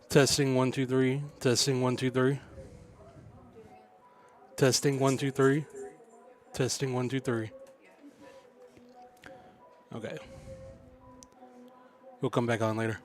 Testing 1 2 3. Testing 1 2 3. Testing 1 2 3. Testing 1 2 3. Okay. We'll come back on later.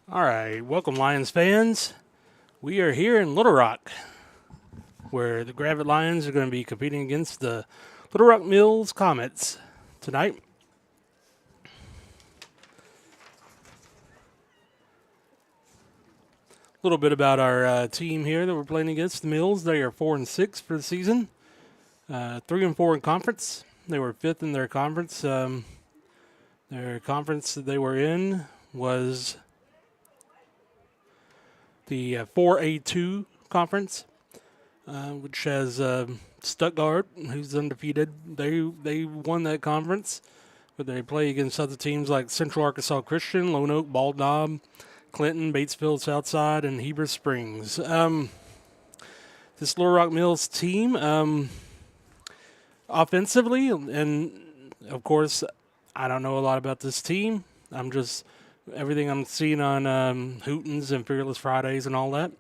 All right, welcome, Lions fans. We are here in Little Rock, where the Gravette Lions are going to be competing against the Little Rock Mills Comets tonight. A little bit about our team here that we're playing against. The Mills, they are 4-6 for the season, 3-4 in conference. They were 5th in their conference. Their conference that they were in was the 4A2 conference, which has Stuttgart, who's undefeated. They won that conference, but they play against other teams like Central Arkansas Christian, Lone Oak, Bald Knob, Clinton, Batesville, Southside, and Heber Springs. This Little Rock Mills team, offensively, and of course, I don't know a lot about this team. I'm just everything I'm seeing on Hootens and Fearless Fridays and all that.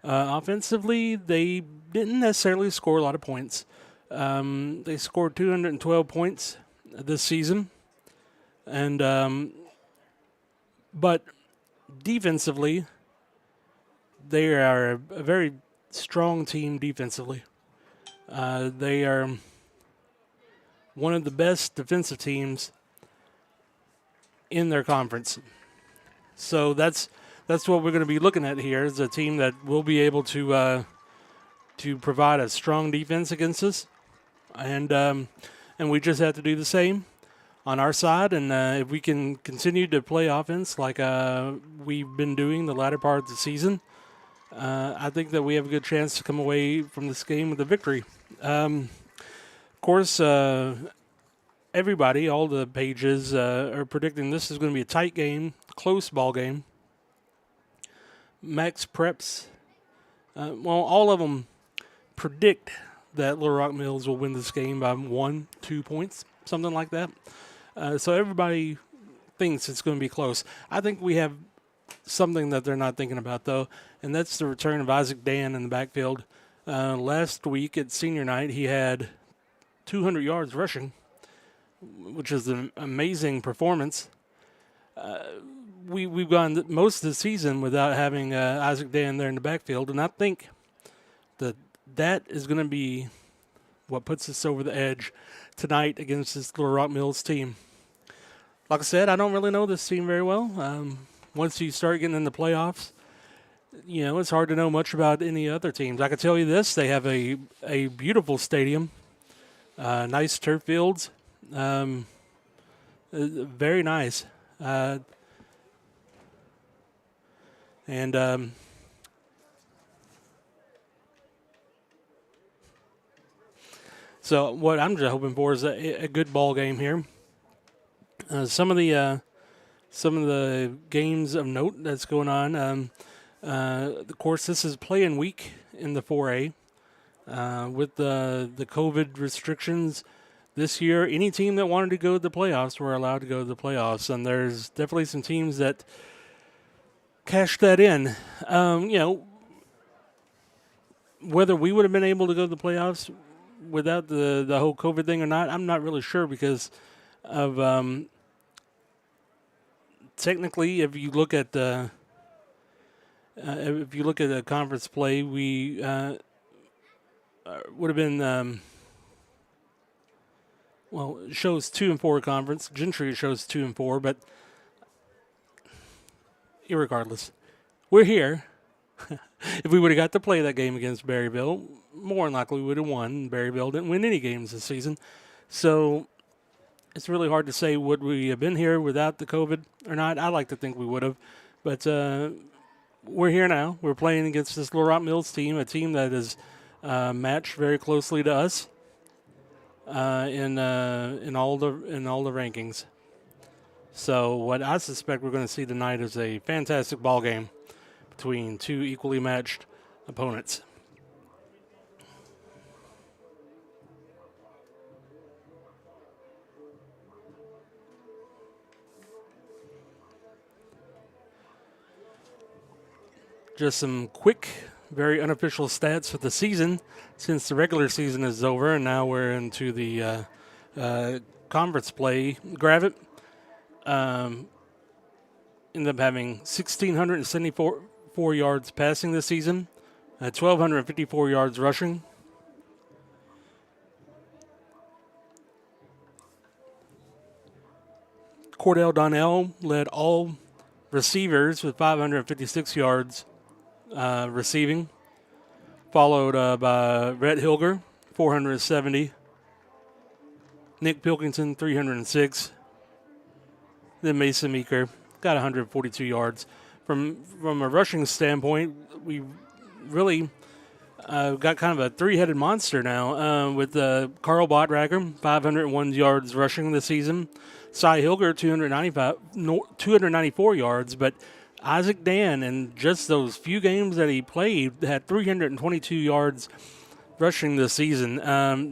Offensively, they didn't necessarily score a lot of points. They scored 212 points this season, and but defensively, they are a very strong team defensively. They are one of the best defensive teams in their conference. So that's what we're going to be looking at here, is a team that will be able to provide a strong defense against us, and we just have to do the same on our side. And if we can continue to play offense like we've been doing the latter part of the season, I think that we have a good chance to come away from this game with a victory. Of course, everybody, all the pages are predicting this is going to be a tight game, close ball game. Max Preps, all of them predict that Little Rock Mills will win this game by 1-2 points, something like that. So everybody thinks it's going to be close. I think we have something that they're not thinking about, though, and that's the return of Isaac Dan in the backfield. Last week at senior night, he had 200 yards rushing, which is an amazing performance. We've gone most of the season without having Isaac Dan there in the backfield, and I think that is going to be what puts us over the edge tonight against this Little Rock Mills team. Like I said, I don't really know this team very well. Once you start getting in the playoffs, it's hard to know much about any other teams. I can tell you this: they have a beautiful stadium, nice turf fields, very nice. So what I'm just hoping for is a good ball game here. Some of the games of note that's going on. Of course, this is play-in week in the 4A. With the COVID restrictions this year, any team that wanted to go to the playoffs were allowed to go to the playoffs, and there's definitely some teams that cashed that in. Whether we would have been able to go to the playoffs without the whole COVID thing or not, I'm not really sure, because of technically, if you look at the conference play, we would have been it shows 2-4 conference. Gentry shows 2-4, but irregardless, we're here. If we would have got to play that game against Berryville, more than likely we would have won. Berryville didn't win any games this season, so it's really hard to say would we have been here without the COVID or not. I like to think we would have, but we're here now. We're playing against this Little Rock Mills team, a team that is matched very closely to us in all the rankings. So what I suspect we're going to see tonight is a fantastic ball game between two equally matched opponents. Just some quick, very unofficial stats for the season, since the regular season is over and now we're into the conference play. Gravette ended up having 1,674 yards passing this season, 1,254 yards rushing. Cordell Donnell led all receivers with 556 yards receiving, followed by Rhett Hilger, 470. Nick Pilkington, 306. Then Mason Meeker got 142 yards. From a rushing standpoint, we really got kind of a three-headed monster now with Carl Botracker, 501 yards rushing this season. Cy Hilger, 294 yards. But Isaac Dan, in just those few games that he played, had 322 yards rushing this season.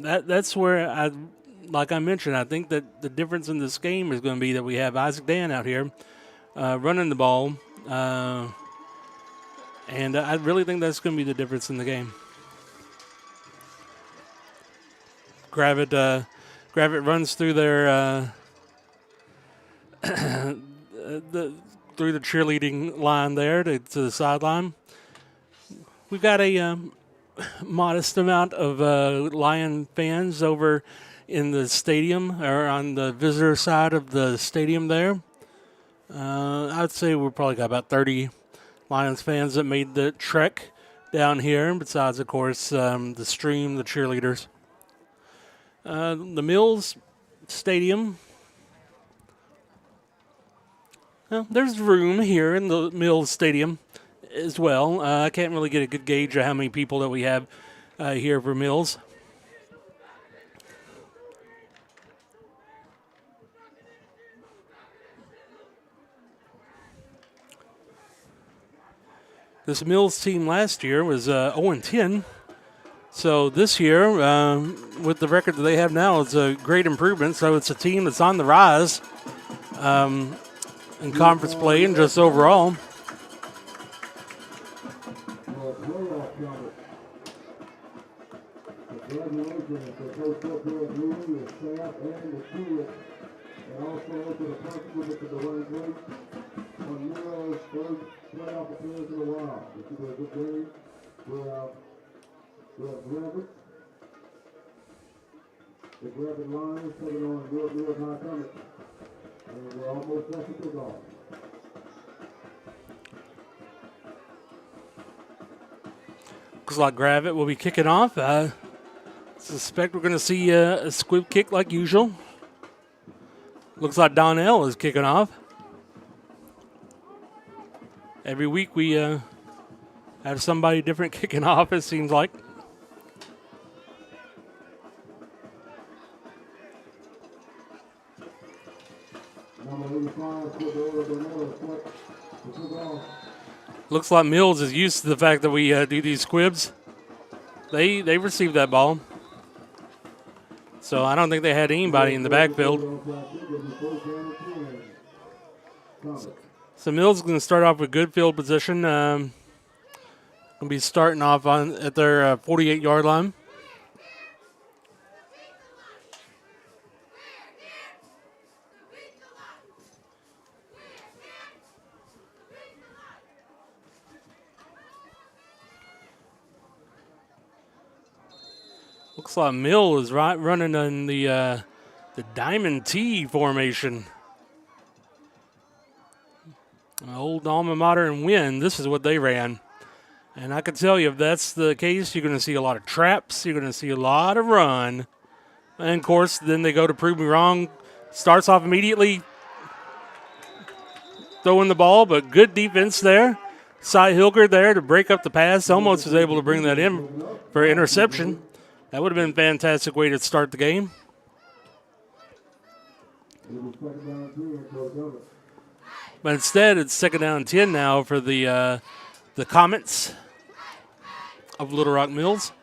That's where like I mentioned, I think that the difference in this game is going to be that we have Isaac Dan out here running the ball. And I really think that's going to be the difference in the game. Gravette runs through their through the cheerleading line there to the sideline. We've got a modest amount of Lion fans over in the stadium, or on the visitor side of the stadium there. I'd say we're probably got about 30 Lions fans that made the trek down here, besides, of course, the stream, the cheerleaders. The Mills Stadium. Well, there's room here in the Mills Stadium as well. I can't really get a good gauge of how many people that we have here for Mills. This Mills team last year was 0-10. So this year, with the record that they have now, it's a great improvement. So it's a team that's on the rise in conference play and just overall. Playoff appearance in a while. This is a good game. We have Gravette. The Gravette Lions taking on Gravette Comets. And we're almost at the kickoff. Looks like Gravette will be kicking off. I suspect we're going to see a squib kick like usual. Looks like Donnell is kicking off. Every week we have somebody different kicking off, it seems like. Looks like Mills is used to the fact that we do these squibs. They received that ball. So I don't think they had anybody in the backfield. So Mills is going to start off with good field position. Going to be starting off at their 48-yard line. Looks like Mill is running in the Diamond T formation. Old alma mater and Win, this is what they ran. And I can tell you, if that's the case, you're going to see a lot of traps. You're going to see a lot of run. And, of course, then they go to prove me wrong. Starts off immediately throwing the ball, but good defense there. Cy Hilger there to break up the pass. Almost was able to bring that in for interception. That would have been a fantastic way to start the game. But instead, it's 2nd down and 10 now for the Comets of Little Rock Mills.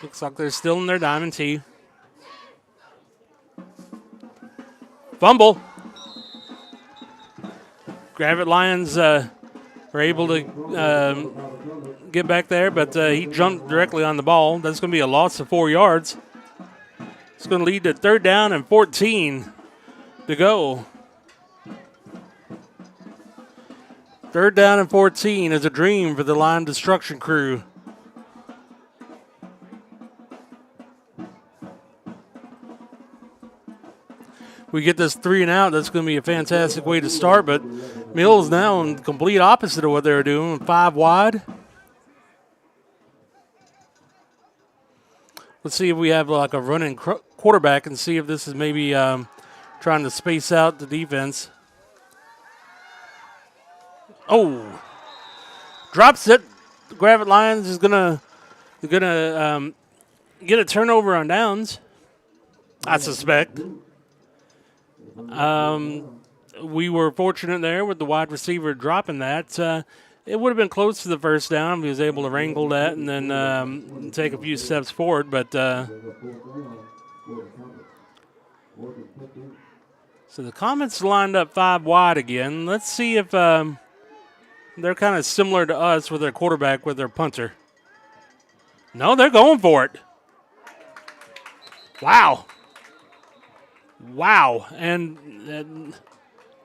Looks like they're still in their Diamond T. Fumble. Gravette Lions were able to get back there, but he jumped directly on the ball. That's going to be a loss of 4 yards. It's going to lead to 3rd down and 14 to go 3rd down and 14 is a dream for the line destruction crew. We get this 3 and out, that's going to be a fantastic way to start, but Mills now in complete opposite of what they were doing, 5 wide. Let's see if we have like a running quarterback and see if this is maybe trying to space out the defense. Oh, drops it. The Gravette Lions is gonna get a turnover on downs, I suspect. We were fortunate there with the wide receiver dropping that. It would have been close to the 1st down if he was able to wrangle that and then take a few steps forward. But so the Comets lined up 5 wide again. Let's see if they're kind of similar to us with their quarterback, with their punter. No, they're going for it. Wow. And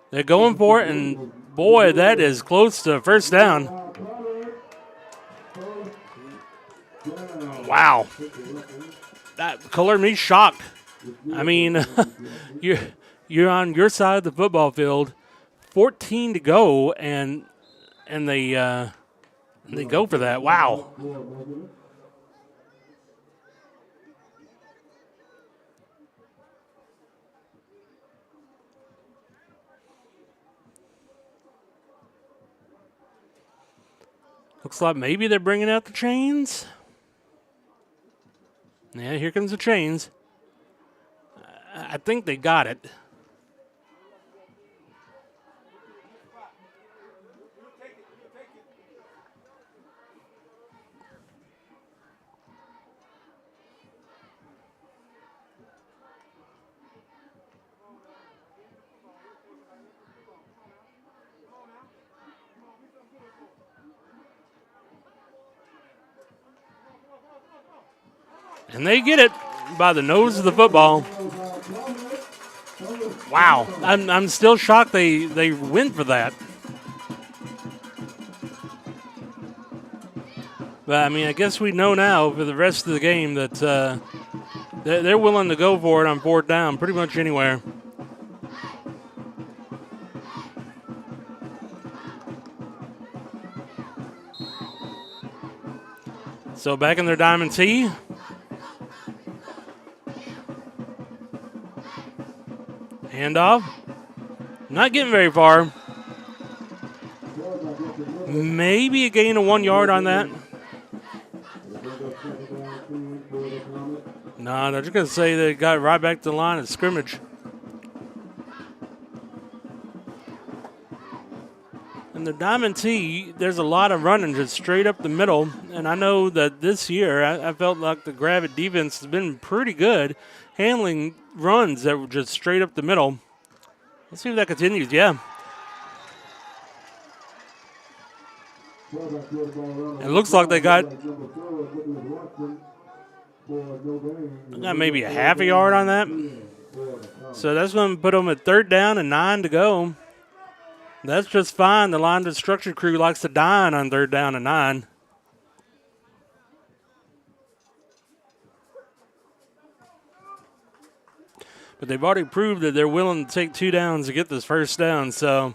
they're going for it, and boy, that is close to 1st down. Wow. That colored me shocked. I mean, you're on your side of the football field, 14 to go, and they go for that. Wow. Looks like maybe they're bringing out the chains. Yeah, here comes the chains. I think they got it. And they get it by the nose of the football. Wow. I'm still shocked they went for that. But, I mean, I guess we know now for the rest of the game that they're willing to go for it on 4th down pretty much anywhere. So back in their diamond tee. Handoff. Not getting very far. Maybe a gain of 1 yard on that. No, they're just going to say they got right back to the line of scrimmage. In the diamond tee, there's a lot of running just straight up the middle. And I know that this year, I felt like the Gravette defense has been pretty good handling runs that were just straight up the middle. Let's see if that continues. Yeah. It looks like they got maybe a half a yard on that. So that's going to put them at 3rd down and 9 to go. That's just fine. The line destruction crew likes to dine on 3rd down and 9. But they've already proved that they're willing to take 2 downs to get this 1st down, so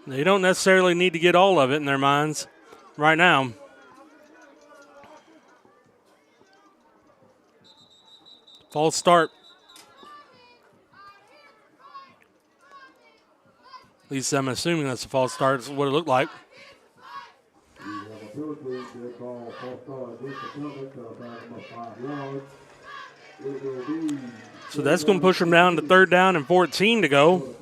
they don't necessarily need to get all of it in their minds right now. False start. At least I'm assuming that's a false start. That's what it looked like. So that's going to push them down to 3rd down and 14 to go.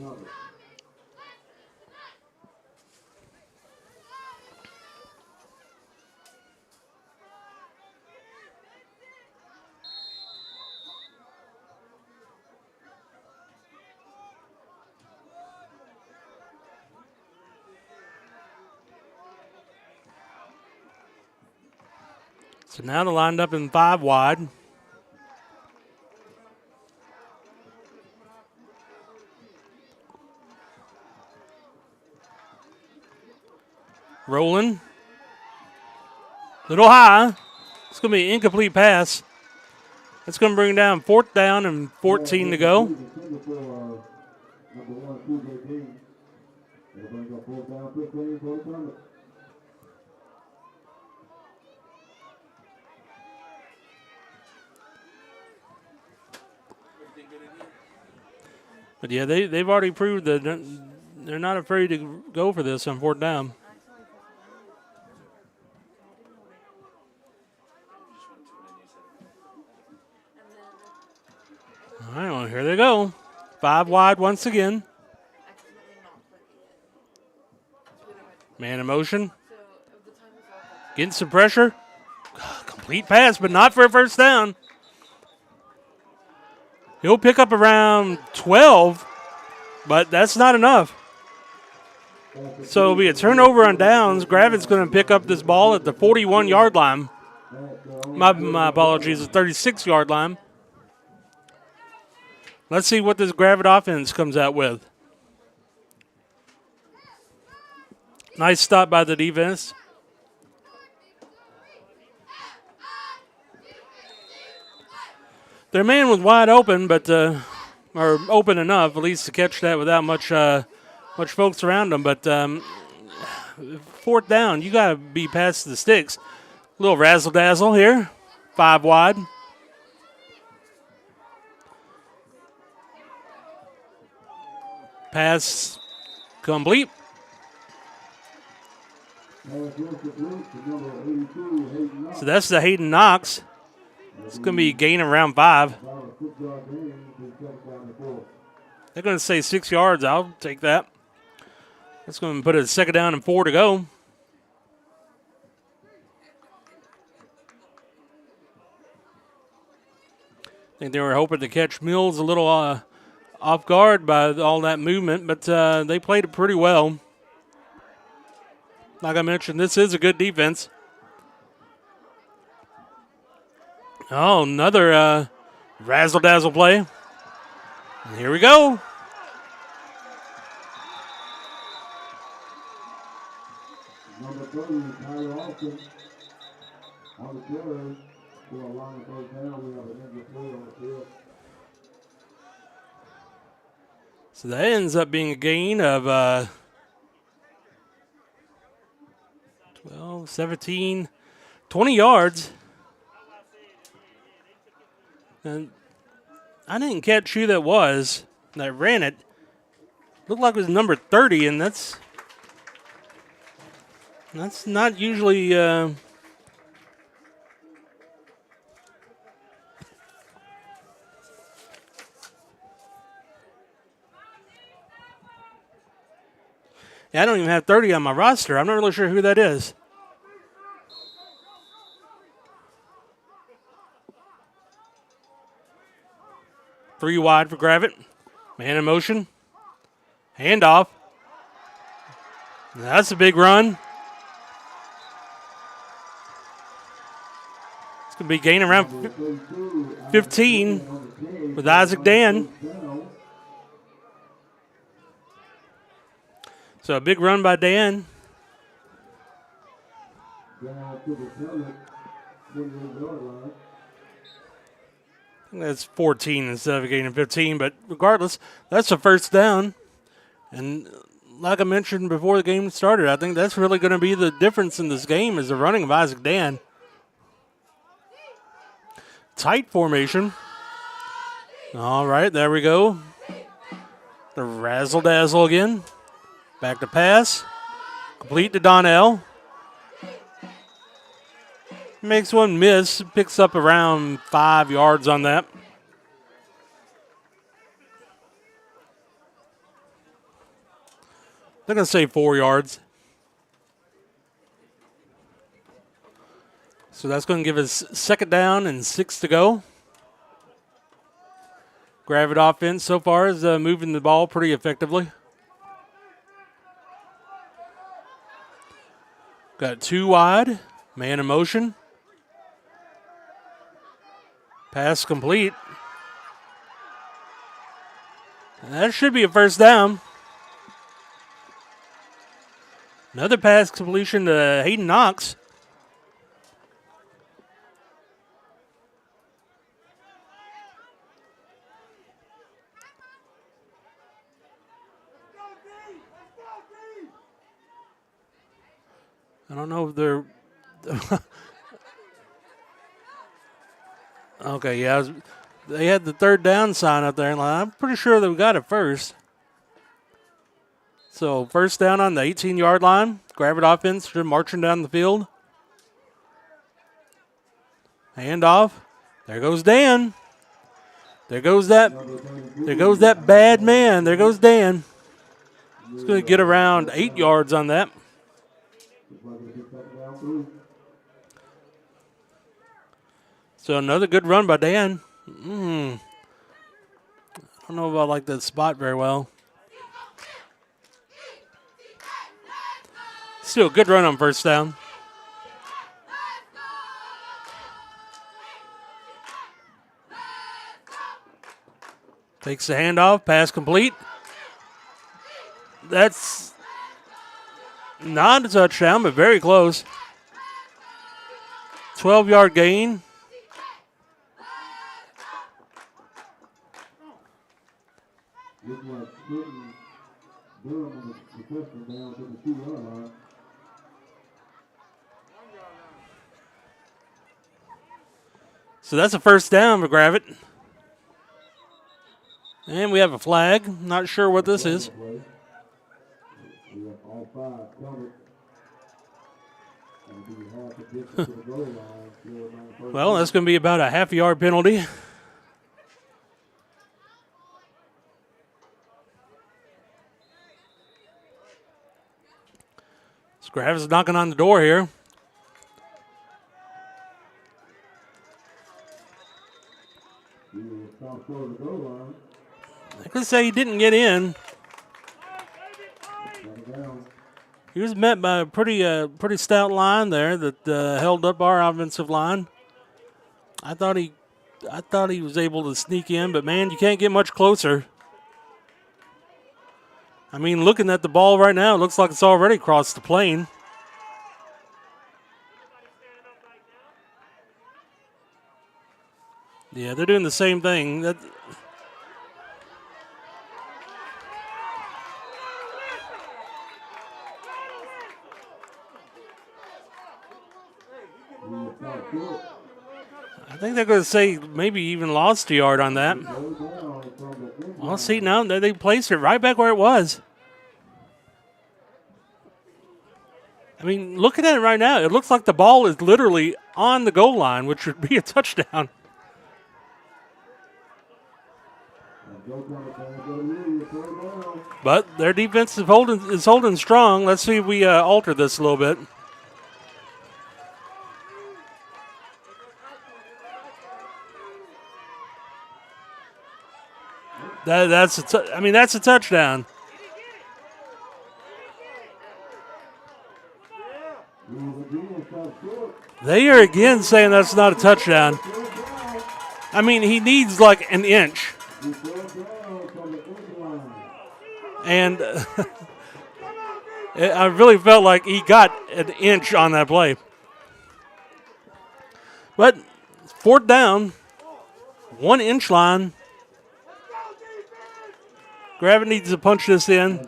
So now they're lined up in 5 wide. Rolling. Little high. It's going to be an incomplete pass. That's going to bring down 4th down and 14 to go. Number 1, 2, King. It'll bring up 4th down, 15 for the Comets. But yeah, they've already proved that they're not afraid to go for this on 4th down. All right, well, here they go. 5 wide once again. Man in motion. Getting some pressure. Complete pass, but not for a 1st down. He'll pick up around 12, but that's not enough. So it'll be a turnover on downs. Gravette's going to pick up this ball at the 41-yard line. My apologies, the 36-yard line. Let's see what this Gravette offense comes out with. Nice stop by the defense. Their man was wide open, but or open enough at least to catch that without much folks around them. But 4th down, you got to be past the sticks. A little razzle dazzle here, 5 wide. Pass complete. So that's the Hayden Knox. It's going to be a gain around 5. They're going to say 6 yards. I'll take that. That's going to put it at 2nd down and 4 to go. I think they were hoping to catch Mills a little off guard by all that movement, but they played it pretty well. Like I mentioned, this is a good defense. Oh, another razzle-dazzle play. And here we go. Number 30, Tyler Austin. On the carry for a line of 1st down. We have an incomplete on the field. So that ends up being a gain of 12, 17, 20 yards. And I didn't catch who that was that ran it. Looked like it was number 30, and that's not usually I don't even have 30 on my roster. I'm not really sure who that is. Three wide for Gravette. Man in motion. Handoff. That's a big run. It's going to be gaining around 15 with Isaac Dan. So a big run by Dan. That's 14 instead of gaining 15, but regardless, that's a 1st down. And like I mentioned before the game started, I think that's really going to be the difference in this game is the running of Isaac Dan. Tight formation. All right, there we go. The razzle-dazzle again. Back to pass. Complete to Donnell. Makes one miss. Picks up around 5 yards on that. They're going to say 4 yards. So that's going to give us 2nd down and 6 to go. Gravette offense so far is moving the ball pretty effectively. Got 2 wide. Man in motion. Pass complete. And that should be a 1st down. Another pass completion to Hayden Knox. I don't know if they're okay. Yeah, they had the third down sign up there, and I'm pretty sure that we got it first. So first down on the 18-yard line. Gravette offense marching down the field. Handoff. There goes Dan. There goes that bad man. There goes Dan. He's going to get around 8 yards on that. So another good run by Dan. I don't know if I like that spot very well. Still a good run on first down. Takes the handoff, pass complete. That's not a touchdown, but very close. 12-yard gain. So that's a first down for Gravette. And we have a flag. Not sure what this is. Well, that's going to be about a half-yard penalty. So Gravette's knocking on the door here. I could say he didn't get in. He was met by a pretty stout line there that held up our offensive line. I thought he was able to sneak in, but man, you can't get much closer. I mean, looking at the ball right now, it looks like it's already crossed the plane. Yeah, they're doing the same thing. I think they're going to say maybe even lost a yard on that. Well, see, now they placed it right back where it was. I mean, looking at it right now, it looks like the ball is literally on the goal line, which would be a touchdown. But their defense is holding strong. Let's see if we alter this a little bit. That's a touchdown. They are again saying that's not a touchdown. I mean, he needs like an inch. And I really felt like he got an inch on that play. But fourth down, 1 inch line. Gravette needs to punch this in.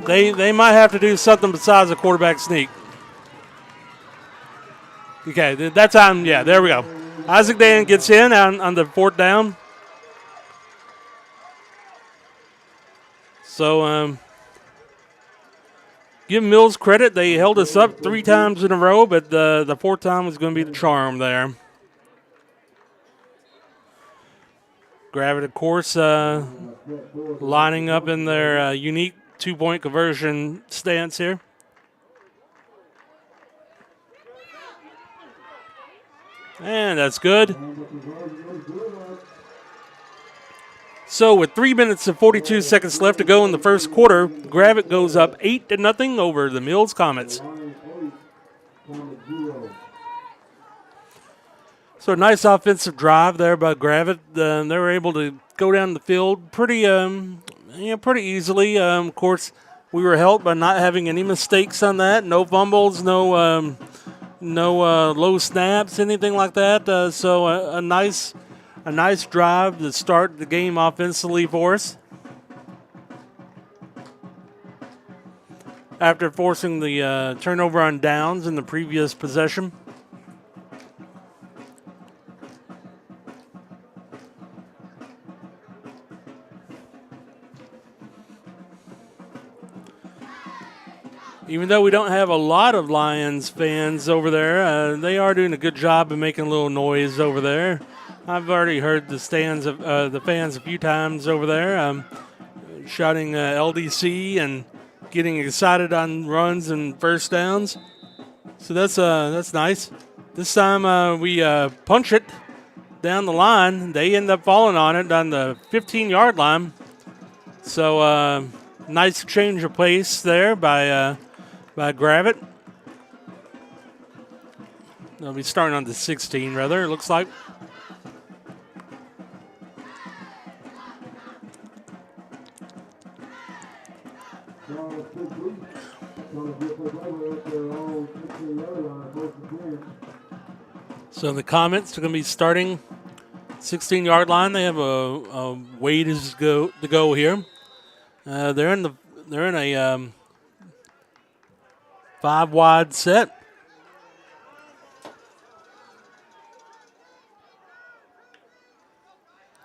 They might have to do something besides a quarterback sneak. Okay, that time, yeah, there we go. Isaac Dan gets in on the fourth down. So, give Mills credit. They held us up 3 times in a row, but the fourth time was going to be the charm there. Gravette, of course, lining up in their unique 2-point conversion stance here. And that's good. So with 3 minutes and 42 seconds left to go in the first quarter, Gravette goes up 8-0 over the Mills Comets. So a nice offensive drive there by Gravette. They were able to go down the field pretty easily. Of course, we were helped by not having any mistakes on that. No fumbles, no low snaps, anything like that. So a nice drive to start the game offensively for us. After forcing the turnover on downs in the previous possession. Even though we don't have a lot of Lions fans over there, they are doing a good job of making a little noise over there. I've already heard the fans a few times over there, shouting LDC and getting excited on runs and first downs. So that's nice. This time we punch it down the line. They end up falling on it on the 15-yard line. So nice change of pace there by Gravette. They'll be starting on the 16, rather, it looks like. So the Comets are going to be starting 16-yard line. They have a way to go here. They're in a 5-wide set.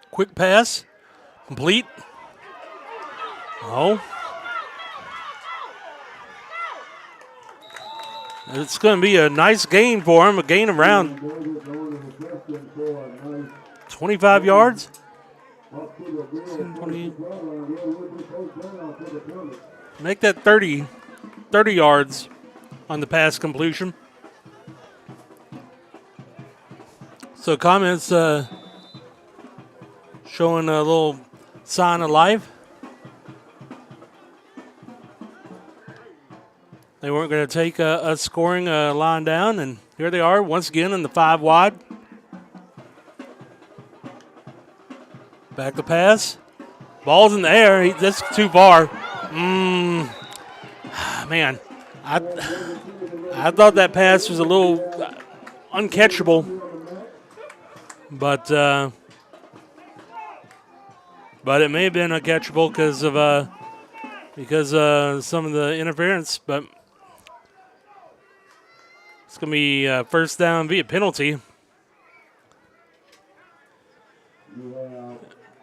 Quick pass, complete. Oh. It's going to be a nice gain for him, a gain of around 25 yards. 20. Make that 30 yards on the pass completion. So Comets showing a little sign of life. They weren't going to take a scoring line down, and here they are once again in the 5-wide. Back to pass. Ball's in the air. That's too far. Man, I thought that pass was a little uncatchable, but it may have been uncatchable because of some of the interference. But it's going to be first down via penalty.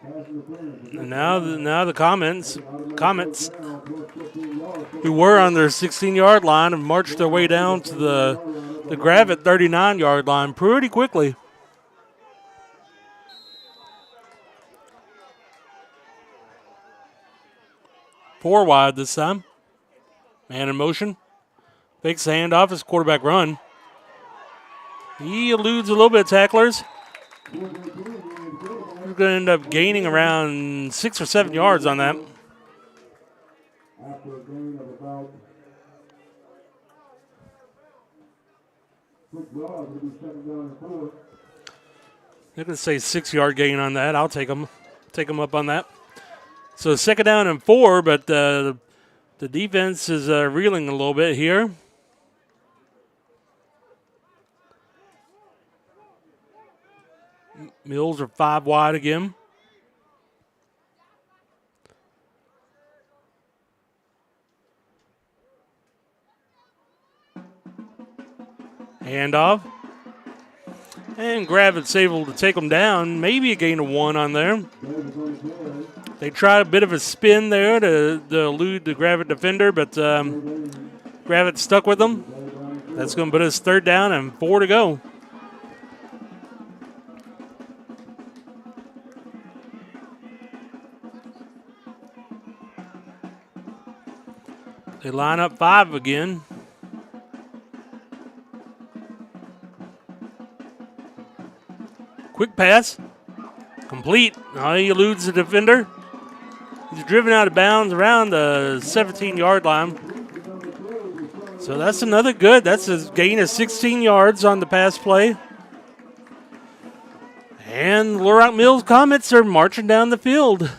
And now the Comets, who were on their 16-yard line, have marched their way down to the Gravette 39-yard line pretty quickly. Four wide this time. Man in motion. Fakes the handoff. His quarterback run. He eludes a little bit of tacklers. He's going to end up gaining around 6 or 7 yards on that. After a gain of about 6 yards, it'll be 2nd down and 4. They're going to say 6-yard gain on that. I'll take them up on that. So 2nd down and 4, but the defense is reeling a little bit here. Mills are 5 wide again. Handoff. And Gravette's able to take them down. Maybe a gain of 1 on there. They tried a bit of a spin there to elude the Gravette defender, but Gravette stuck with them. That's going to put us 3rd down and 4 to go. They line up 5 again. Quick pass. Complete. Now he eludes the defender. He's driven out of bounds around the 17-yard line. So that's another good. That's a gain of 16 yards on the pass play. And Little Rock Mills Comets are marching down the field.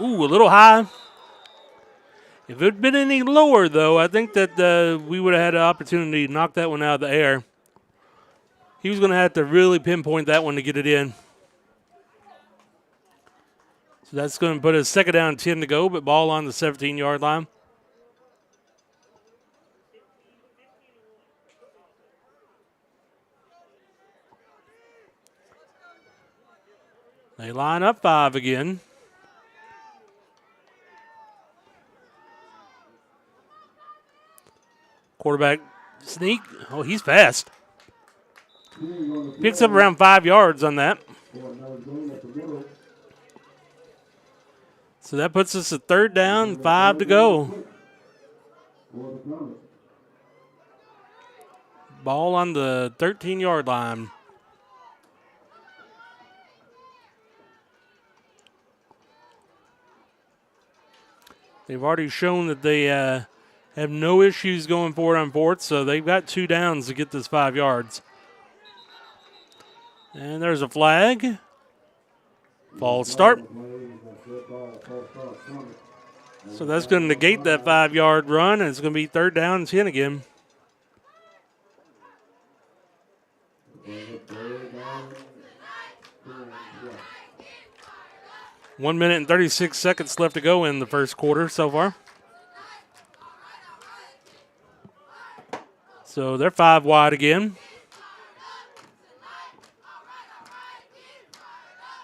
Ooh, a little high. If it had been any lower, though, I think that we would have had an opportunity to knock that one out of the air. He was going to have to really pinpoint that one to get it in. So that's going to put us second down, 10 to go, but ball on the 17-yard line. They line up 5 again. Quarterback sneak. Oh, he's fast. Picks up around 5 yards on that. So that puts us at third down, 5 to go. Ball on the 13-yard line. They've already shown that they have no issues going forward on fourth, so they've got 2 downs to get this 5 yards. And there's a flag. False start. So that's going to negate that 5-yard run, and it's going to be third down and 10 again. One minute and 36 seconds left to go in the first quarter so far. So they're 5 wide again.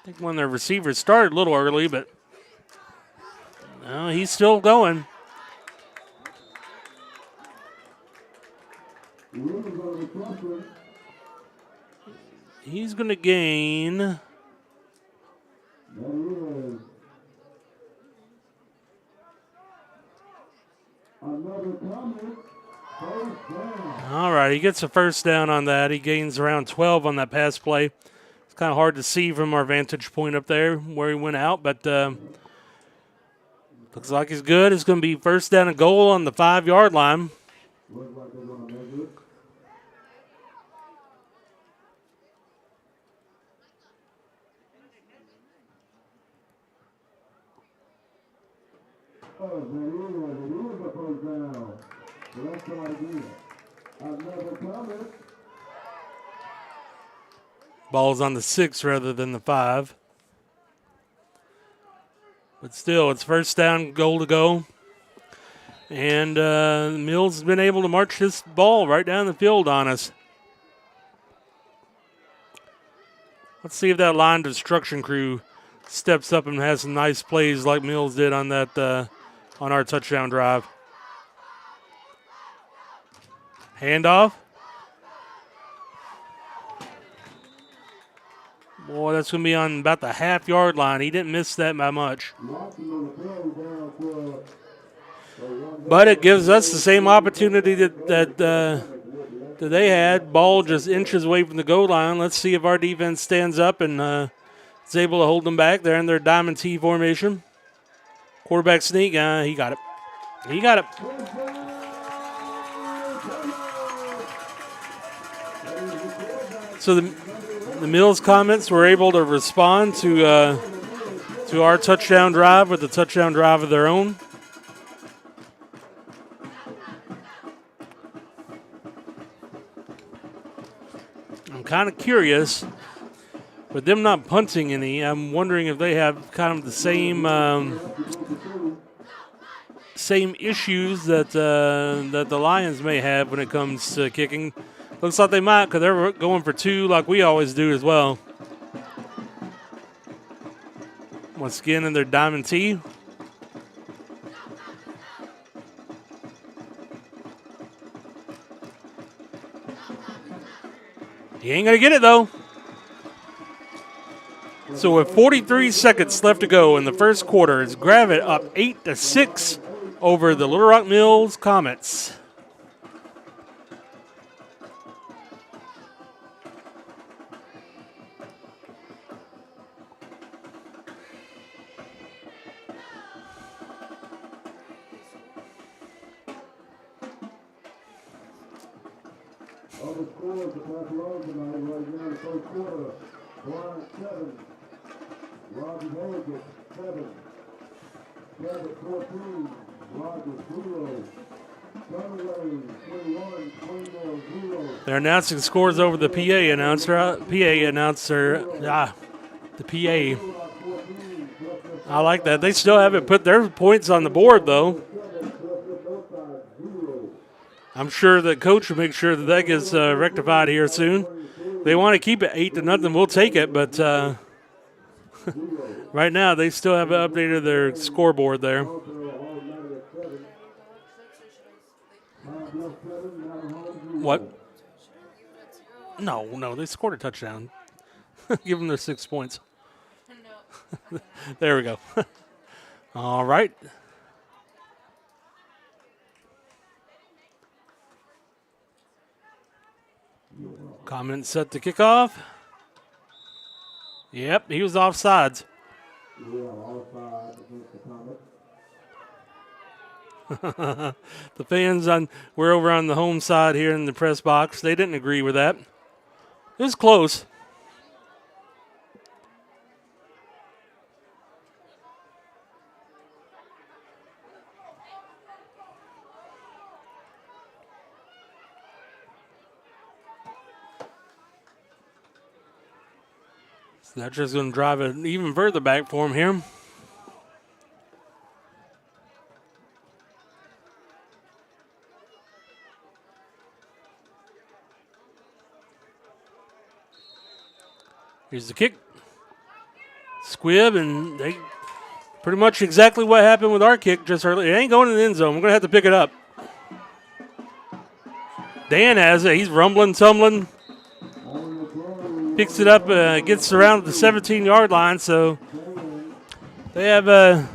I think one of their receivers started a little early, but no, he's still going. He's going to gain. All right, he gets a first down on that. He gains around 12 on that pass play. It's kind of hard to see from our vantage point up there where he went out, but looks like he's good. It's going to be first down and goal on the 5-yard line. Ball's on the 6 rather than the 5. But still, it's first down, goal to go. And Mills has been able to march this ball right down the field on us. Let's see if that line destruction crew steps up and has some nice plays like Mills did on that on our touchdown drive. Handoff. Boy, that's going to be on about the half-yard line. He didn't miss that by much. But it gives us the same opportunity that they had. Ball just inches away from the goal line. Let's see if our defense stands up and is able to hold them back. They're in their diamond T formation. Quarterback sneak. He got it. He got it. So the Mills Comets were able to respond to our touchdown drive with a touchdown drive of their own. I'm kind of curious, with them not punting any, I'm wondering if they have kind of the same issues that the Lions may have when it comes to kicking. Looks like they might, because they're going for 2 like we always do as well. Once again in their diamond T. He ain't going to get it, though. So with 43 seconds left to go in the first quarter, it's Gravette up 8-6 over the Little Rock Mills Comets. Other scores the Buffalo tonight right now in the first quarter. Brian 7. Robbie Hayes 7. Gravette 14, Rogers 0. Sunway 21, Claymore 0. They're announcing scores over the PA announcer. The PA. I like that. They still haven't put their points on the board, though. I'm sure that coach will make sure that that gets rectified here soon. They want to keep it 8-0. We'll take it, but right now they still haven't updated their scoreboard there. What? No, they scored a touchdown. Give them their 6 points. There we go. All right. Comment set to kick off. Yep, he was offsides. The fans we're over on the home side here in the press box. They didn't agree with that. It was close. That's just going to drive it even further back for him here. Here's the kick. Squib, and they pretty much exactly what happened with our kick just earlier. It ain't going in the end zone. We're going to have to pick it up. Dan has it. He's rumbling, tumbling. Picks it up, gets around the 17-yard line, so they have a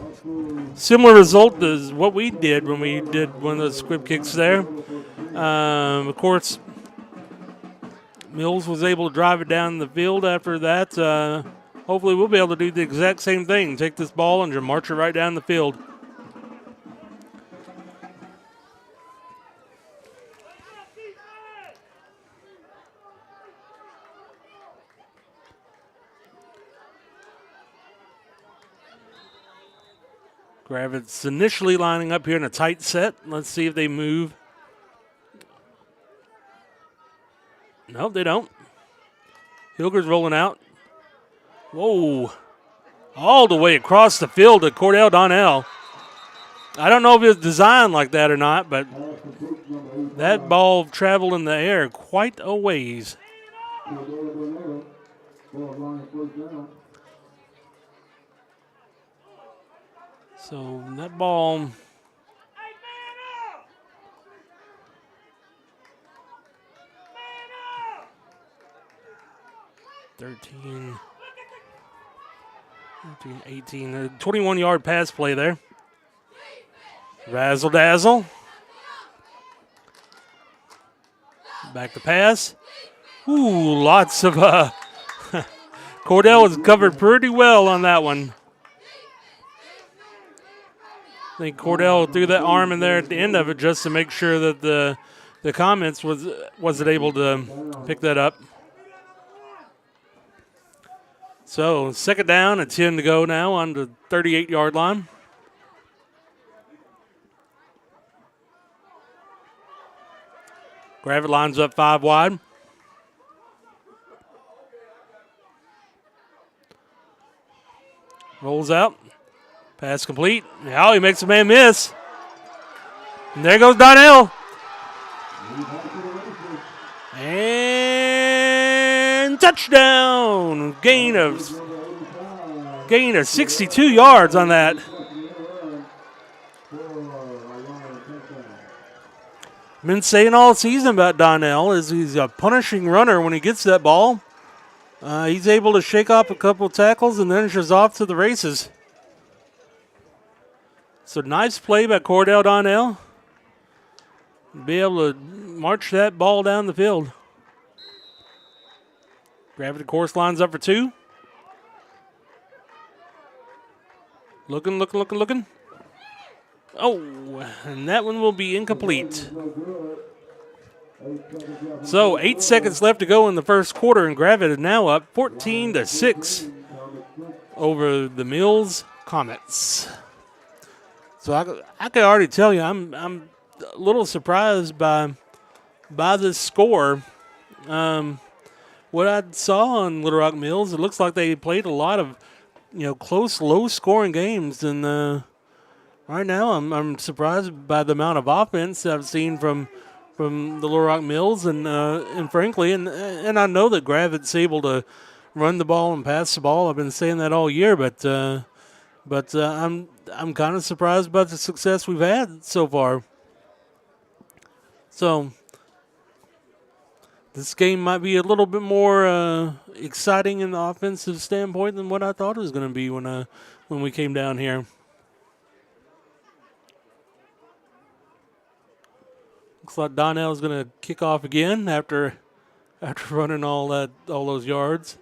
similar result as what we did when we did one of those squib kicks there. Of course, Mills was able to drive it down the field after that. Hopefully we'll be able to do the exact same thing, take this ball and just march it right down the field. Gravette's initially lining up here in a tight set. Let's see if they move. No, they don't. Hilger's rolling out. Whoa. All the way across the field to Cordell Donnell. I don't know if it was designed like that or not, but that ball traveled in the air quite a ways. So that ball, $13, 18, a 21-yard pass play there. Razzle dazzle. Back to pass. Ooh, lots of Cordell was covered pretty well on that one. I think Cordell threw that arm in there at the end of it just to make sure that the Comets wasn't able to pick that up. So, second down and 10 to go now on the 38-yard line. Gravette lines up 5 wide. Rolls out. Pass complete. Now he makes a man miss. And there goes Donnell. And touchdown. Gain of 62 yards on that. Been saying all season about Donnell is he's a punishing runner when he gets that ball. He's able to shake off a couple of tackles and then just off to the races. So nice play by Cordell Donnell. Be able to march that ball down the field. Gravette, of course, lines up for 2. Looking. Oh, and that one will be incomplete. So 8 seconds left to go in the first quarter, and Gravette is now up 14-6 over the Mills Comets. So I can already tell you I'm a little surprised by this score. What I saw on Little Rock Mills, it looks like they played a lot of close, low-scoring games, and right now I'm surprised by the amount of offense I've seen from the Little Rock Mills, and frankly, and I know that Gravette's able to run the ball and pass the ball. I've been saying that all year, but I'm kind of surprised by the success we've had so far. So this game might be a little bit more exciting in the offensive standpoint than what I thought it was going to be when we came down here. Looks like Donnell's going to kick off again after running all those yards.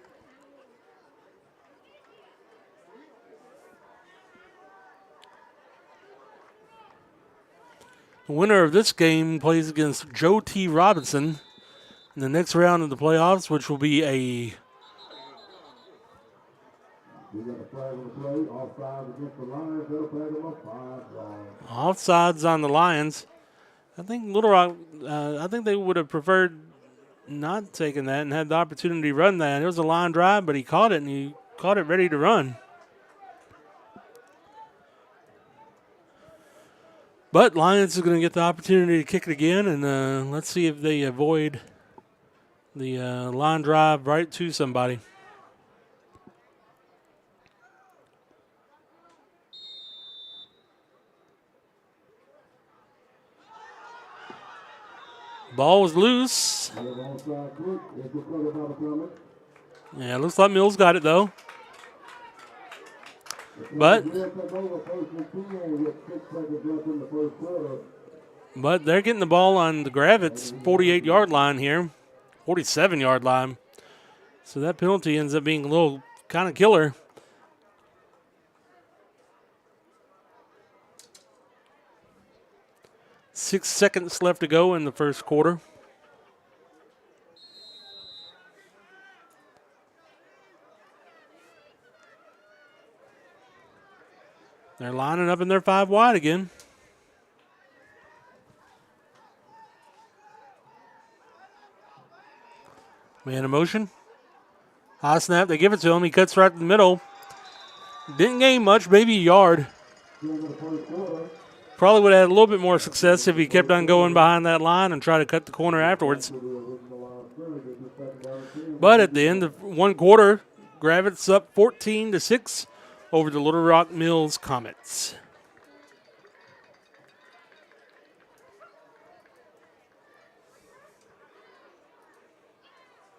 The winner of this game plays against Joe T. Robinson in the next round of the playoffs, which will be a We got a flag on the play. Offside against the Lions. They'll flag them up 5 yards. offsides on the Lions. I think Little Rock, I think they would have preferred not taking that and had the opportunity to run that. It was a line drive, but he caught it, and he caught it ready to run. But Lions is going to get the opportunity to kick it again, and let's see if they avoid the line drive right to somebody. Ball was loose. Yeah, looks like Mills got it, though. But they're getting the ball on the Gravette's 48-yard line here, 47-yard line. So that penalty ends up being a little kind of killer. Six seconds left to go in the first quarter. They're lining up in their 5 wide again. Man in motion. High snap. They give it to him. He cuts right in the middle. Didn't gain much, maybe a yard. Probably would have had a little bit more success if he kept on going behind that line and tried to cut the corner afterwards. But at the end of one quarter, Gravette's up 14-6 over the Little Rock Mills Comets.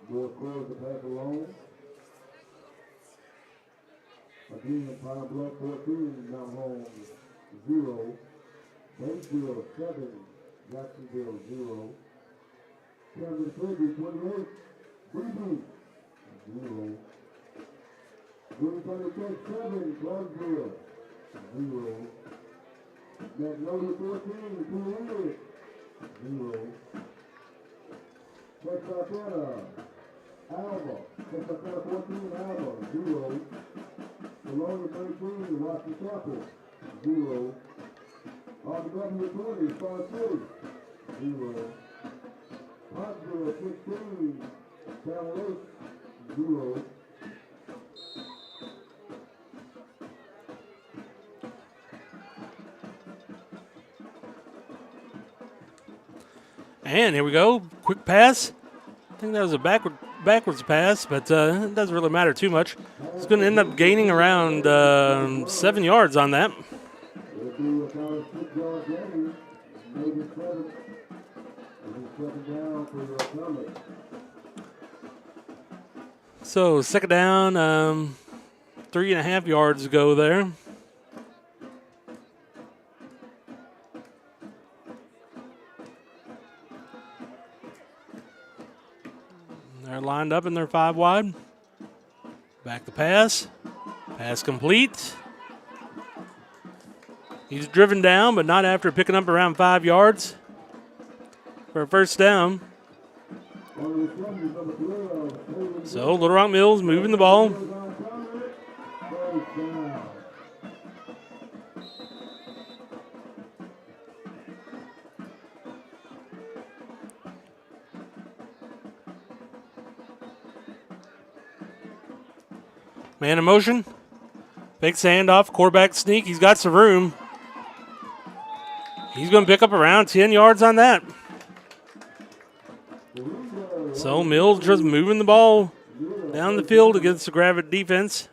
More scores to pass along. Again, Pine Bluff 14, Mount Holmes 0. Batesville 7, Jacksonville 0. Camden City 28, BB 0. Williamson Tech 7, Clarksville 0. Magnolia 14, Tulare 0. Texarkana, Alba, Texarkana 14, Alba 0. Bologna 13, Rocky Chapel 0. RW 20, Star City 0. Pottsville 16, Town Lake 0. And here we go. Quick pass. I think that was a backwards pass, but it doesn't really matter too much. It's going to end up gaining around 7 yards on that. So second down, 3.5 yards to go there. They're lined up in their 5 wide. Back the pass. Pass complete. He's driven down, but not after picking up around 5 yards for a first down. So Little Rock Mills moving the ball. Man in motion. Fakes the handoff. Quarterback sneak. He's got some room. He's going to pick up around 10 yards on that. So Mills just moving the ball down the field against the Gravette defense.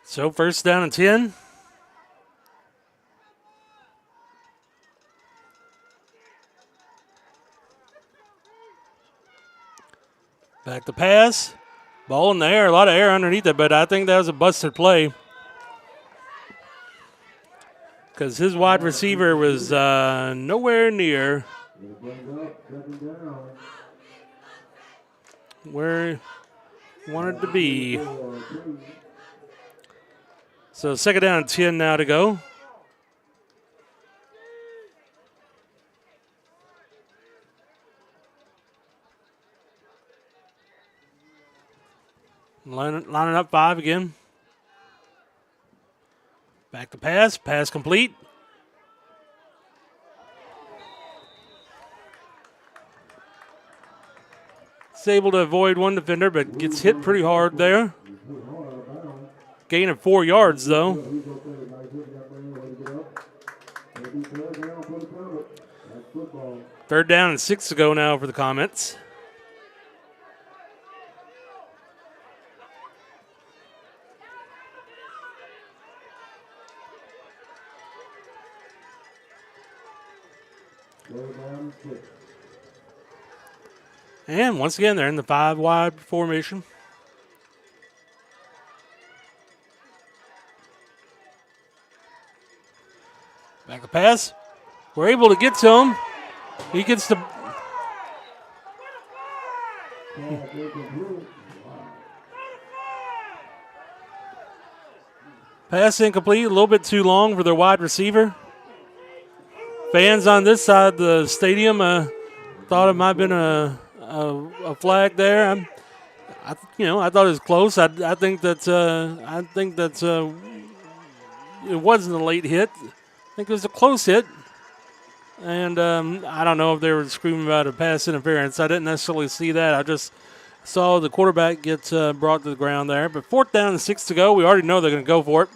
So first down and 10. Back to pass. Ball in the air. A lot of air underneath it, but I think that was a busted play. Because his wide receiver was nowhere near where he wanted to be. So second down and 10 now to go. Lining up 5 again. Back to pass. Pass complete. It's able to avoid one defender, but gets hit pretty hard there. Gain of 4 yards, though. Third down and 6 to go now for the Comets. And once again, they're in the 5 wide formation. Back to pass. We're able to get to him. He gets the... Pass incomplete, a little bit too long for their wide receiver. Fans on this side of the stadium thought it might have been a flag there. I thought it was close. I think that it wasn't a late hit. I think it was a close hit. And I don't know if they were screaming about a pass interference. I didn't necessarily see that. I just saw the quarterback get brought to the ground there. But fourth down and 6 to go. We already know they're going to go for it.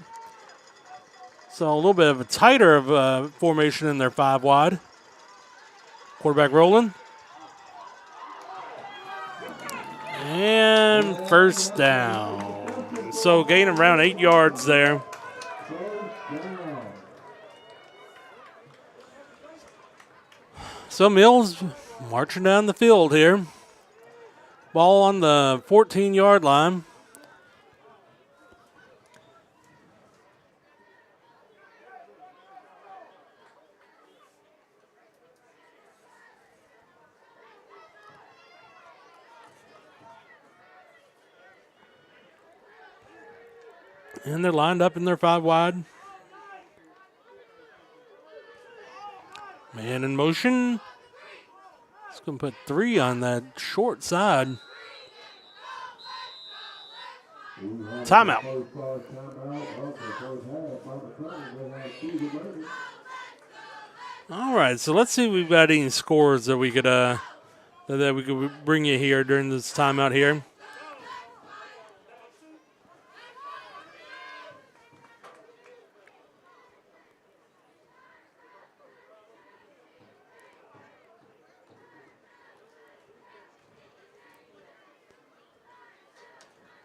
So a little bit of a tighter formation in their 5 wide. Quarterback rolling. And first down. So gain of around 8 yards there. So Mills marching down the field here. Ball on the 14-yard line. And they're lined up in their 5 wide. Man in motion. It's going to put 3 on that short side. Timeout. All right, so let's see if we've got any scores that we could bring you here during this timeout here.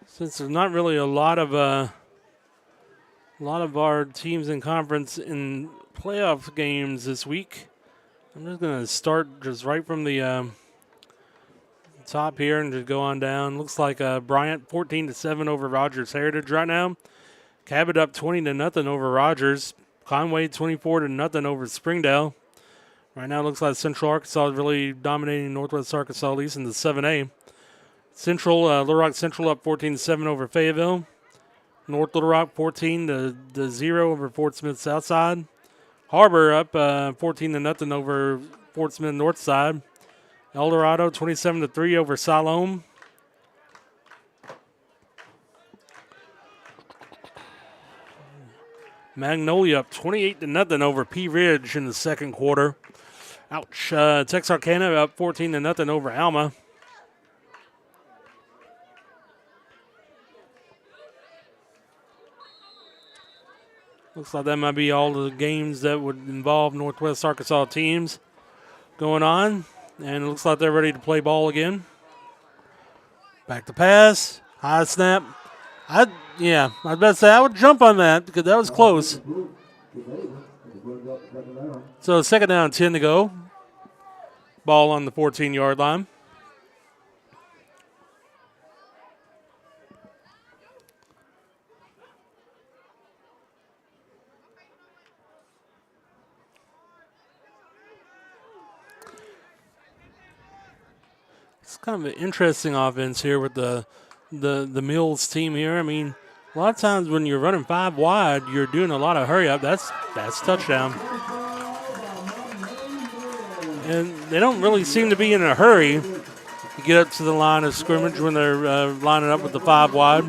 Since there's not really a lot of our teams in conference in playoff games this week, I'm just going to start just right from the top here and just go on down. Looks like Bryant 14-7 over Rogers Heritage right now. Cabot up 20-0 over Rogers. Conway 24-0 over Springdale. Right now it looks like Central Arkansas is really dominating Northwest Arkansas, at least in the 7A. Little Rock Central up 14-7 over Fayetteville. North Little Rock 14-0 over Fort Smith Southside. Harbor up 14-0 over Fort Smith Northside. El Dorado 27-3 over Siloam. Magnolia up 28-0 over Pea Ridge in the second quarter. Ouch. Texarkana up 14-0 over Alma. Looks like that might be all the games that would involve Northwest Arkansas teams going on. And it looks like they're ready to play ball again. Back to pass. High snap. I was about to say I would jump on that because that was close. So second down, 10 to go. Ball on the 14-yard line. It's kind of an interesting offense here with the Mills team here. I mean, a lot of times when you're running 5 wide, you're doing a lot of hurry up. That's touchdown. And they don't really seem to be in a hurry to get up to the line of scrimmage when they're lining up with the 5 wide.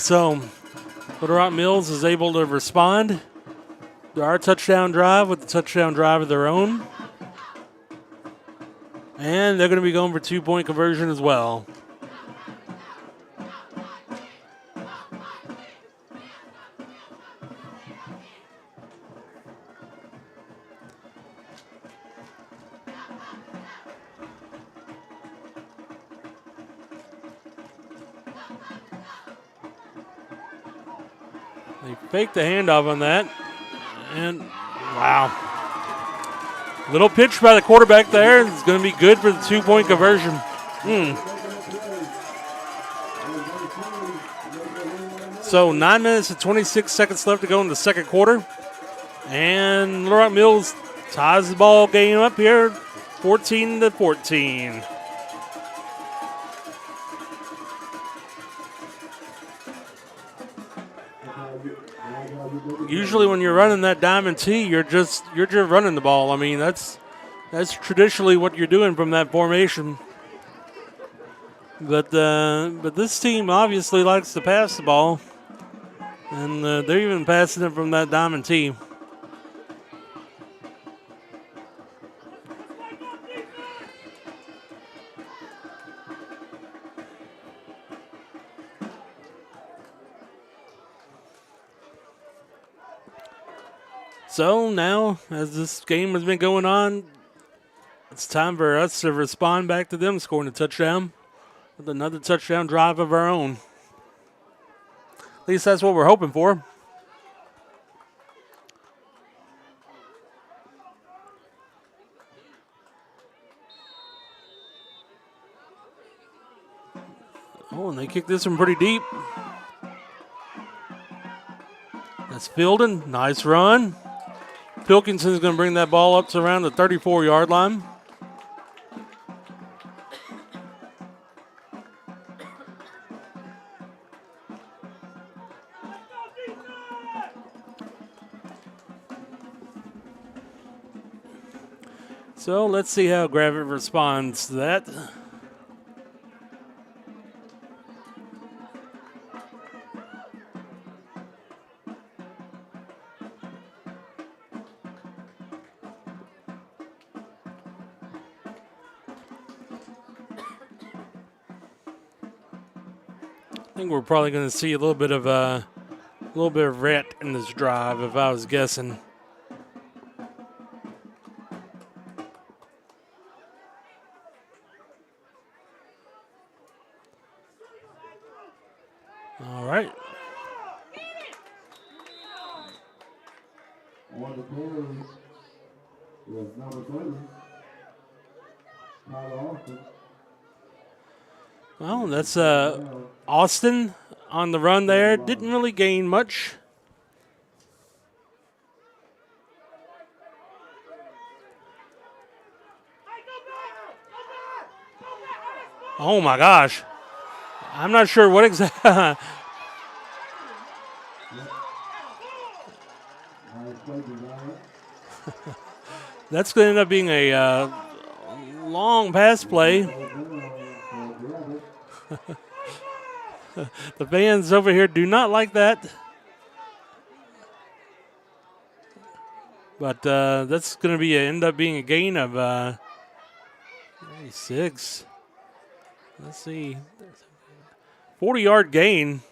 So Little Rock Mills is able to respond to our touchdown drive with the touchdown drive of their own. And they're going to be going for 2-point conversion as well. They faked the handoff on that. And wow. Little pitch by the quarterback there. It's going to be good for the 2-point conversion. So 9 minutes and 26 seconds left to go in the second quarter. And Little Rock Mills ties the ball game up here, 14-14. Usually when you're running that diamond T, you're just running the ball. I mean, that's traditionally what you're doing from that formation. But this team obviously likes to pass the ball, and they're even passing it from that diamond T. So now, as this game has been going on, it's time for us to respond back to them scoring a touchdown with another touchdown drive of our own. At least that's what we're hoping for. Oh, and they kicked this one pretty deep. That's Fielden. Nice run. Pilkinson's going to bring that ball up to around the 34-yard line. So let's see how Gravette responds to that. I think we're probably going to see a little bit of ret in this drive, if I was guessing. All right. On the carries was number 30, Tyler Austin. Well, that's Austin on the run there. Didn't really gain much. Oh, my gosh. I'm not sure what exactly. That's going to end up being a long pass play. The fans over here do not like that. But that's going to end up being a gain of 6. Let's see. 40-yard gain.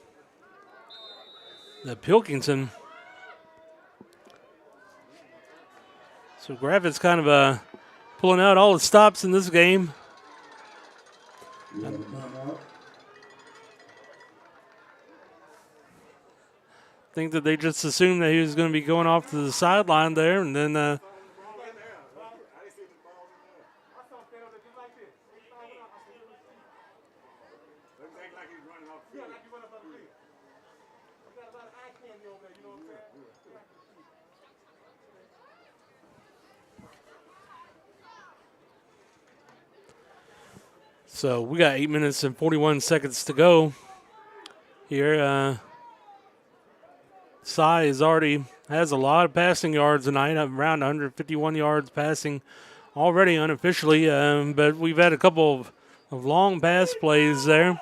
The Pilkington. So Gravette's kind of pulling out all the stops in this game. I think that they just assumed that he was going to be going off to the sideline there, and then so we got 8 minutes and 41 seconds to go here. Cy has a lot of passing yards tonight, around 151 yards passing already unofficially, but we've had a couple of long pass plays there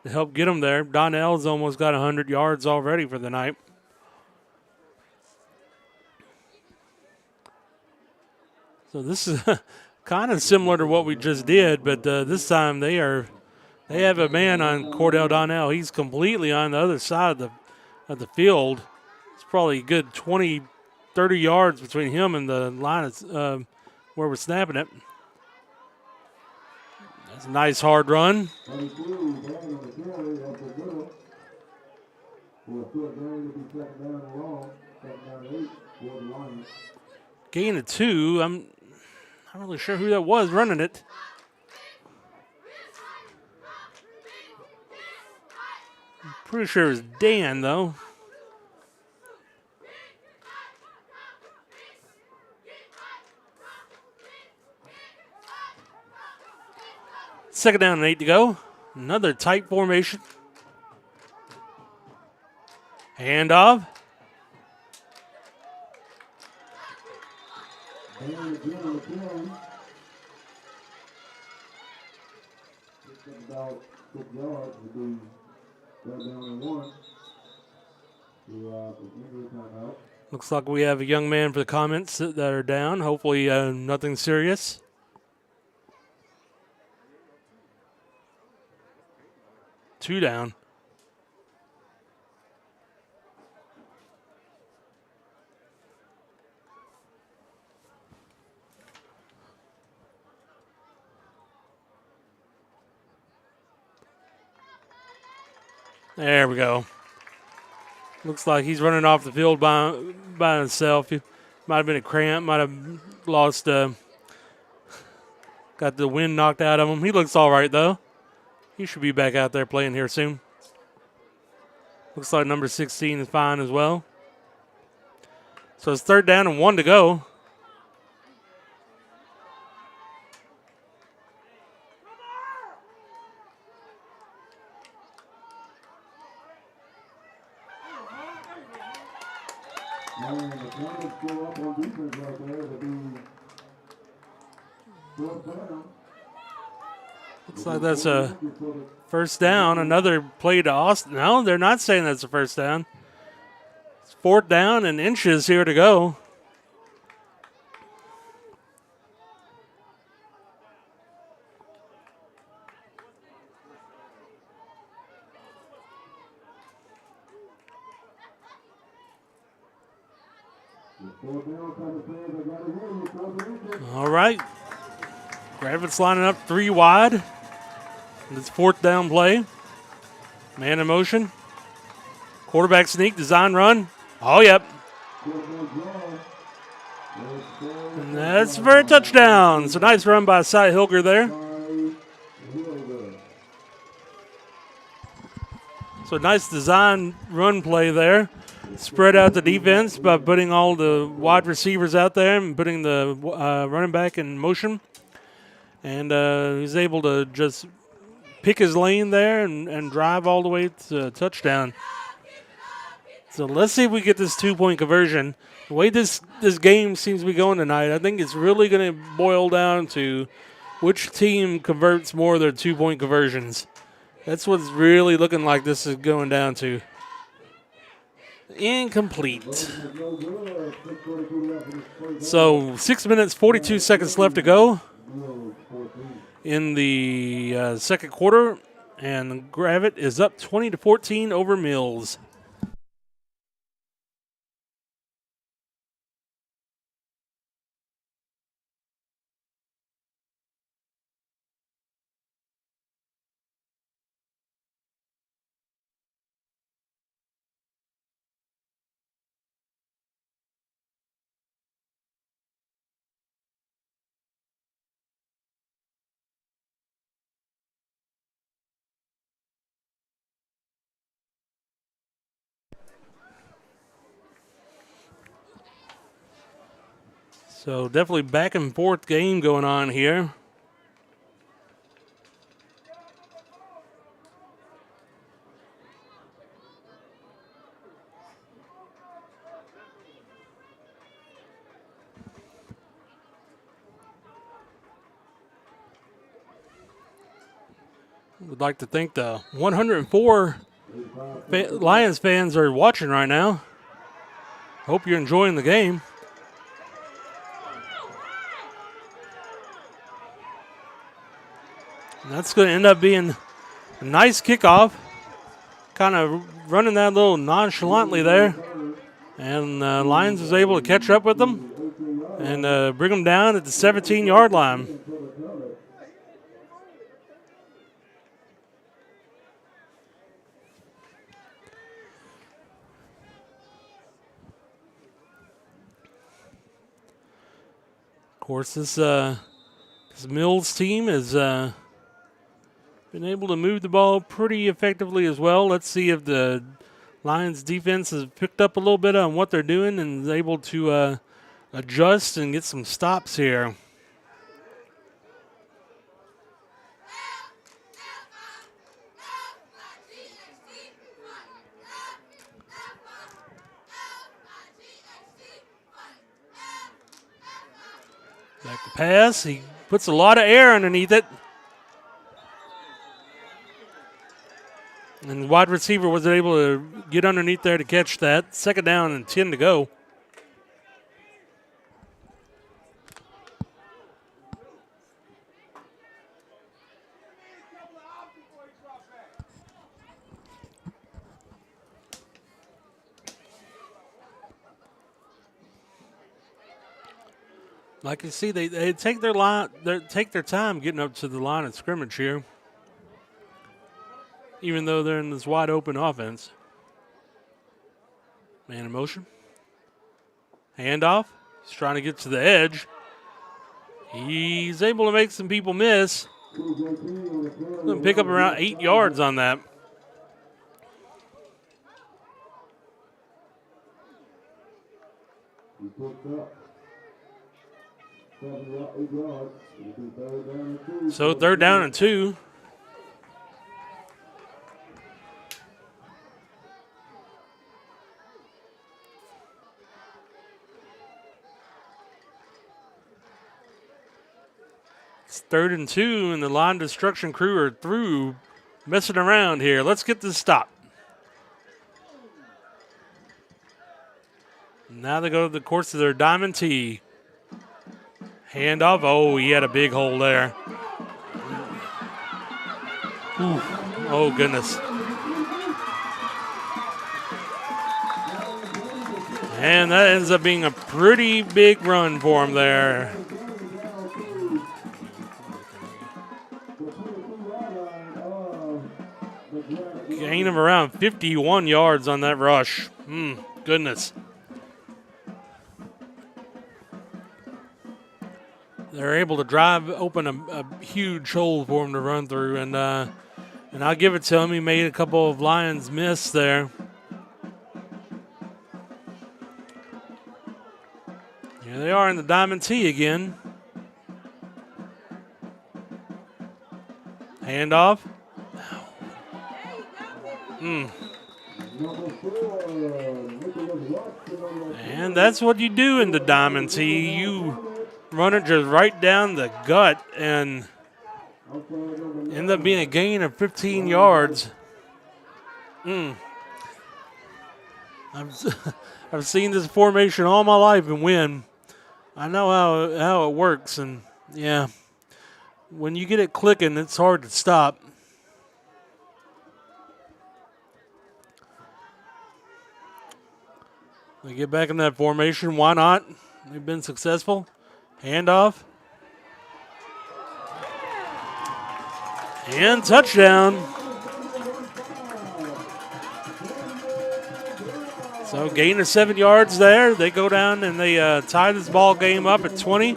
to help get them there. Donnell's almost got 100 yards already for the night. So this is kind of similar to what we just did, but this time they have a man on Cordell Donnell. He's completely on the other side of the field. It's probably a good 20, 30 yards between him and the line of, where we're snapping it. That's a nice hard run. Gain of 2. I'm not really sure who that was running it. I'm pretty sure it was Dan, though. Second down and 8 to go. Another tight formation. Handoff. About 6 yards to be down and 1 to injury timeout. Looks like we have a young man for the comments that are down. Hopefully nothing serious. Two down. There we go. Looks like he's running off the field by himself. He might have been a cramp, might have lost, got the wind knocked out of him. He looks all right, though. He should be back out there playing here soon. Looks like number 16 is fine as well. So it's third down and 1 to go. And the Comets go up on defense right there to be fourth down. Looks like that's a first down. Another play to Austin. No, they're not saying that's a first down. It's fourth down and inches here to go. All right. Gravette's lining up 3 wide. It's fourth down play. Man in motion. Quarterback sneak, design run. Oh, yep. And that's for a touchdown. So nice run by Cy Hilger there. So nice design run play there. Spread out the defense by putting all the wide receivers out there and putting the running back in motion. And he's able to just pick his lane there and drive all the way to touchdown. So let's see if we get this 2-point conversion. The way this game seems to be going tonight, I think it's really going to boil down to which team converts more of their 2-point conversions. That's what's really looking like this is going down to. Incomplete. So 6 minutes, 42 seconds left to go in the second quarter, and Gravette is up 20-14 over Mills. So definitely back and forth game going on here. Would like to thank the 104 Lions fans are watching right now. Hope you're enjoying the game. And that's going to end up being a nice kickoff. Kind of running that a little nonchalantly there. And Lions was able to catch up with them and bring them down at the 17-yard line. Of course, this Mills team has been able to move the ball pretty effectively as well. Let's see if the Lions defense has picked up a little bit on what they're doing and is able to adjust and get some stops here. Back to pass. He puts a lot of air underneath it. And the wide receiver wasn't able to get underneath there to catch that. Second down and 10 to go. Like you see, they take their time getting up to the line of scrimmage here, even though they're in this wide open offense. Man in motion. Handoff. He's trying to get to the edge. He's able to make some people miss. Going to pick up around 8 yards on that. So third down and 2. It's 3rd and 2, and the line destruction crew are through messing around here. Let's get this stop. Now they go to the course of their diamond tee. Handoff. Oh, he had a big hole there. Ooh. Oh, goodness. And that ends up being a pretty big run for him there. Gain of around 51 yards on that rush. Goodness. They're able to drive open a huge hole for him to run through, and I'll give it to him. He made a couple of Lions miss there. Here they are in the diamond tee again. Handoff. And that's what you do in the diamond tee. You run it just right down the gut and end up being a gain of 15 yards. I've seen this formation all my life and win. I know how it works, and yeah, when you get it clicking, it's hard to stop. They get back in that formation. Why not? They've been successful. Handoff. And touchdown. So gain of 7 yards there. They go down and they tie this ball game up at 20.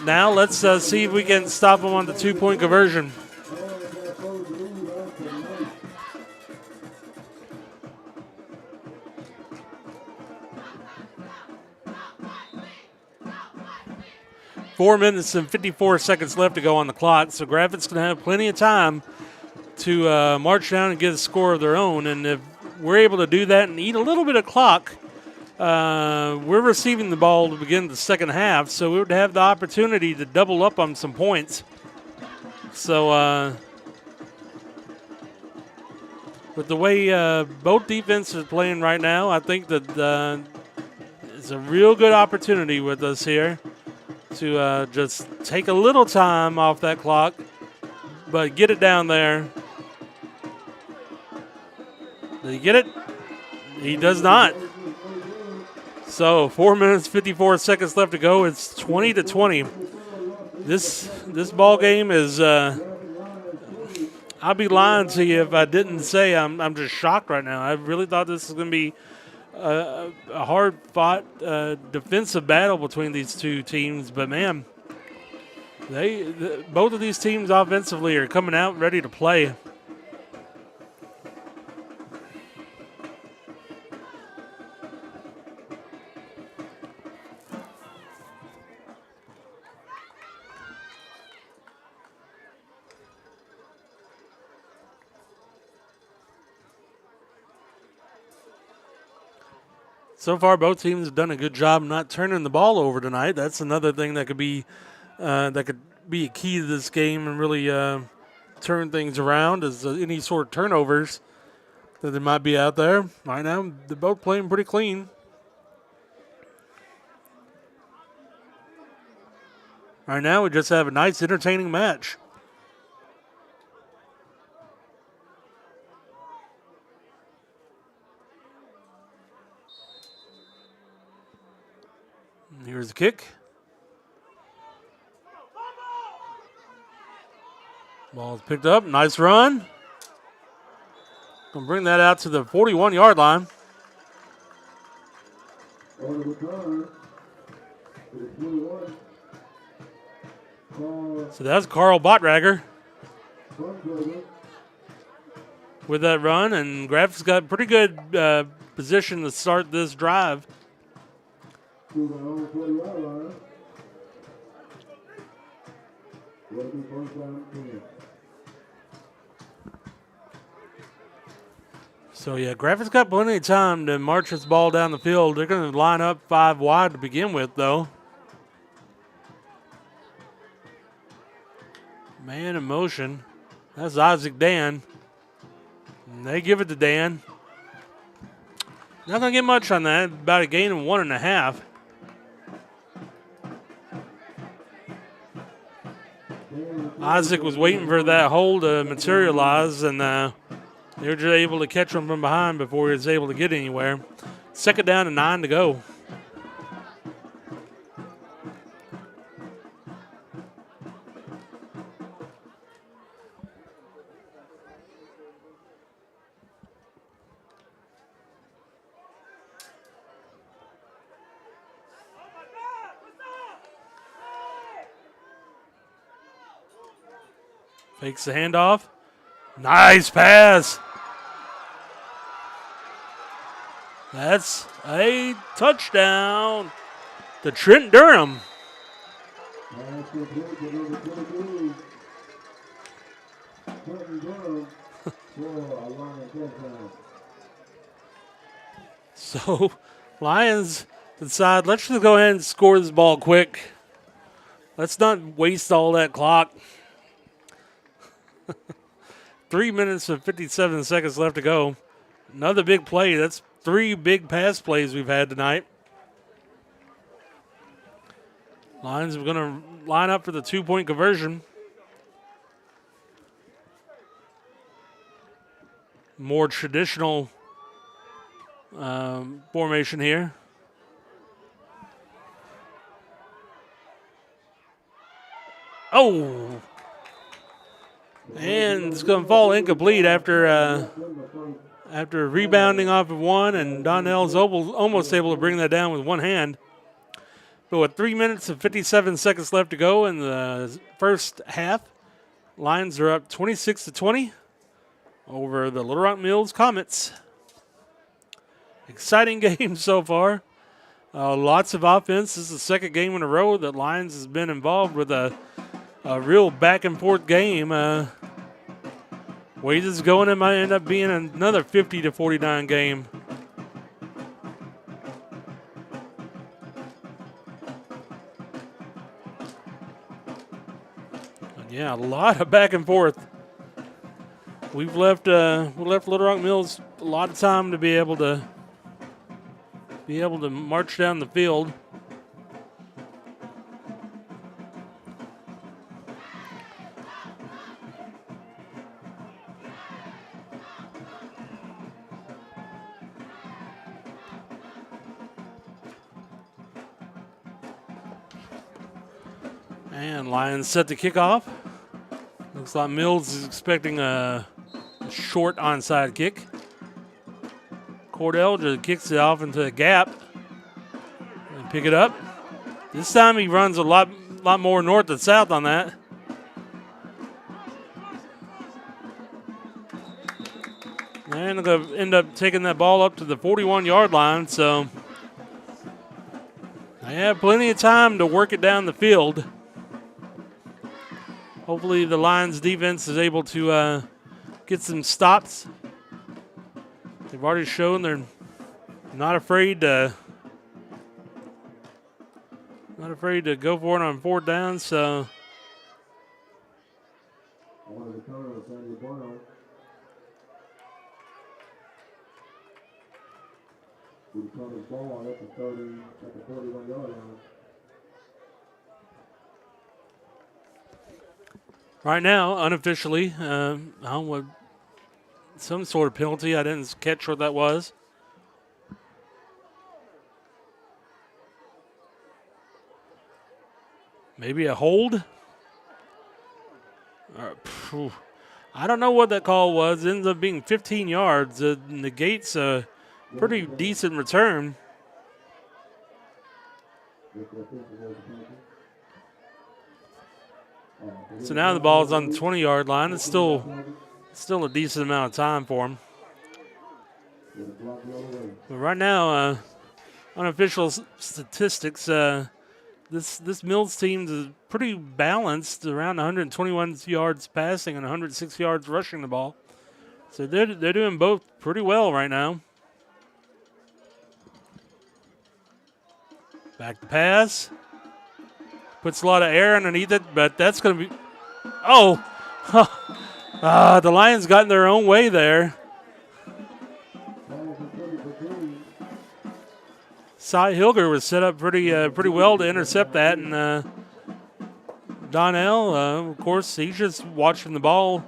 Now let's see if we can stop them on the 2-point conversion. Four minutes and 54 seconds left to go on the clock, so Gravette's going to have plenty of time to march down and get a score of their own. And if we're able to do that and eat a little bit of clock, we're receiving the ball to begin the second half, so we would have the opportunity to double up on some points. So with the way both defenses are playing right now, I think that it's a real good opportunity with us here to just take a little time off that clock, but get it down there. Did he get it? He does not. So 4 minutes, 54 seconds left to go. It's 20-20. This ball game is, I'd be lying to you if I didn't say I'm just shocked right now. I really thought this was going to be a hard-fought defensive battle between these two teams, but man, both of these teams offensively are coming out ready to play. So far, both teams have done a good job not turning the ball over tonight. That's another thing that could be a key to this game and really turn things around. Is any sort of turnovers that there might be out there. Right now, they're both playing pretty clean. Right now, we just have a nice, entertaining match. Here's the kick. Ball's picked up. Nice run. Gonna bring that out to the 41-yard line. So that's Carl Bottrager with that run, and Gravette's got pretty good position to start this drive. So, yeah, Gravette's got plenty of time to march this ball down the field. They're going to line up 5 wide to begin with, though. Man in motion. That's Isaac Dan. And they give it to Dan. Not going to get much on that. About a gain of 1.5. Isaac was waiting for that hole to materialize, and they were just able to catch him from behind before he was able to get anywhere. Second down and 9 to go. Fakes the handoff. Nice pass. That's a touchdown to Trent Durham. So Lions decide, let's just go ahead and score this ball quick. Let's not waste all that clock. 3 minutes and 57 seconds left to go. Another big play. That's 3 big pass plays we've had tonight. Lions are going to line up for the 2-point conversion. More traditional formation here. Oh! And it's going to fall incomplete after rebounding off of one, and Donnell's almost able to bring that down with one hand. But with 3 minutes and 57 seconds left to go in the first half, Lions are up 26-20 over the Little Rock Mills Comets. Exciting game so far. Lots of offense. This is the second game in a row that Lions has been involved with a real back-and-forth game. Way this is going, it might end up being another 50-49 game. Yeah, a lot of back and forth. We've left Little Rock Mills a lot of time to be able to march down the field. And Lions set to kick off. Looks like Mills is expecting a short onside kick. Cordell just kicks it off into the gap and pick it up. This time he runs a lot more north and south on that. And they're going to end up taking that ball up to the 41-yard line, so they have plenty of time to work it down the field. Hopefully the Lions defense is able to get some stops. They've already shown they're not afraid to go for it on 4th down. So right now, unofficially, some sort of penalty. I didn't catch what that was. Maybe a hold? I don't know what that call was. It ends up being 15 yards. Negates a pretty decent return. So now the ball is on the 20-yard line. It's still a decent amount of time for him. But right now, unofficial statistics, this Mills team is pretty balanced, around 121 yards passing and 106 yards rushing the ball. So they're doing both pretty well right now. Back to pass. Puts a lot of air underneath it, but that's going to be... Oh! The Lions got in their own way there. Cy Hilger was set up pretty well to intercept that, and Donnell, of course, he's just watching the ball.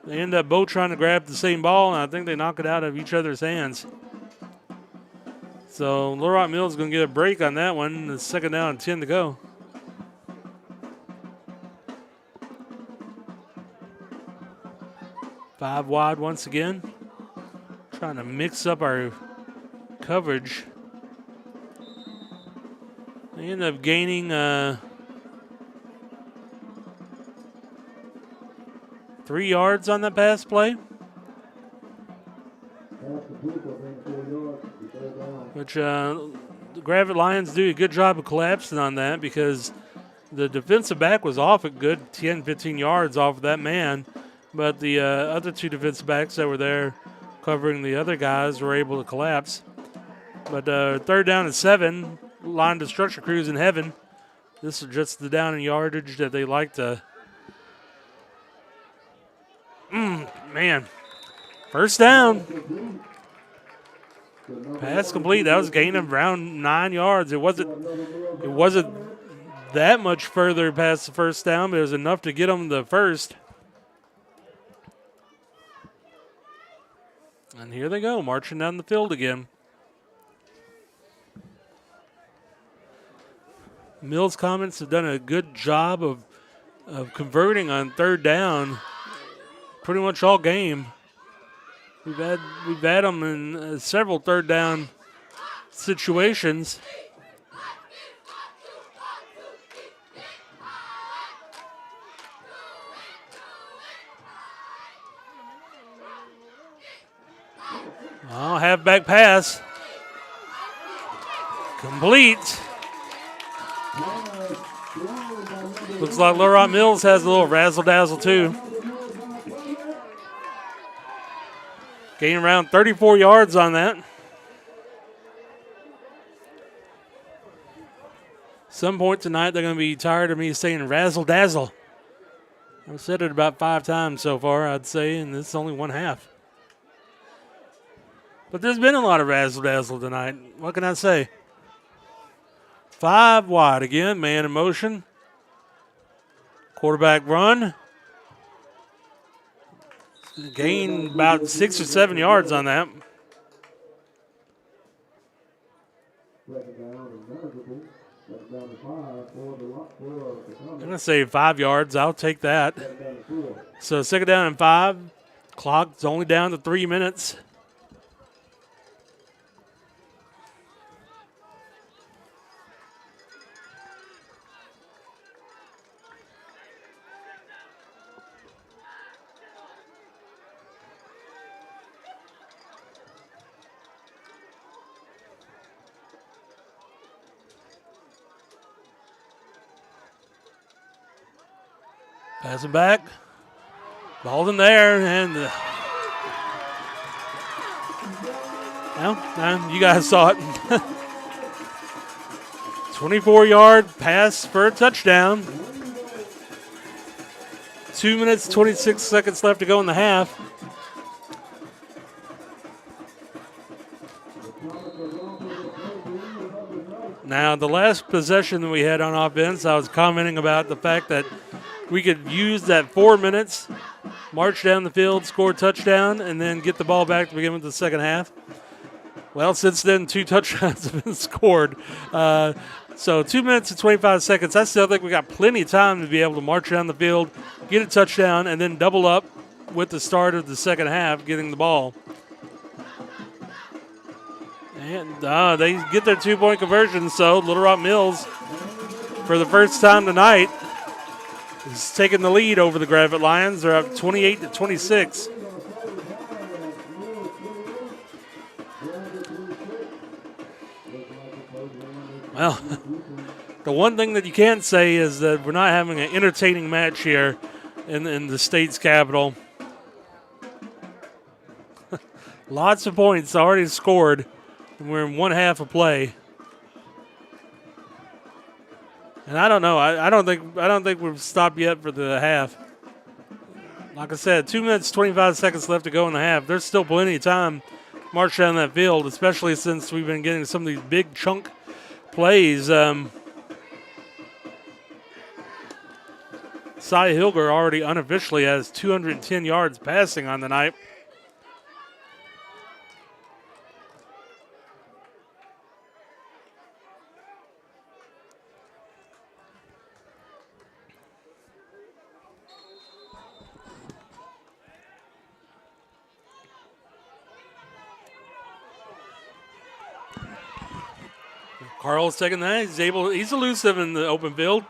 They end up both trying to grab the same ball, and I think they knock it out of each other's hands. So Little Rock Mills is going to get a break on that one. It's 2nd down and 10 to go. Five wide once again. Trying to mix up our coverage. They end up gaining 3 yards on that pass play. Which the Gravette Lions do a good job of collapsing on that, because the defensive back was off a good 10, 15 yards off of that man. But the other two defensive backs that were there covering the other guys were able to collapse. But third down and 7, line destruction crews in heaven. This is just the down and yardage that they like to. Man. First down. Pass complete. That was a gain of around 9 yards. It wasn't that much further past the first down, but it was enough to get them the first. And here they go, marching down the field again. Mills Comets have done a good job of converting on third down pretty much all game. We've had them in several third down situations. Oh, halfback pass. Complete. Looks like Little Rock Mills has a little razzle-dazzle too. Gain around 34 yards on that. Some point tonight they're going to be tired of me saying razzle-dazzle. I've said it about 5 times so far, I'd say, and it's only one half. But there's been a lot of razzle-dazzle tonight. What can I say? 5 wide again, man in motion. Quarterback run. Gain about 6 or 7 yards on that. I'm going to say 5 yards. I'll take that. So second down and 5. Clock's only down to 3 minutes. Passing back. Ball's in there, and you guys saw it. 24-yard pass for a touchdown. 2 minutes, 26 seconds left to go in the half. Now, the last possession that we had on offense, I was commenting about the fact that we could use that 4 minutes, march down the field, score a touchdown, and then get the ball back to begin with the second half. Well, since then, 2 touchdowns have been scored. So 2 minutes and 25 seconds. I still think we got plenty of time to be able to march down the field, get a touchdown, and then double up with the start of the second half, getting the ball. And they get their 2-point conversion, so Little Rock Mills, for the first time tonight, is taking the lead over the Gravette Lions. They're up 28-26. Well, the one thing that you can't say is that we're not having an entertaining match here in the state's capital. Lots of points already scored, and we're in one half of play. And I don't know. I don't think we've stopped yet for the half. Like I said, 2 minutes, 25 seconds left to go in the half. There's still plenty of time to march down that field, especially since we've been getting some of these big chunk plays. Cy Hilger already unofficially has 210 yards passing on the night. Carl's taking that. He's elusive in the open field.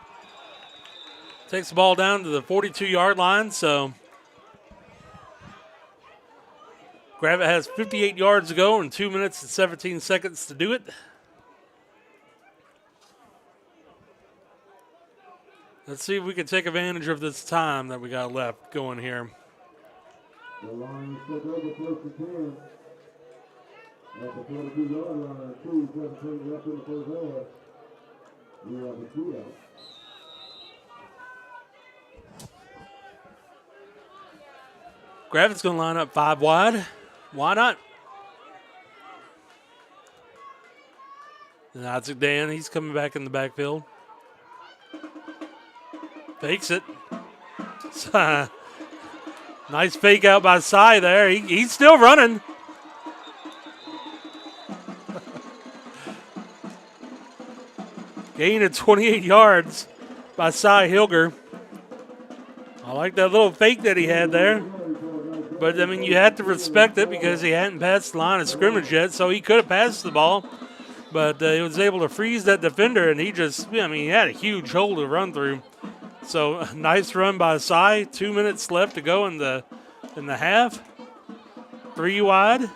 Takes the ball down to the 42-yard line, so Gravette has 58 yards to go and 2 minutes and 17 seconds to do it. Let's see if we can take advantage of this time that we got left going here. The Lions took over 1st and 10. At the 42-yard line, 2:17 left in the first half. We have a shootout. Gravette's going to line up 5 wide. Why not? And Isaac Dan, he's coming back in the backfield. Fakes it. Nice fake out by Cy there. He's still running. Gain of 28 yards by Cy Hilger. I like that little fake that he had there. But, I mean, you have to respect it because he hadn't passed the line of scrimmage yet, so he could have passed the ball. But he was able to freeze that defender, and he had a huge hole to run through. So, nice run by Cy. 2 minutes left to go in the half. 3 wide.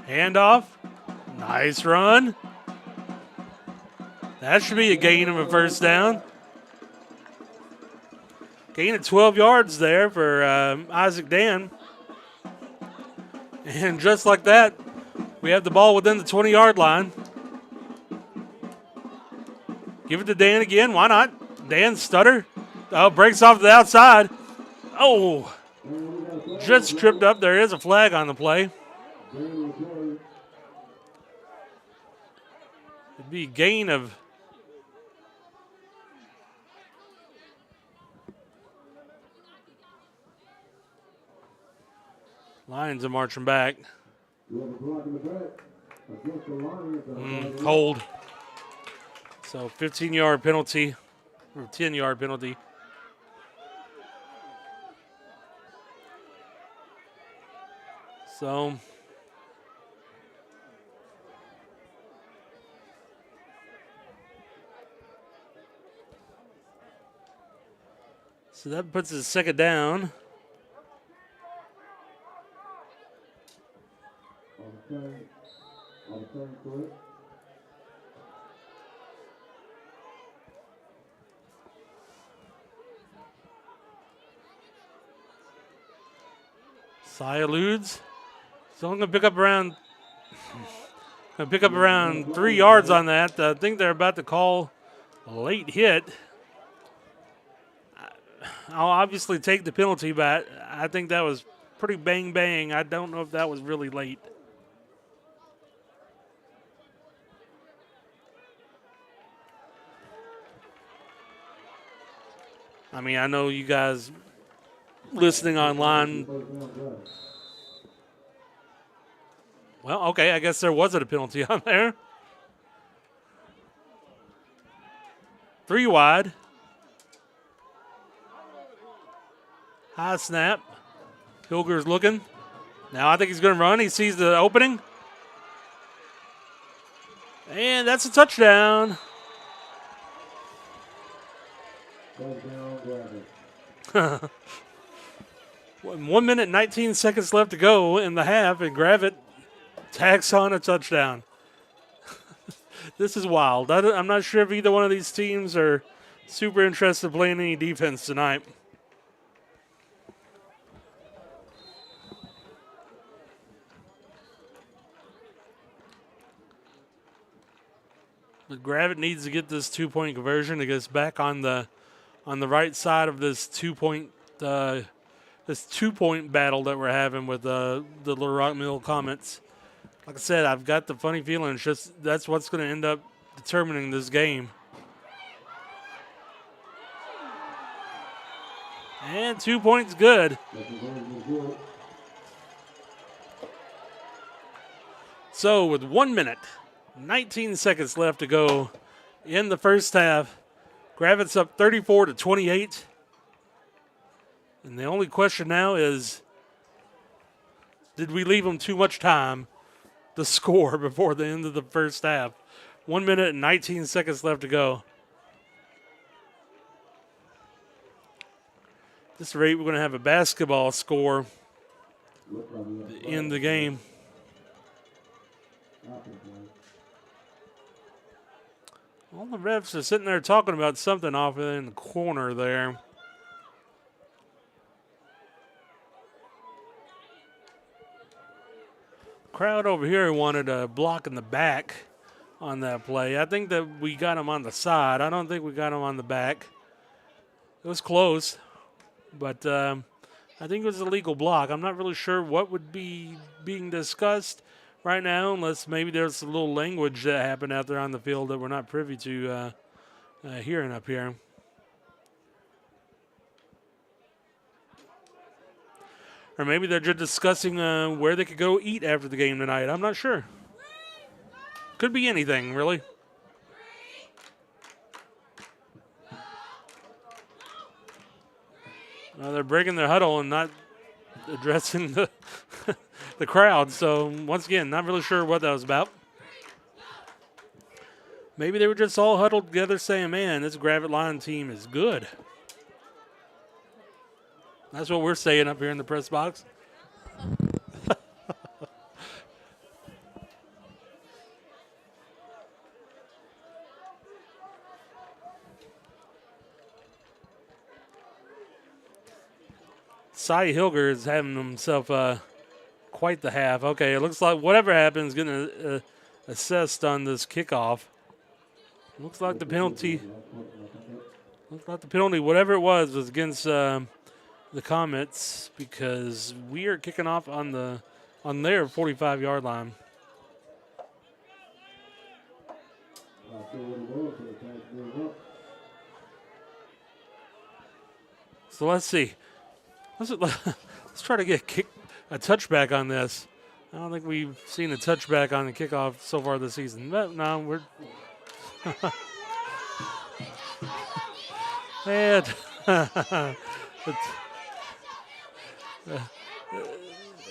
Handoff. Nice run. That should be a gain of a first down. Gain of 12 yards there for Isaac Dan. And just like that, we have the ball within the 20-yard line. Give it to Dan again. Why not? Dan stutter. Oh, breaks off to the outside. Oh, just tripped up. There is a flag on the play. It'd be a gain of... Lions are marching back. Hold. So 15-yard penalty, or 10-yard penalty. So that puts us second down. Cy eludes. He's only going to pick up around 3 yards on that. I think they're about to call a late hit. I'll obviously take the penalty, but I think that was pretty bang. I don't know if that was really late. I mean, I know you guys listening online. Well, okay, I guess there wasn't a penalty on there. 3 wide. High snap. Hilger's looking. Now I think he's going to run. He sees the opening. And that's a touchdown. 1 minute, 19 seconds left to go in the half, and Gravette tacks on a touchdown. This is wild. I'm not sure if either one of these teams are super interested in playing any defense tonight. But Gravette needs to get this 2-point conversion to get us back on the right side of this 2-point battle that we're having with the Little Rock Mill Comets. Like I said, I've got the funny feeling that's what's going to end up determining this game. And 2 points good. So with 1 minute, 19 seconds left to go in the first half, Gravette's up 34-28. And the only question now is, did we leave them too much time to score before the end of the first half? 1 minute and 19 seconds left to go. At this rate, we're going to have a basketball score in the game. All the refs are sitting there talking about something off in the corner there. crowd over here wanted a block in the back on that play. I think that we got him on the side. I don't think we got him on the back. It was close, but I think it was a legal block. I'm not really sure what would be being discussed right now, unless maybe there's a little language that happened out there on the field that we're not privy to hearing up here. Or maybe they're just discussing where they could go eat after the game tonight. I'm not sure. Could be anything, really. They're breaking their huddle and not addressing the the crowd. So, once again, not really sure what that was about. Maybe they were just all huddled together saying, man, this Gravette Lion team is good. That's what we're saying up here in the press box. Cy Hilger is having himself quite the half. Okay, it looks like whatever happens is getting assessed on this kickoff. Looks like the penalty. Whatever it was against the Comets, because we are kicking off on their 45-yard line. So let's see. Let's try to get a touchback on this. I don't think we've seen a touchback on the kickoff so far this season. But no, we're and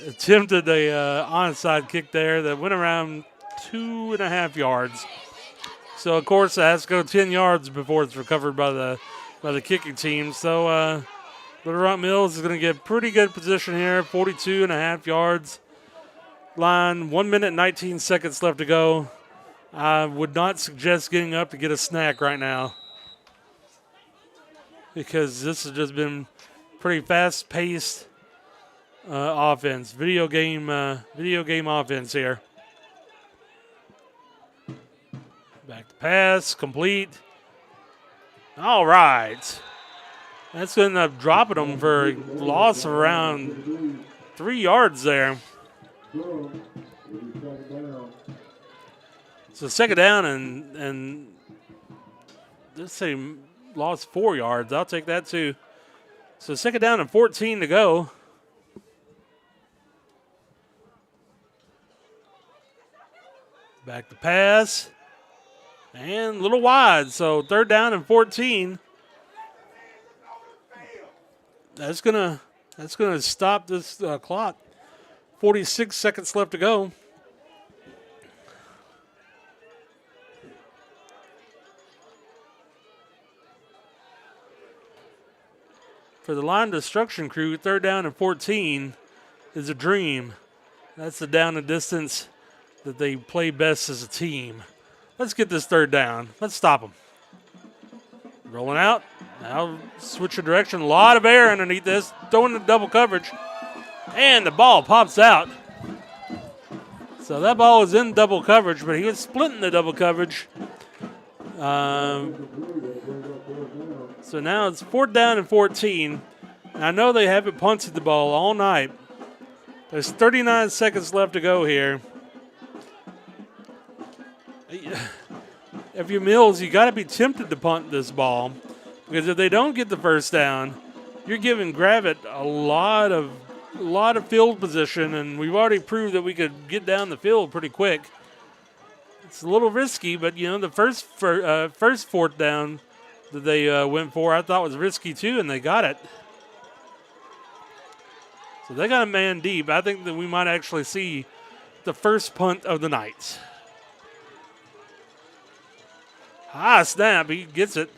attempted a onside kick there that went around 2.5 yards. So of course it has to go 10 yards before it's recovered by the kicking team. So Little Rock Mills is going to get pretty good position here. 42.5 yards line. 1 minute and 19 seconds left to go. I would not suggest getting up to get a snack right now, because this has just been pretty fast-paced offense. Video game offense here. Back to pass, complete. All right. That's going to end up dropping them for a loss of around 3 yards there. So second down and let's say lost 4 yards. I'll take that too. So second down and 14 to go. Back to pass. And a little wide. So third down and 14. That's gonna stop this clock. 46 seconds left to go. For the line destruction crew, third down and 14 is a dream. That's the down and distance that they play best as a team. Let's get this third down. Let's stop them. Rolling out. Now switch of direction. A lot of air underneath this. Throwing the double coverage. And the ball pops out. So that ball was in double coverage, but he was splitting the double coverage. So now it's fourth down and 14. And I know they haven't punted the ball all night. There's 39 seconds left to go here. If you're Mills, you got to be tempted to punt this ball, because if they don't get the first down, you're giving Gravette a lot of field position, and we've already proved that we could get down the field pretty quick. It's a little risky, but the first fourth down that they went for, I thought was risky too, and they got it. So they got a man deep. I think that we might actually see the first punt of the night. Snap. He gets it.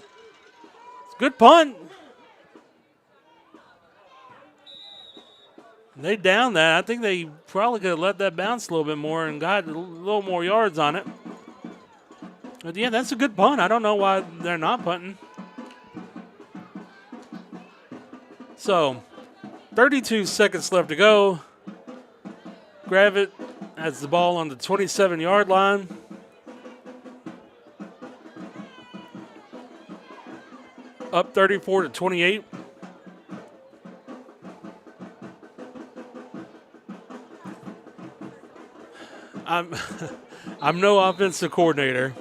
It's a good punt. They down that. I think they probably could have let that bounce a little bit more and got a little more yards on it. But yeah, that's a good punt. I don't know why they're not punting. So, 32 seconds left to go. Gravette has the ball on the 27-yard line. Up 34-28. I'm no offensive coordinator.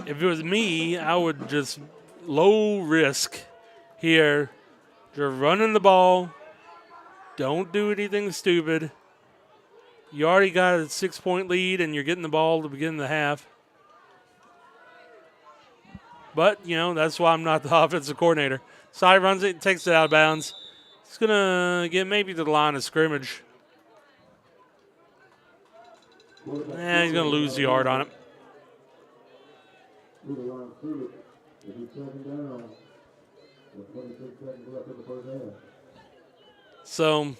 If it was me, I would just low risk here. You're running the ball. Don't do anything stupid. You already got a 6-point lead, and you're getting the ball to begin the half. But, that's why I'm not the offensive coordinator. Side runs it, takes it out of bounds. It's going to get maybe to the line of scrimmage. He's going to lose the yard on it. So,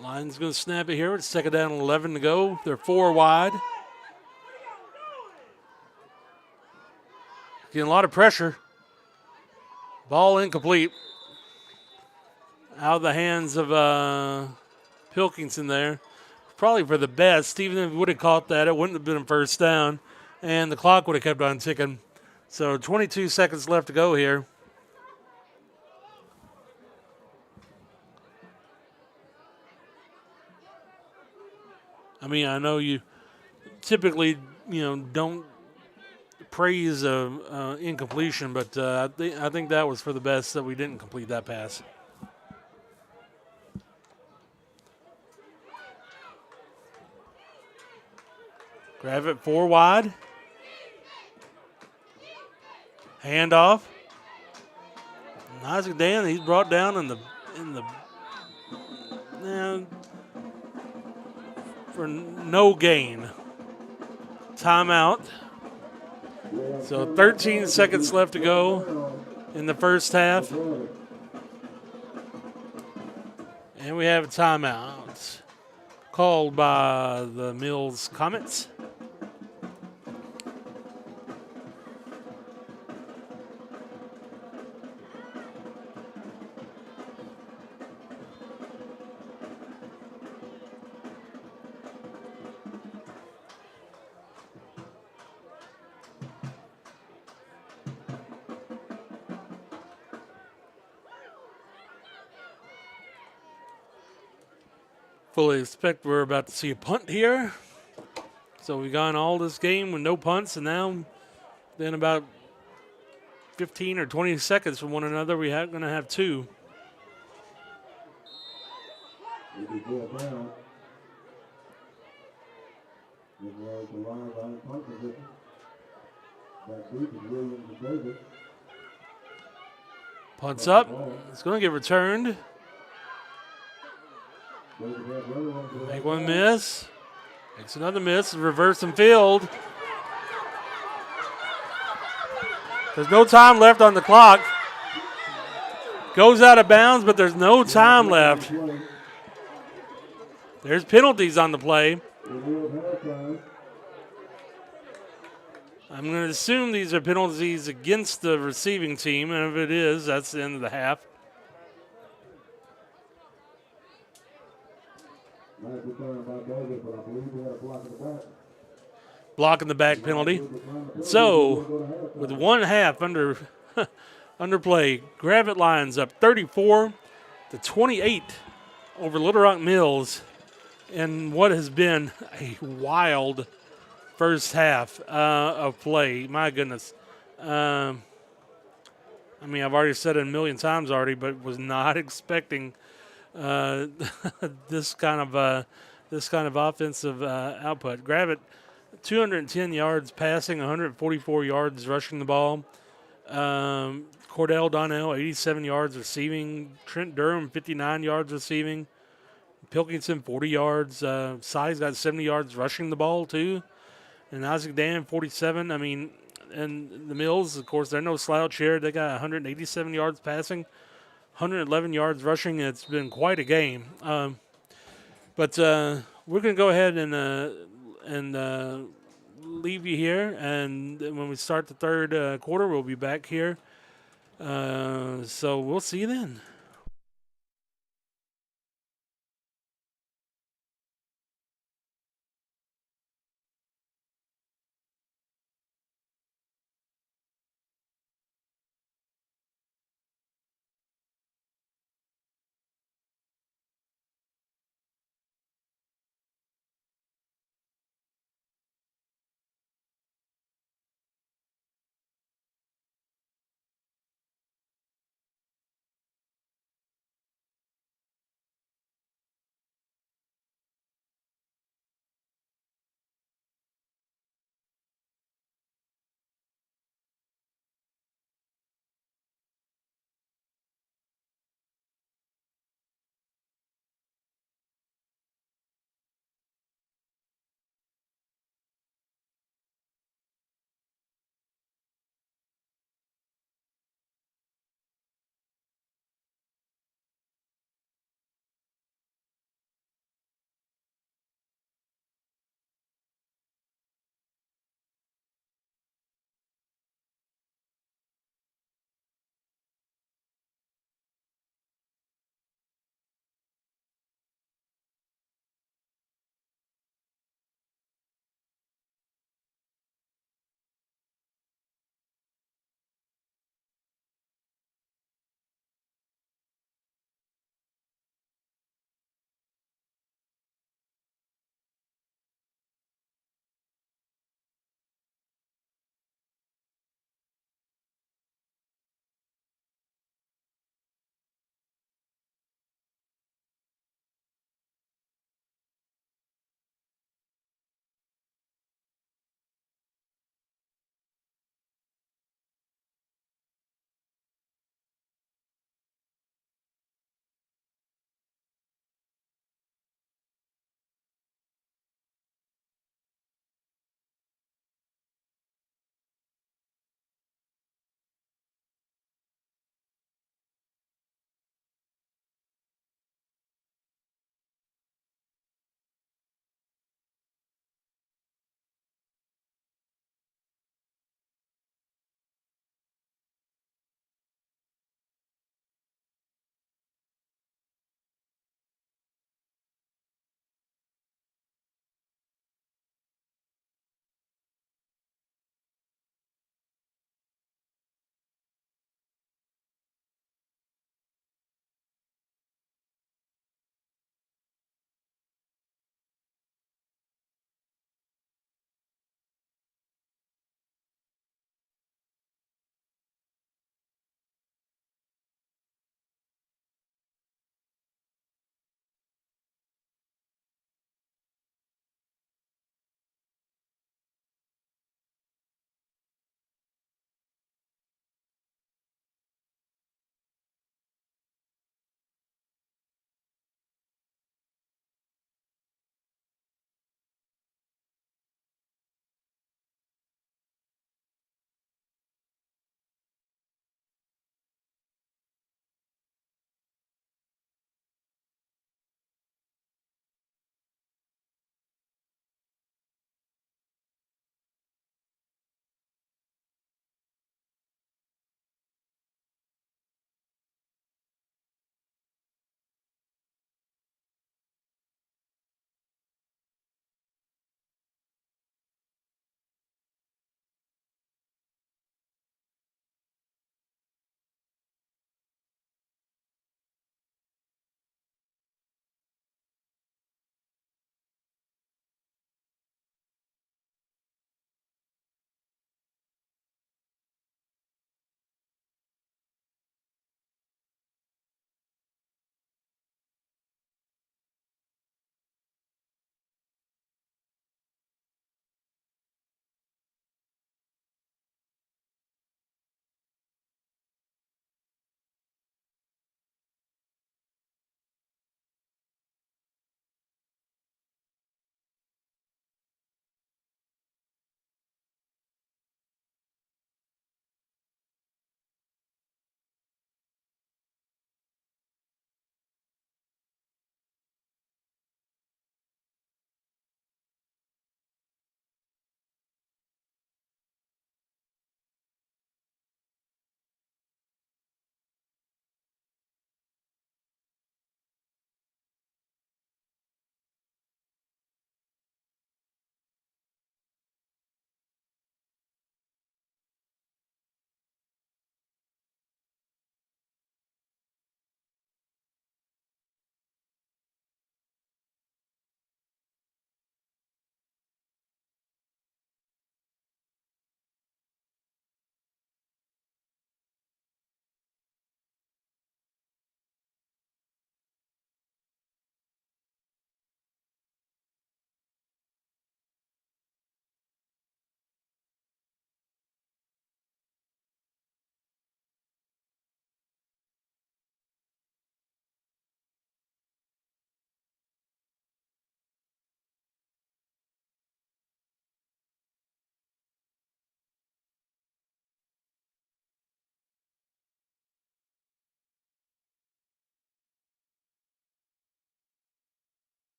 Lions going to snap it here. It's 2nd down and 11 to go. They're 4 wide. Getting a lot of pressure. Ball incomplete. Out of the hands of Pilkington there. Probably for the best. Even if he would have caught that, it wouldn't have been a first down. And the clock would have kept on ticking. So 22 seconds left to go here. I mean, I know you typically, don't praise incompletion, but I think that was for the best that we didn't complete that pass. Gravette 4 wide. Handoff. Isaac Dan, he's brought down for no gain. Timeout. So 13 seconds left to go in the first half. And we have a timeout called by the Mills Comets. Fully expect we're about to see a punt here. So we've gone all this game with no punts, and now then about 15 or 20 seconds from one another, we are going to have 2. Punts up. It's going to get returned. Make one miss. Makes another miss. Reverse and field. There's no time left on the clock. Goes out of bounds, but there's no time left. There's penalties on the play. I'm going to assume these are penalties against the receiving team, and if it is, that's the end of the half. Block in the back penalty. So, with 1 half under play, Gravette Lions up 34-28 over Little Rock Mills in what has been a wild first half of play. My goodness. I mean, I've already said it a million times already, but was not expecting this kind of offensive output. Gravette, 210 yards passing, 144 yards rushing the ball. Cordell Donnell, 87 yards receiving. Trent Durham, 59 yards receiving. Pilkington, 40 yards. Size got 70 yards rushing the ball, too. And Isaac Dan, 47. I mean, and the Mills, of course, they're no slouch here. They got 187 yards passing, 111 yards rushing. It's been quite a game. But we're going to go ahead and leave you here, and then when we start the third quarter, we'll be back here. So we'll see you then.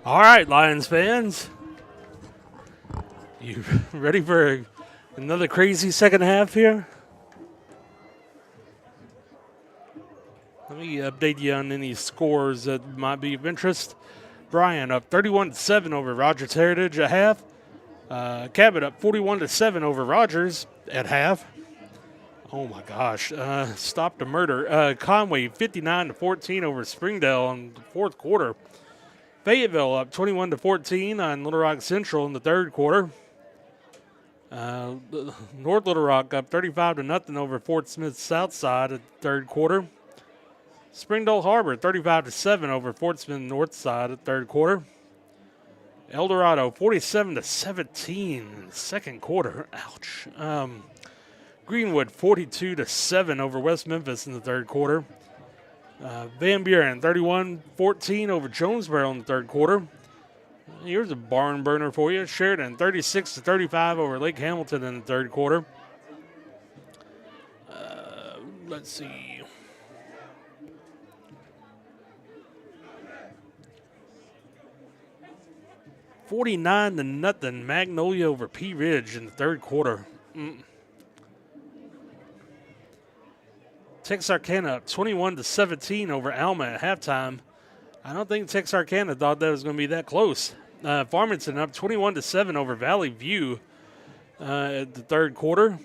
All right, Lions fans. You ready for another crazy second half here? Let me update you on any scores that might be of interest. Bryan up 31-7 over Rogers Heritage at half. Cabot up 41-7 over Rogers at half. Oh my gosh! Stop the murder. Conway 59-14 over Springdale in the fourth quarter. Fayetteville up 21-14 on Little Rock Central in the third quarter. North Little Rock up 35-0 over Fort Smith Southside at the third quarter. Springdale Harbor 35-7 over Fort Smith Northside at the third quarter. El Dorado 47-17 in the second quarter. Ouch. Greenwood 42-7 over West Memphis in the third quarter. Van Buren 31-14 over Jonesboro in the third quarter. Here's a barn burner for you. Sheridan 36-35 over Lake Hamilton in the third quarter. Let's see. $49-0 Magnolia over Pea Ridge in the third quarter. Texarkana up 21-17 over Alma at halftime. I don't think Texarkana thought that was going to be that close. Farmington up 21-7 over Valley View at the third quarter.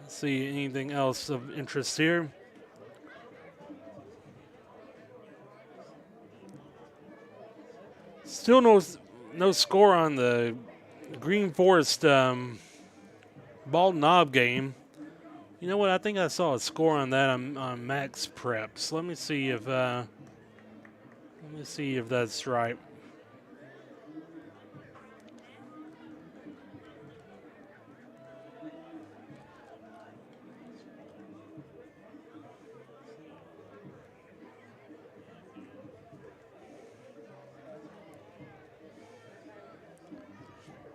Let's see anything else of interest here. Still no score on the Green Forest Bald Knob game. You know what? I think I saw a score on that on Max Preps. Let me see if that's right.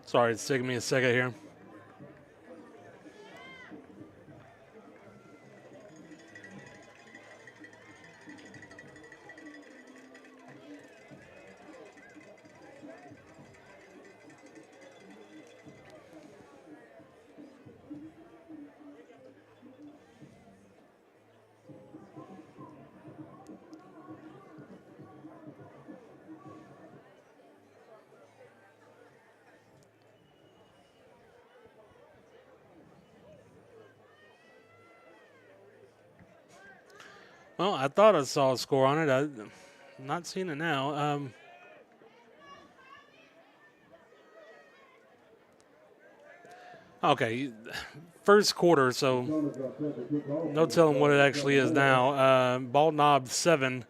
Sorry, it's taking me a second here. Well, I thought I saw a score on it. I'm not seeing it now. Okay, first quarter, so no telling what it actually is now. Bald Knob 7,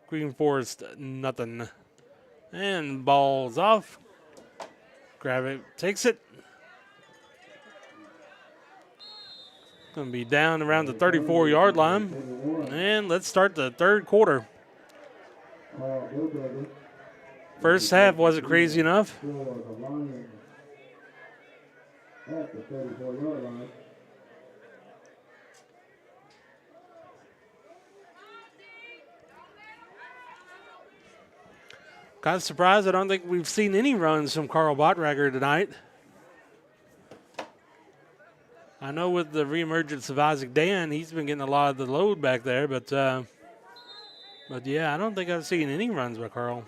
Green Forest nothing. And ball's off. Gravette takes it. Going to be down around the 34-yard line. And let's start the third quarter. First half wasn't crazy enough. Kind of surprised. I don't think we've seen any runs from Carl Bottrager tonight. I know with the reemergence of Isaac Dan, he's been getting a lot of the load back there, but yeah, I don't think I've seen any runs by Carl.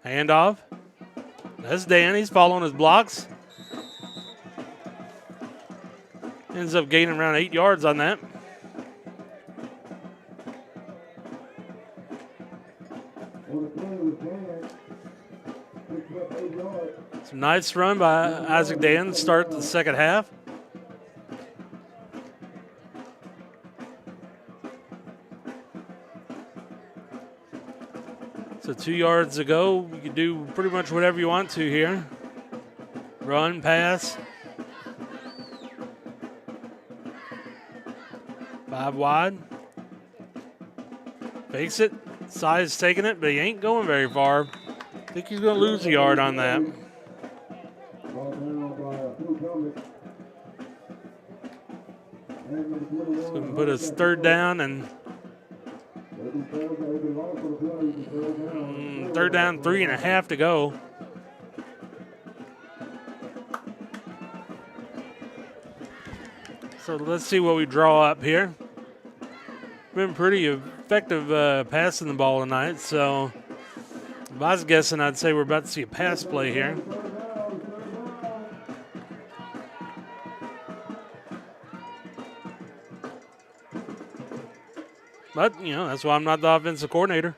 Handoff. That's Dan. He's following his blocks. Ends up gaining around 8 yards on that. Some nice run by Isaac Dan to start the second half. So 2 yards to go. You can do pretty much whatever you want to here. Run, pass. 5 wide. Fakes it. Side's taking it, but he ain't going very far. I think he's going to lose a yard on that. Ball down by two Comets. And number 21. So we can put us third down and third down, 3.5 to go. So let's see what we draw up here. Been pretty effective passing the ball tonight, so if I was guessing, I'd say we're about to see a pass play here. But, you know, that's why I'm not the offensive coordinator.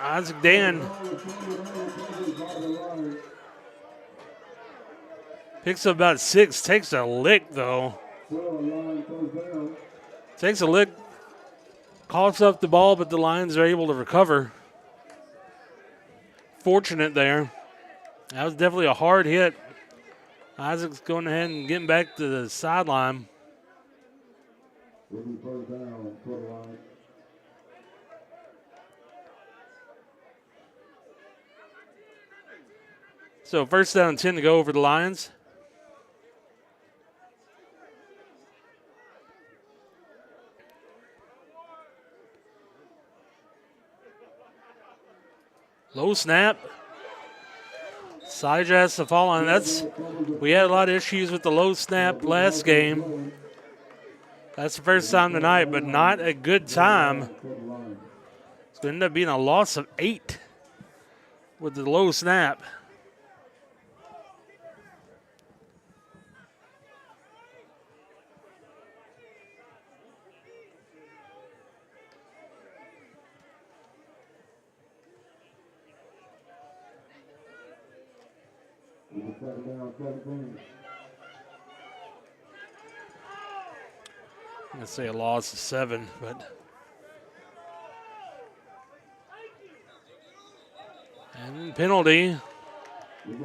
Isaac Dan picks up about 6, takes a lick, though. Takes a lick, coughs up the ball, but the Lions are able to recover. Fortunate there. That was definitely a hard hit. Isaac's going ahead and getting back to the sideline. So first down and 10 to go for the Lions. Low snap. Side has to fall on. We had a lot of issues with the low snap last game. That's the first time tonight, but not a good time. It's going to end up being a loss of 8 with the low snap. I'm going to say a loss of 7, but. And penalty. And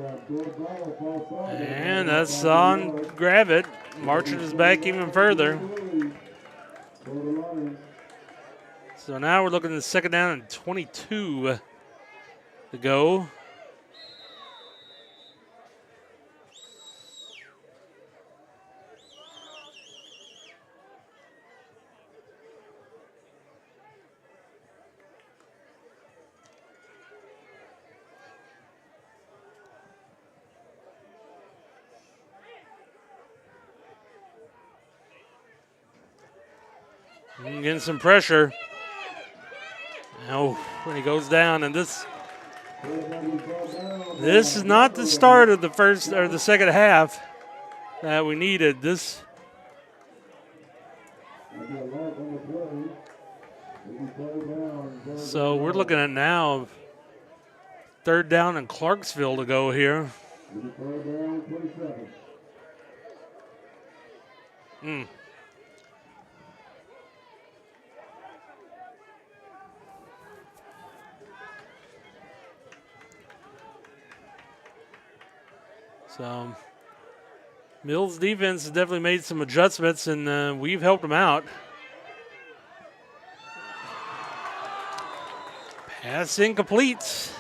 that's on Gravette. Marching us back even further. So now we're looking at second down and 22 to go. Getting some pressure. Oh, when he goes down, and this is not the start of the first or the second half that we needed. So we're looking at now third down in Clarksville to go here. So Mills' defense has definitely made some adjustments, and we've helped them out. Pass incomplete.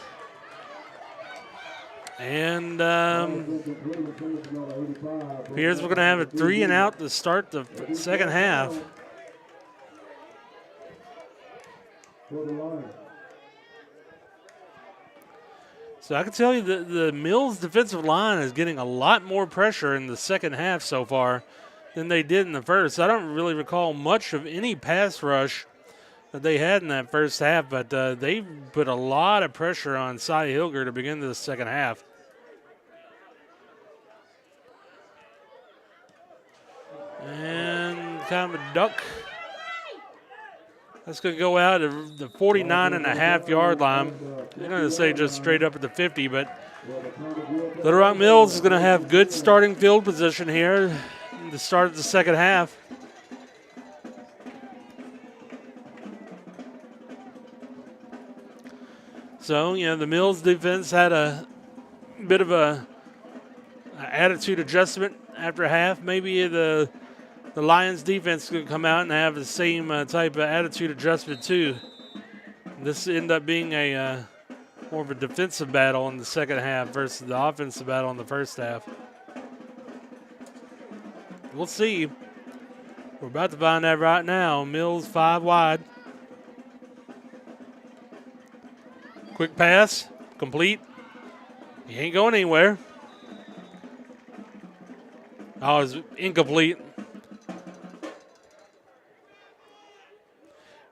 And appears we're going to have a 3 and out to start the second half. So I can tell you that the Mills defensive line is getting a lot more pressure in the second half so far than they did in the first. I don't really recall much of any pass rush that they had in that first half, but they put a lot of pressure on Cy Hilger to begin the second half. And kind of a duck. That's going to go out at the 49.5-yard line. I'm going to say just straight up at the 50, but Little Rock Mills is going to have good starting field position here at the start of the second half. So, you know, the Mills defense had a bit of a attitude adjustment after half. Maybe the Lions defense could come out and have the same type of attitude adjustment too. This ended up being more of a defensive battle in the second half versus the offensive battle in the first half. We'll see. We're about to find out right now. Mills 5 wide. Quick pass, complete. He ain't going anywhere. Oh, it's incomplete.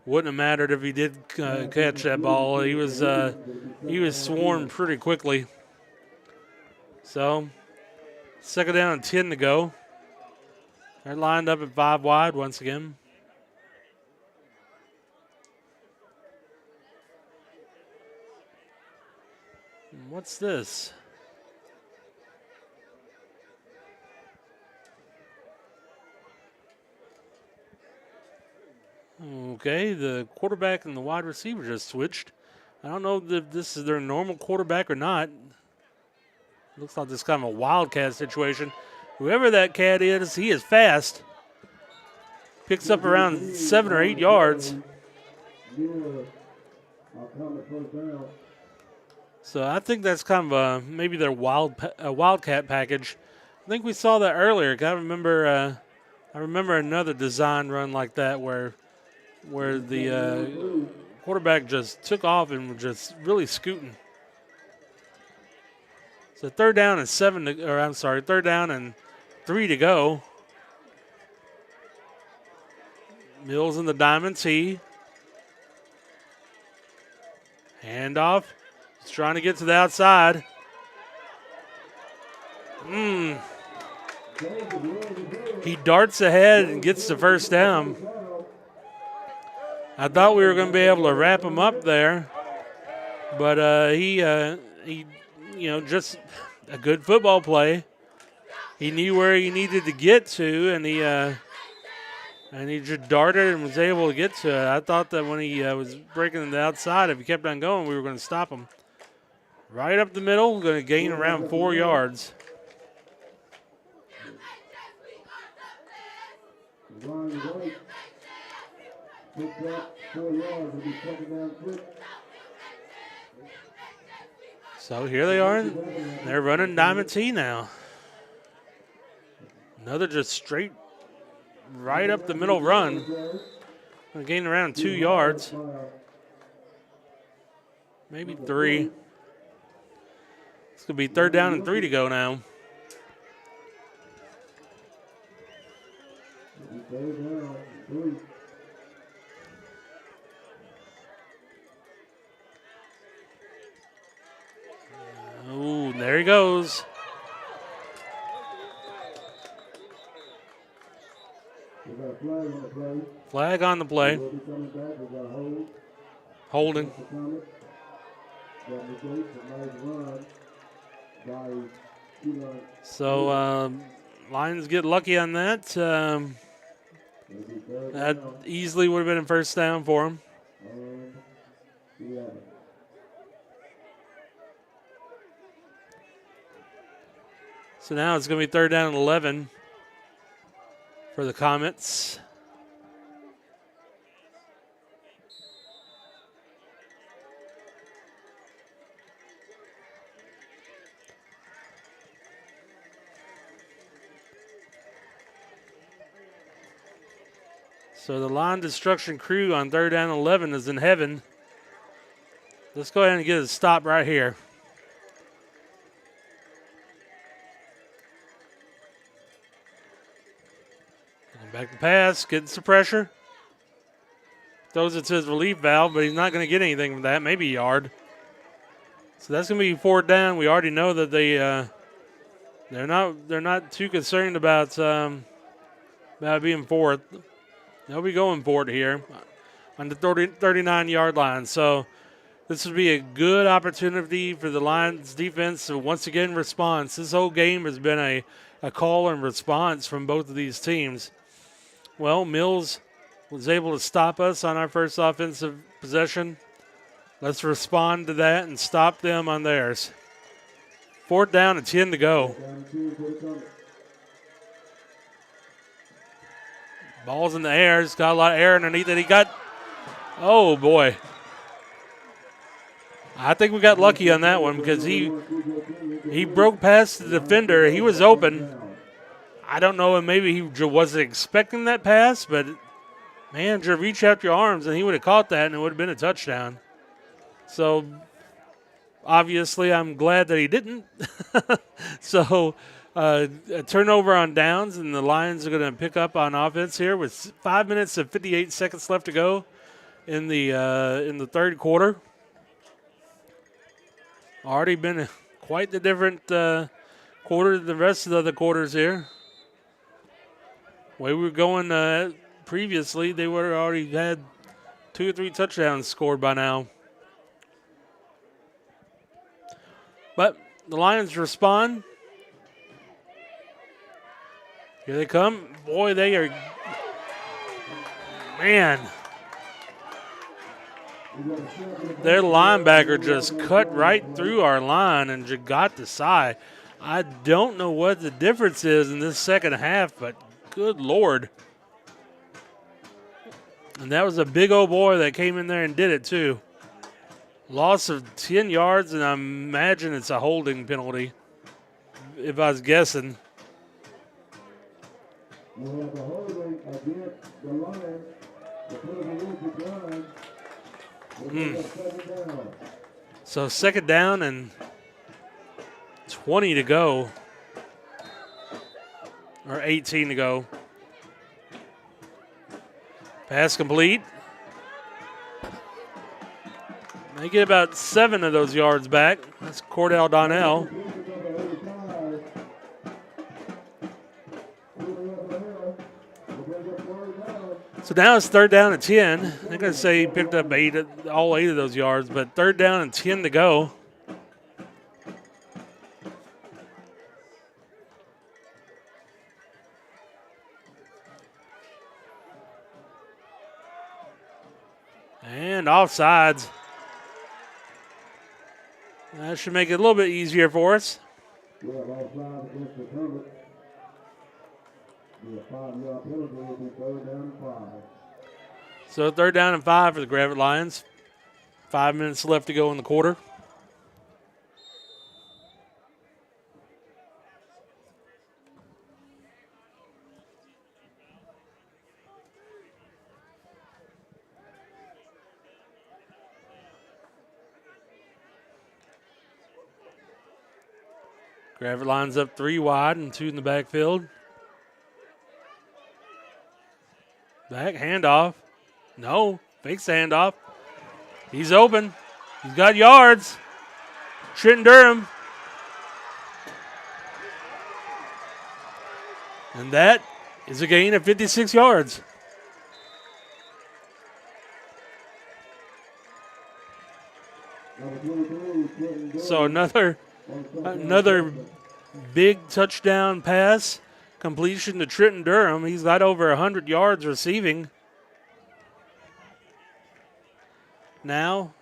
Wouldn't have mattered if he did catch that ball. He was swarmed pretty quickly. So, second down and 10 to go. They're lined up at 5 wide once again. What's this? Okay, the quarterback and the wide receiver just switched. I don't know if this is their normal quarterback or not. Looks like this kind of a wildcat situation. Whoever that cat is, he is fast. Picks up around 7 or 8 yards. So I think that's kind of maybe their wildcat package. I think we saw that earlier. I remember another design run like that where the quarterback just took off and was just really scooting. So third down and 3 to go. Mills in the diamond tee. Handoff. He's trying to get to the outside. He darts ahead and gets the first down. I thought we were going to be able to wrap him up there, but he just a good football play. He knew where he needed to get to, and he just darted and was able to get to it. I thought that when he was breaking the outside, if he kept on going, we were going to stop him. Right up the middle, going to gain around 4 yards. So here they are. They're running diamond tee now. Another just straight right up the middle run. Going to gain around 2 yards. Maybe 3. It's going to be third down and 3 to go now. Oh, there he goes. Flag on the play. Holding. So Lions get lucky on that. That easily would have been a first down for them. So now it's going to be third down and 11 for the Comets. So the line destruction crew on third down and 11 is in heaven. Let's go ahead and get a stop right here. Back to pass, gets the pressure. Throws it to his relief valve, but he's not going to get anything from that, maybe a yard. So that's going to be fourth down. We already know that they're not too concerned about being fourth. They'll be going for it here on the 39-yard line. So this would be a good opportunity for the Lions defense to once again respond. This whole game has been a call and response from both of these teams. Well, Mills was able to stop us on our first offensive possession. Let's respond to that and stop them on theirs. Fourth down and 10 to go. Ball's in the air. It's got a lot of air underneath it. Oh, boy. I think we got lucky on that one because he broke past the defender. He was open. I don't know, and maybe he wasn't expecting that pass, but man, just reach out your arms and he would have caught that and it would have been a touchdown. So obviously, I'm glad that he didn't. So a turnover on downs, and the Lions are going to pick up on offense here with 5 minutes and 58 seconds left to go in the third quarter. Already been quite the different quarter than the rest of the other quarters here. Way we were going previously, they would have already had 2 or 3 touchdowns scored by now. But the Lions respond. Here they come. Boy, they are, man. Their linebacker just cut right through our line and just got the side. I don't know what the difference is in this second half, but good Lord. And that was a big old boy that came in there and did it too. Loss of 10 yards, and I imagine it's a holding penalty, if I was guessing. We have a holding against the Lions. The penalty is second down. So second down and 20 to go, or 18 to go. Pass complete. They get about 7 of those yards back. That's Cordell Donnell. So now it's third down and 10. They're going to say he picked up all 8 of those yards, but third down and 10 to go. And offsides. That should make it a little bit easier for us. We have offside against the Comets. A 5-yard penalty will be third down and 5. So third down and 5 for the Gravette Lions. 5 minutes left to go in the quarter. Gravette lines up 3 wide and 2 in the backfield. Back handoff. No, fakes the handoff. He's open. He's got yards. Trenton Durham. And that is a gain of 56 yards. So another big touchdown pass completion to Trenton Durham. He's got over 100 yards receiving. Now,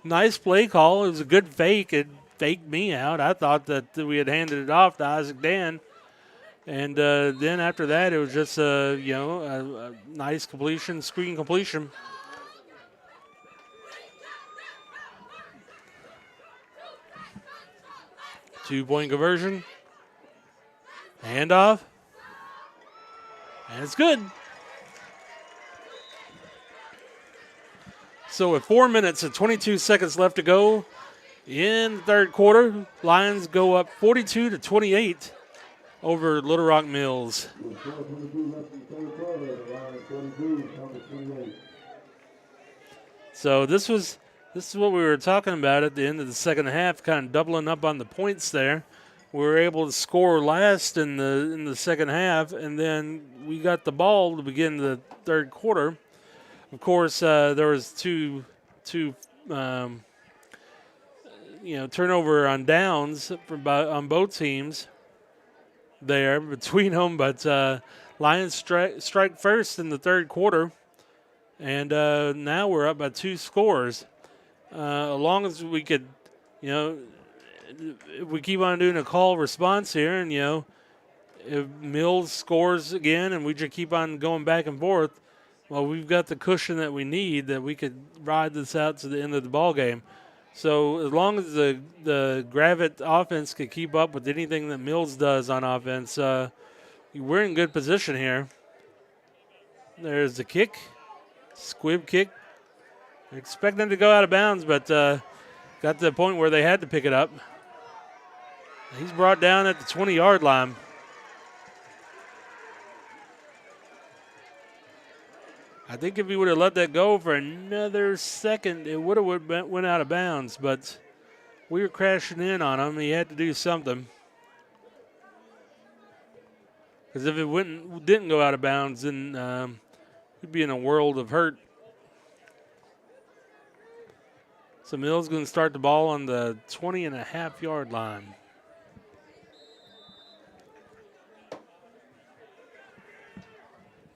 nice play call. It was a good fake. It faked me out. I thought that we had handed it off to Isaac Dan. And then after that, it was just a nice completion, screen completion. Two-point conversion. Handoff. And it's good. So with 4 minutes and 22 seconds left to go in the third quarter, Lions go up 42-28 over Little Rock Mills. So this is what we were talking about at the end of the second half, kind of doubling up on the points there. We were able to score last in the second half, and then we got the ball to begin the third quarter. Of course, there was two turnover on downs on both teams there between them, but Lions strike first in the third quarter, and now we're up by 2 scores. As long as we could, if we keep on doing a call response here, and if Mills scores again, and we just keep on going back and forth, well, we've got the cushion that we need that we could ride this out to the end of the ball game. So as long as the Gravette offense could keep up with anything that Mills does on offense, we're in good position here. There's the kick, squib kick. Expect them to go out of bounds, but got to the point where they had to pick it up. He's brought down at the 20-yard line. I think if he would have let that go for another second, it would have went out of bounds. But we were crashing in on him. He had to do something. Because if it didn't go out of bounds, then he'd be in a world of hurt. So Mills going to start the ball on the 20.5-yard line.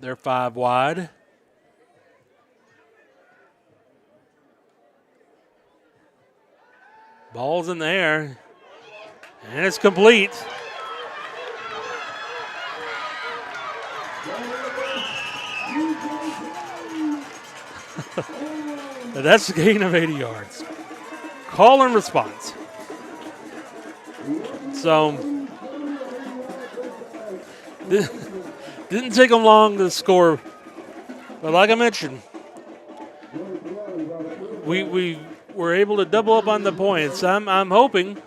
They're 5 wide. Ball's in the air, and it's complete. That's a gain of 80 yards. Call and response. So, didn't take them long to score. But like I mentioned, we were able to double up on the points. I'm hoping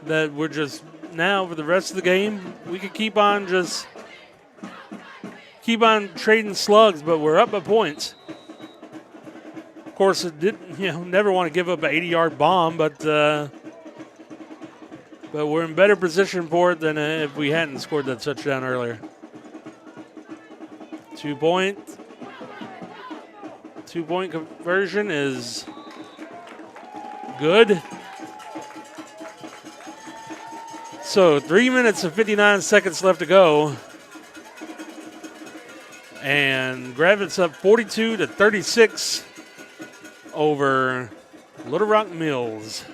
that we're just now for the rest of the game, we could keep on trading slugs, but we're up by points. Of course, it didn't, never want to give up an 80-yard bomb, but we're in better position for it than if we hadn't scored that touchdown earlier. 2-point conversion is good. So 3 minutes and 59 seconds left to go. And Gravette's up 42-36 over Little Rock Mills.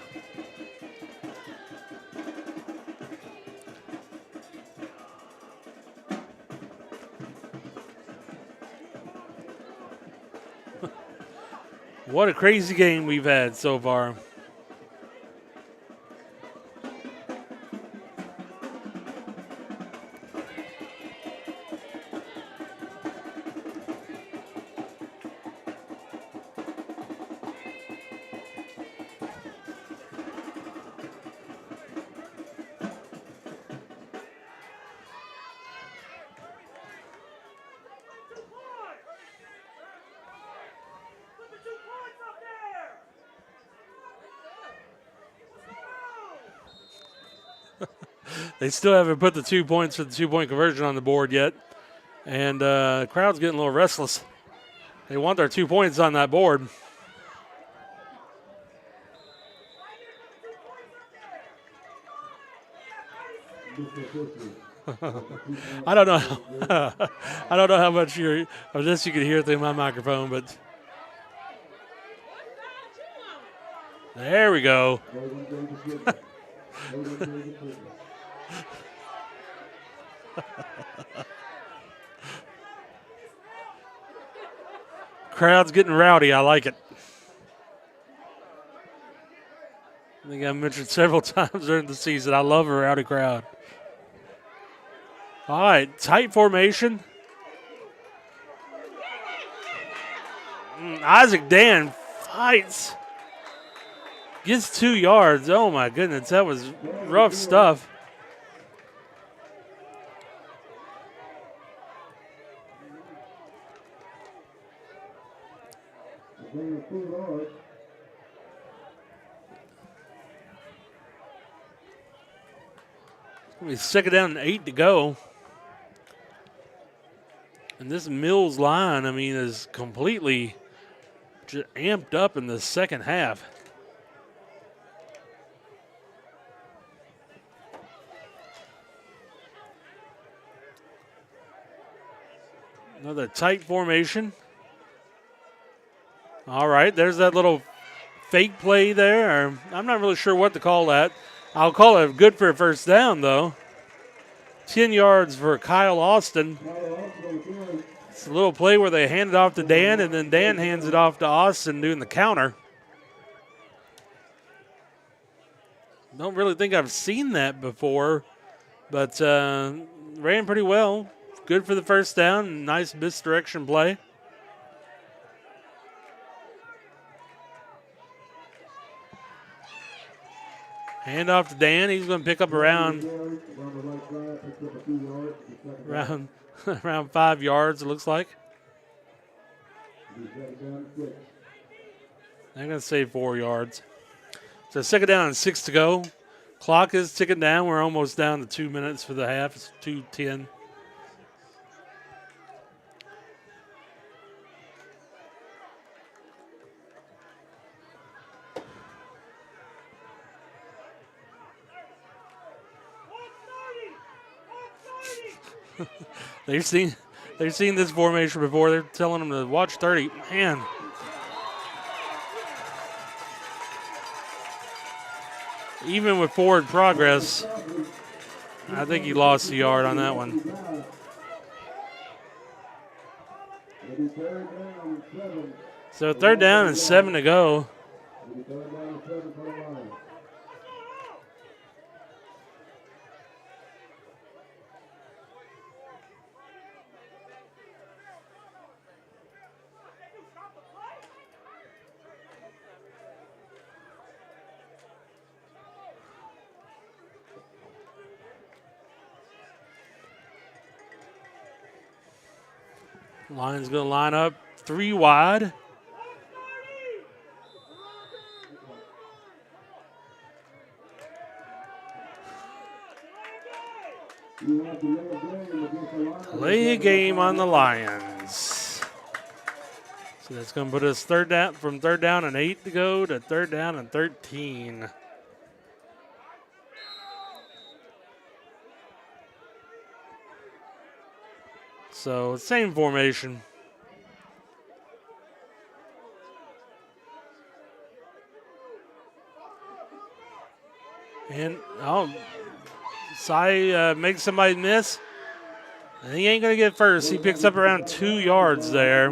What a crazy game we've had so far. They still haven't put the 2 points for the 2-point conversion on the board yet. And the crowd's getting a little restless. They want their 2 points on that board. I don't know. I don't know how much of this you can hear through my microphone, but there we go. Crowd's getting rowdy. I like it. I think I mentioned several times during the season, I love a rowdy crowd. All right, tight formation. Isaac Dan fights. Gets 2 yards. Oh, my goodness. That was rough stuff. We second down and 8 to go. And this Mills line, I mean, is completely just amped up in the second half. Another tight formation. All right, there's that little fake play there. I'm not really sure what to call that. I'll call it good for a first down, though. 10 yards for Kyle Austin. It's a little play where they hand it off to Dan, and then Dan hands it off to Austin doing the counter. Don't really think I've seen that before, but ran pretty well. Good for the first down. Nice misdirection play. Hand off to Dan. He's going to pick up around around 5 yards, it looks like. They're going to say 4 yards. So second down and 6 to go. Clock is ticking down. We're almost down to 2 minutes for the half. It's 2:10. They've seen this formation before. They're telling them to watch 30. Man. Even with forward progress, I think he lost a yard on that one. So third down and 7 to go. Lions going to line up 3 wide. Play a game on the Lions. So that's going to put us third down from third down and 8 to go to third down and 13. So same formation. And Cy makes somebody miss. And he ain't going to get first. He picks up around 2 yards there.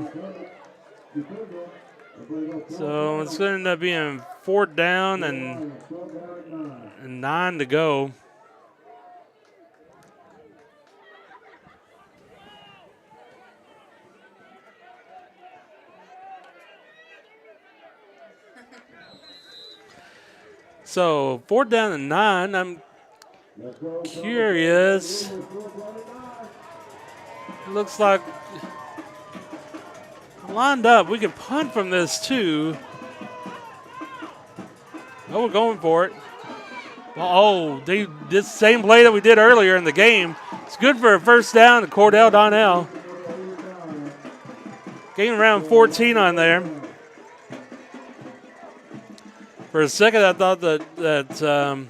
So it's going to end up being fourth down and 9 to go. So fourth down and 9. I'm curious. Looks like lined up. We can punt from this too. Oh, we're going for it. Oh, they did the same play that we did earlier in the game. It's good for a first down to Cordell Donnell. Gain around 14 on there. For a second, I thought that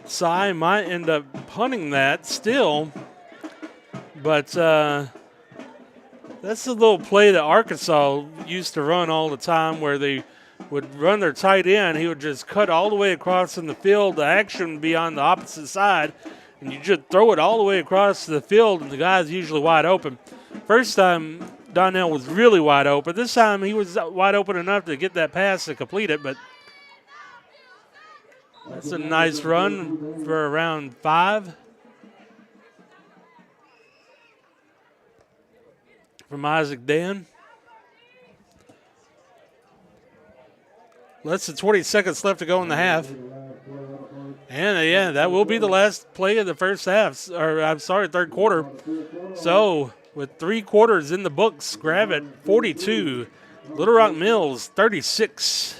Cy might end up punting that still. But that's a little play that Arkansas used to run all the time where they would run their tight end. He would just cut all the way across in the field. The action would be on the opposite side. And you just throw it all the way across the field, and the guy's usually wide open. First time, Donnell was really wide open. This time, he was wide open enough to get that pass to complete it, but that's a nice run for around 5 from Isaac Dan. Less than 20 seconds left to go in the half. And, yeah, that will be the last play of the first half, or I'm sorry, third quarter. So, with 3 quarters in the books, Gravette 42, Little Rock Mills 36.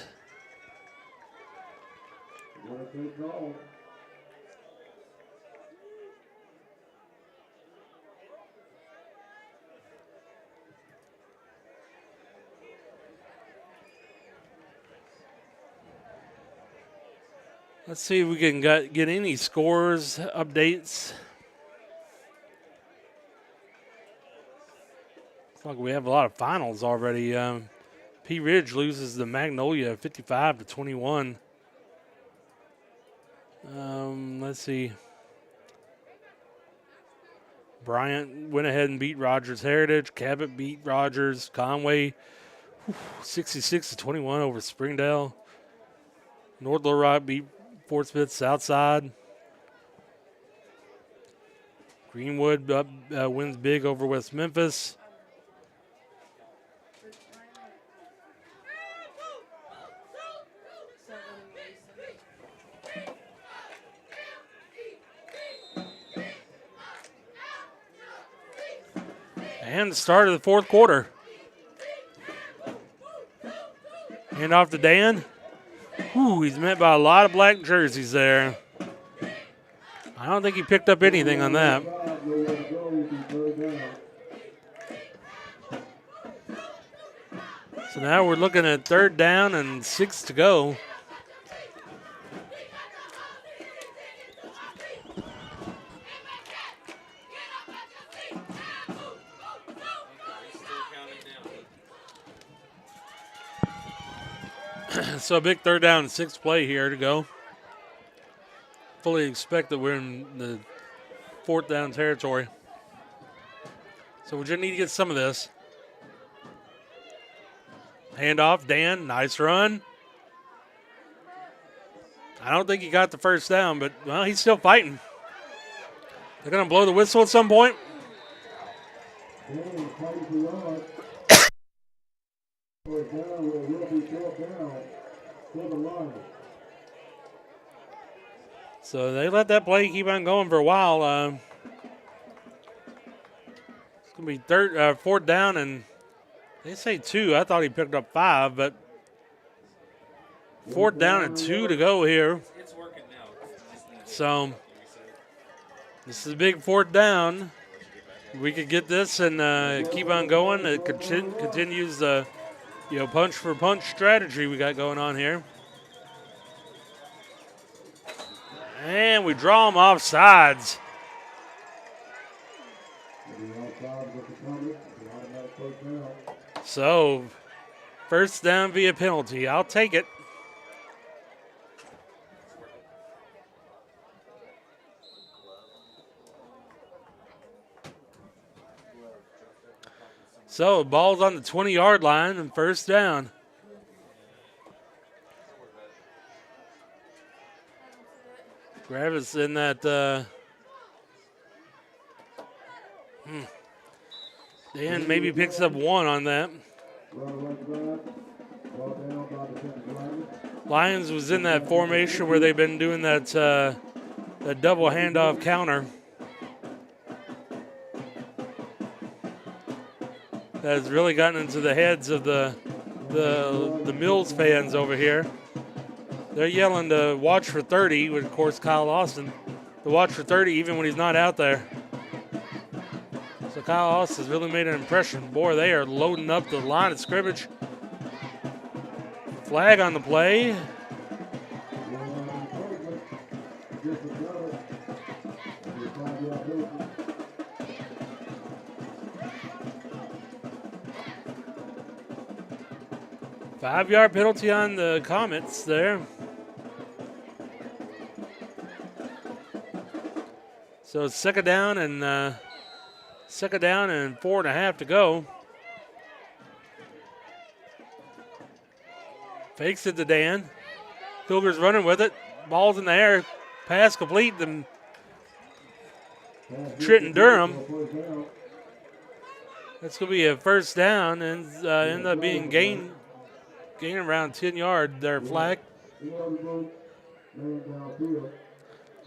Let's see if we can get any scores, updates. Looks like we have a lot of finals already. P Ridge loses to Magnolia 55-21. Let's see. Bryant went ahead and beat Rogers Heritage. Cabot beat Rogers. Conway 66-21 over Springdale. North Little Rock beat Fort Smith Southside. Greenwood wins big over West Memphis. And the start of the fourth quarter. Hand off to Dan. Ooh, he's met by a lot of black jerseys there. I don't think he picked up anything on that. So now we're looking at 3rd down and 6 to go. So a big 3rd down and 6 play here to go. Fully expect that we're in the 4th down territory. So we just need to get some of this. Handoff, Dan, nice run. I don't think he got the 1st down, but, well, he's still fighting. They're going to blow the whistle at some point. So they let that play keep on going for a while. It's going to be 4th down, and they say 2. I thought he picked up 5, but 4th down and 2 to go here. It's working now. So this is a big 4th down. We could get this and keep on going. It continues the punch for punch strategy we got going on here. And we draw them off sides. So, 1st down via penalty. I'll take it. So, ball's on the 20-yard line and 1st down. Gravette's in that. Dan maybe picks up 1 on that. Lions was in that formation where they've been doing that double handoff counter. That has really gotten into the heads of the Mills fans over here. They're yelling to watch for 30, with, of course, Kyle Austin. To watch for 30 even when he's not out there. So Kyle Austin's really made an impression. Boy, they are loading up the line of scrimmage. Flag on the play. Five-yard penalty on the Comets there. So it's 2nd down and 4.5 to go. Fakes it to Dan. Pilger's running with it. Ball's in the air. Pass complete to Trenton Durham. That's going to be a 1st down and end up being gaining around 10 yards there, flag.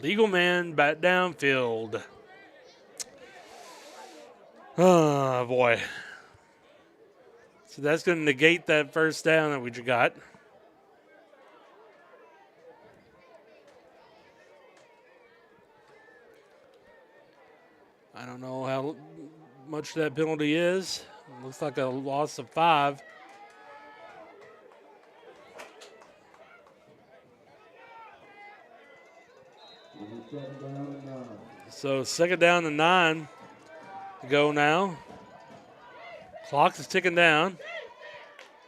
Legal man back downfield. Oh, boy. So that's going to negate that 1st down that we just got. I don't know how much that penalty is. It looks like a loss of 5. So 2nd down and 9 to go now. Clock is ticking down.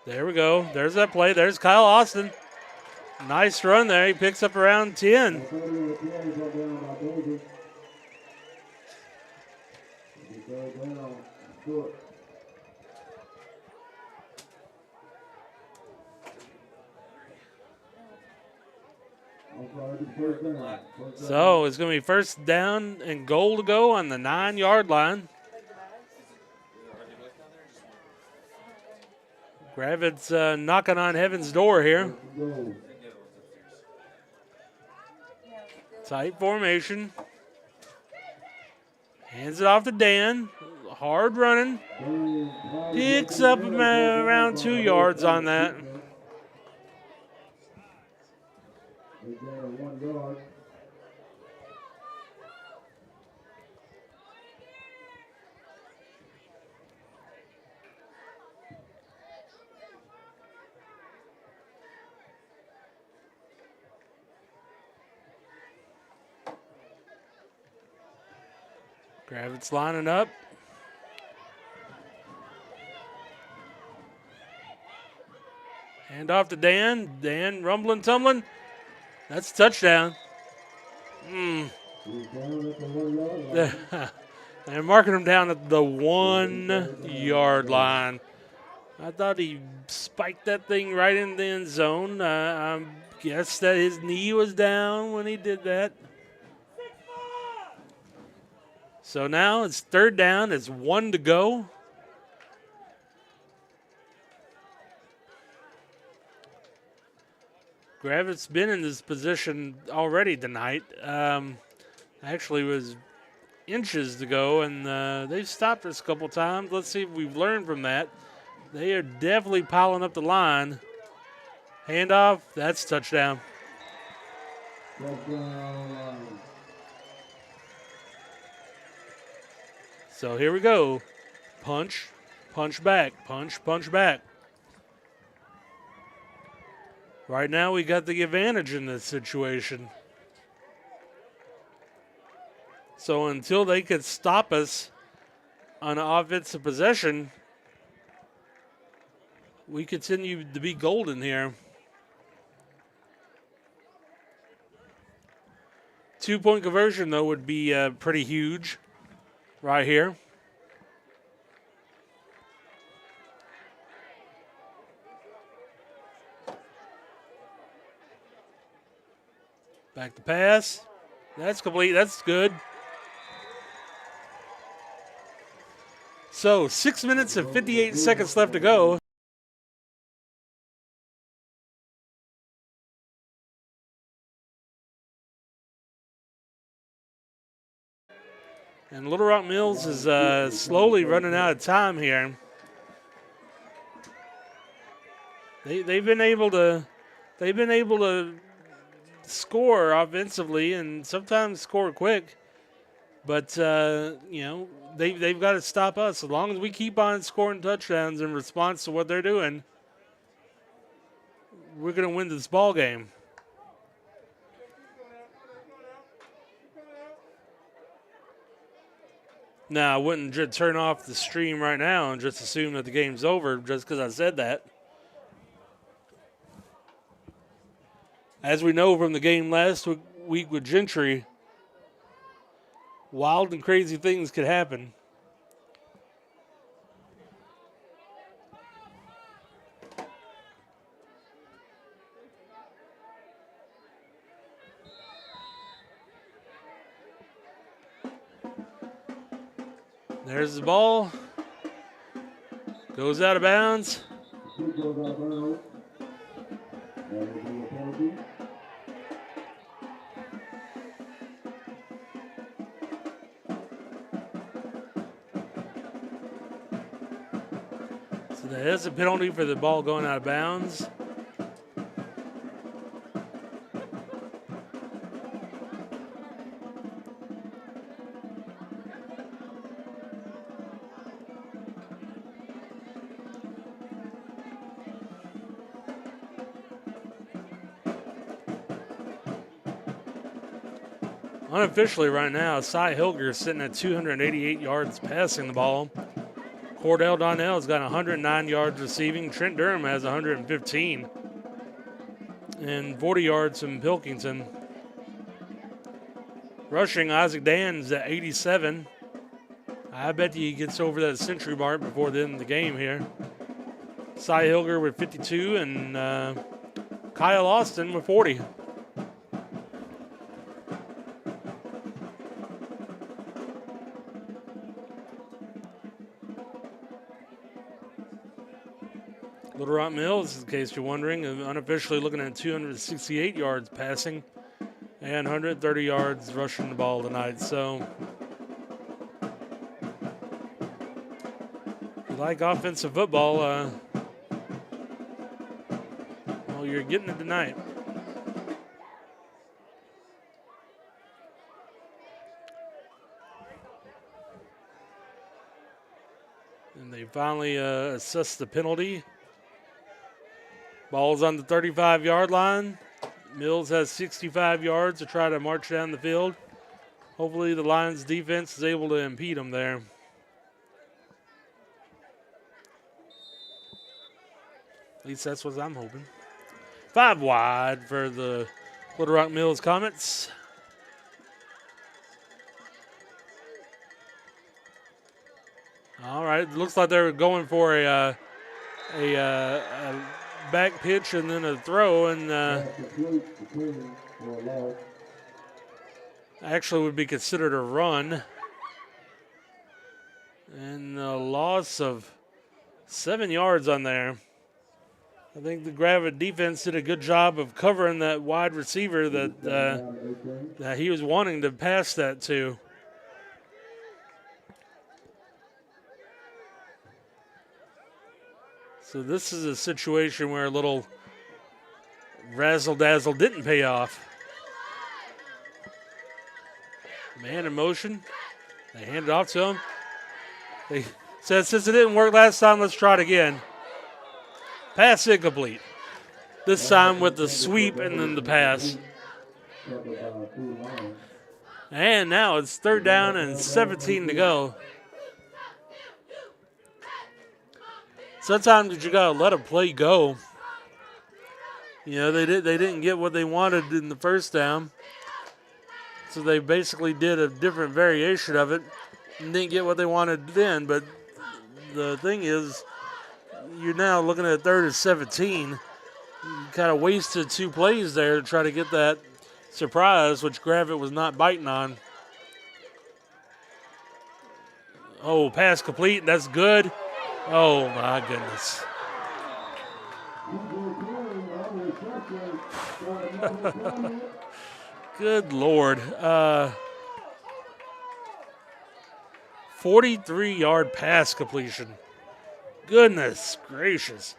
There we go. There's that play. There's Kyle Austin. Nice run there. He picks up around 10. Third down, short. First down. So it's going to be first down and goal to go on the 9-yard line. Gravette's knocking on heaven's door here. Tight formation. Hands it off to Dan. Hard running. Picks up around 2 yards on that. They gain 1 yard. Gravette's lining up. Hand off to Dan. Dan rumbling, tumbling. That's a touchdown. He's down at the 1 yard line. They're marking him down at the 1 yard line. I thought he spiked that thing right in the end zone. I guess that his knee was down when he did that. So now it's third down. It's 1 to go. Gravette's been in this position already tonight. Actually was inches to go, and they've stopped us a couple times. Let's see if we've learned from that. They are definitely piling up the line. Handoff, that's touchdown. Touchdown. So here we go. Punch, punch back, punch, punch back. Right now we got the advantage in this situation. So until they could stop us on offensive possession, we continue to be golden here. 2-point conversion, though, would be pretty huge right here. Back to pass. That's complete. That's good. So 6 minutes and 58 seconds left to go. And Little Rock Mills is slowly running out of time here. They've been able to score offensively and sometimes score quick, but they've got to stop us. As long as we keep on scoring touchdowns in response to what they're doing, we're going to win this ball game. Now, I wouldn't just turn off the stream right now and just assume that the game's over just because I said that. As we know from the game last week with Gentry, wild and crazy things could happen. There's the ball. Goes out of bounds. So that is a penalty for the ball going out of bounds. Unofficially right now, Cy Hilger is sitting at 288 yards passing the ball. Cordell Donnell has got 109 yards receiving. Trent Durham has 115. And 40 yards from Pilkington. Rushing, Isaac Dan's at 87. I bet he gets over that century mark before the end of the game here. Cy Hilger with 52 and Kyle Austin with 40. Little Rock Mills, in case you're wondering, unofficially looking at 268 yards passing and 130 yards rushing the ball tonight. So, if you like offensive football, well, you're getting it tonight. And they finally assess the penalty. Ball's on the 35-yard line. Mills has 65 yards to try to march down the field. Hopefully the Lions defense is able to impede them there. At least that's what I'm hoping. 5 wide for the Little Rock Mills Comets. All right, looks like they're going for a back pitch and then a throw, and actually would be considered a run. And a loss of 7 yards on there. I think the Gravette defense did a good job of covering that wide receiver that he was wanting to pass that to. So this is a situation where a little razzle-dazzle didn't pay off. Man in motion. They hand it off to him. They said, since it didn't work last time, let's try it again. Pass incomplete. This time with the sweep and then the pass. And now it's 3rd down and 17 to go. Sometimes you gotta let a play go. You know, they didn't get what they wanted in the first down, so they basically did a different variation of it and didn't get what they wanted then. But the thing is, you're now looking at 3rd and 17. You kind of wasted 2 plays there to try to get that surprise, which Gravette was not biting on. Oh, pass complete. That's good. Oh, my goodness. Good Lord. 43-yard pass completion. Goodness gracious.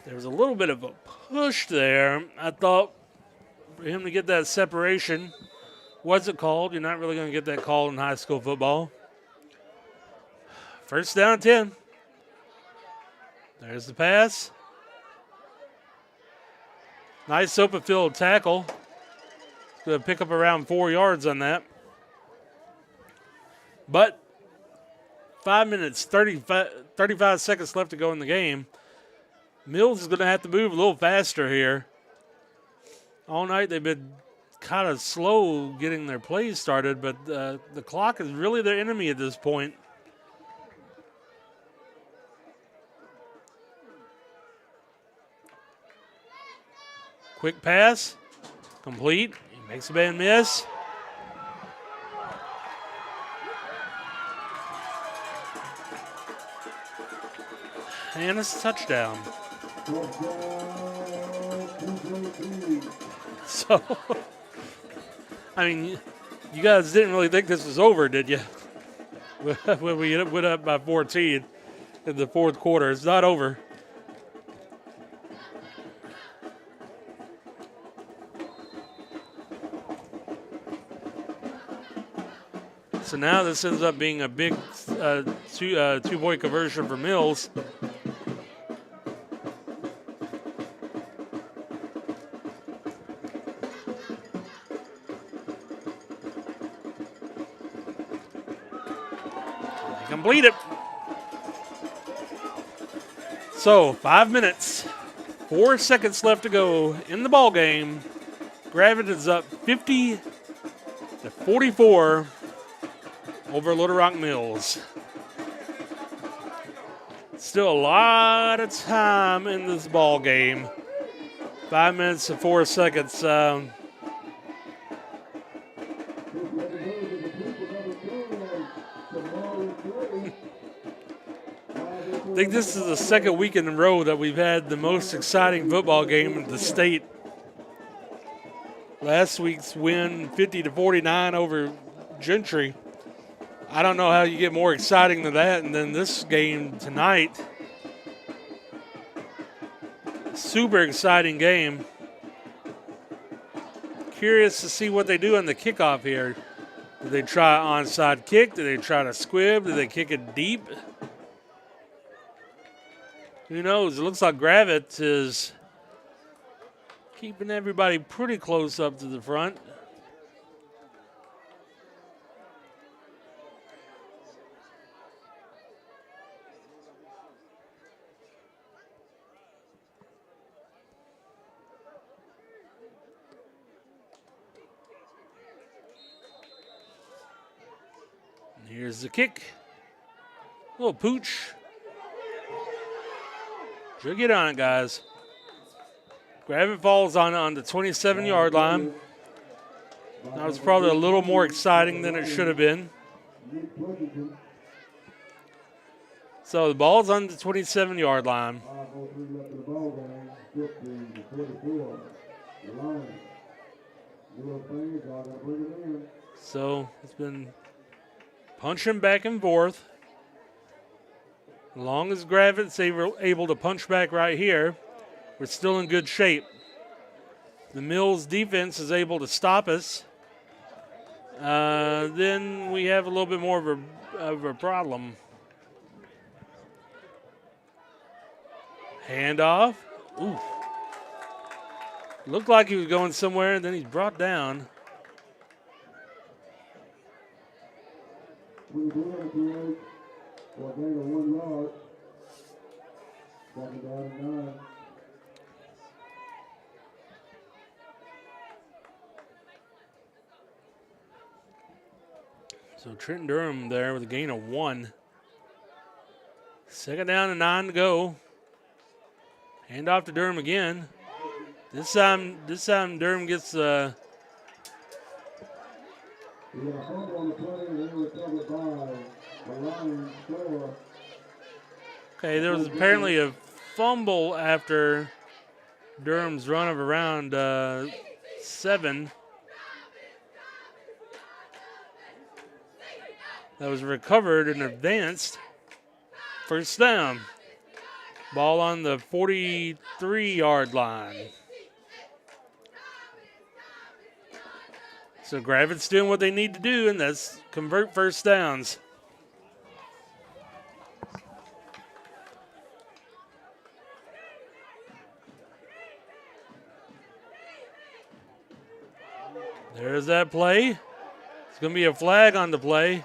There was a little bit of a push there. I thought for him to get that separation wasn't called. You're not really going to get that call in high school football. 1st down 10. There's the pass. Nice open field tackle. Going to pick up around 4 yards on that. But 5 minutes, 35 seconds left to go in the game. Mills is going to have to move a little faster here. All night they've been kind of slow getting their plays started, but the clock is really their enemy at this point. Quick pass, complete. He makes a man miss. And it's a touchdown. So, I mean, you guys didn't really think this was over, did you? When we went up by 14 in the 4th quarter. It's not over. So now this ends up being a big two-point conversion for Mills. They complete it. So 5 minutes, 4 seconds left to go in the ball game. Gravette is up 50-44. over Little Rock Mills. Still a lot of time in this ball game. 5 minutes and 4 seconds. I think this is the second week in a row that we've had the most exciting football game in the state. Last week's win, 50-49 over Gentry. I don't know how you get more exciting than that. And then this game tonight, super exciting game. Curious to see what they do on the kickoff here. Do they try an onside kick? Do they try to squib? Do they kick it deep? Who knows? It looks like Gravette is keeping everybody pretty close up to the front. And here's the kick. Little pooch. Should get on it, guys. Gravette falls on the 27-yard line. That was probably a little more exciting than it should have been. So the ball's on the 27-yard line. So it's been punching back and forth. As long as Gravette's able to punch back right here, we're still in good shape. The Mills defense is able to stop us. Then we have a little bit more of a problem. Handoff. Ooh. Looked like he was going somewhere, and then he's brought down. So Trenton Durham there with a gain of 1. Second down and 9 to go. Hand off to Durham again. This time Durham gets okay, there was apparently a fumble after Durham's run of around 7. That was recovered and advanced. First down. Ball on the 43-yard line. So Gravette's doing what they need to do, and that's convert first downs. There's that play. It's going to be a flag on the play.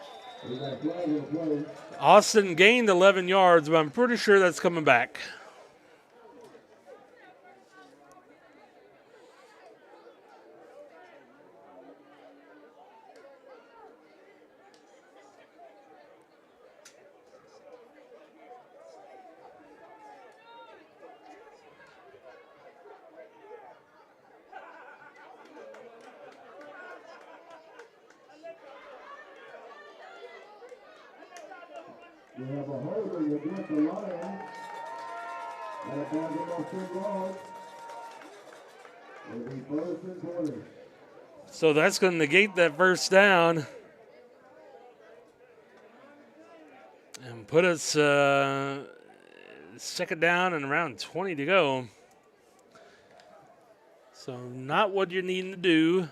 Austin gained 11 yards, but I'm pretty sure that's coming back. You have a holding against the line. And if I get off 2 yards, it'll be first and 20. So that's going to negate that first down and put us second down and around 20 to go. So not what you're needing to do.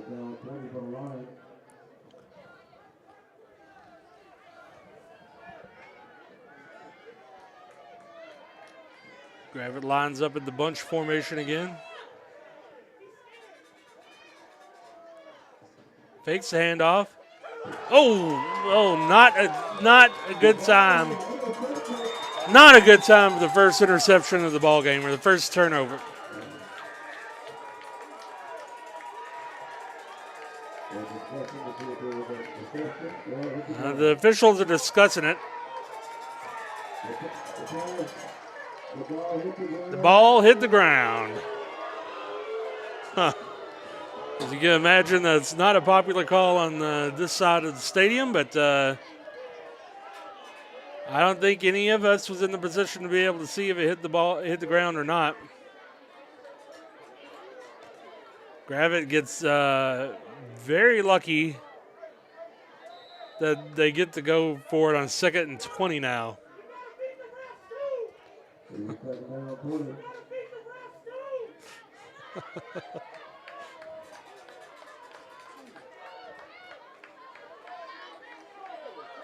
Down 20 for the line. Gravette lines up in the bunch formation again. Fakes the handoff. Oh, not a good time. Not a good time for the first interception of the ball game or the first turnover. The officials are discussing it. The ball hit the ground. Huh. As you can imagine, that's not a popular call on this side of the stadium, but I don't think any of us was in the position to be able to see if it hit the ground or not. Gravette gets very lucky that they get to go for it on 2nd and 20 now.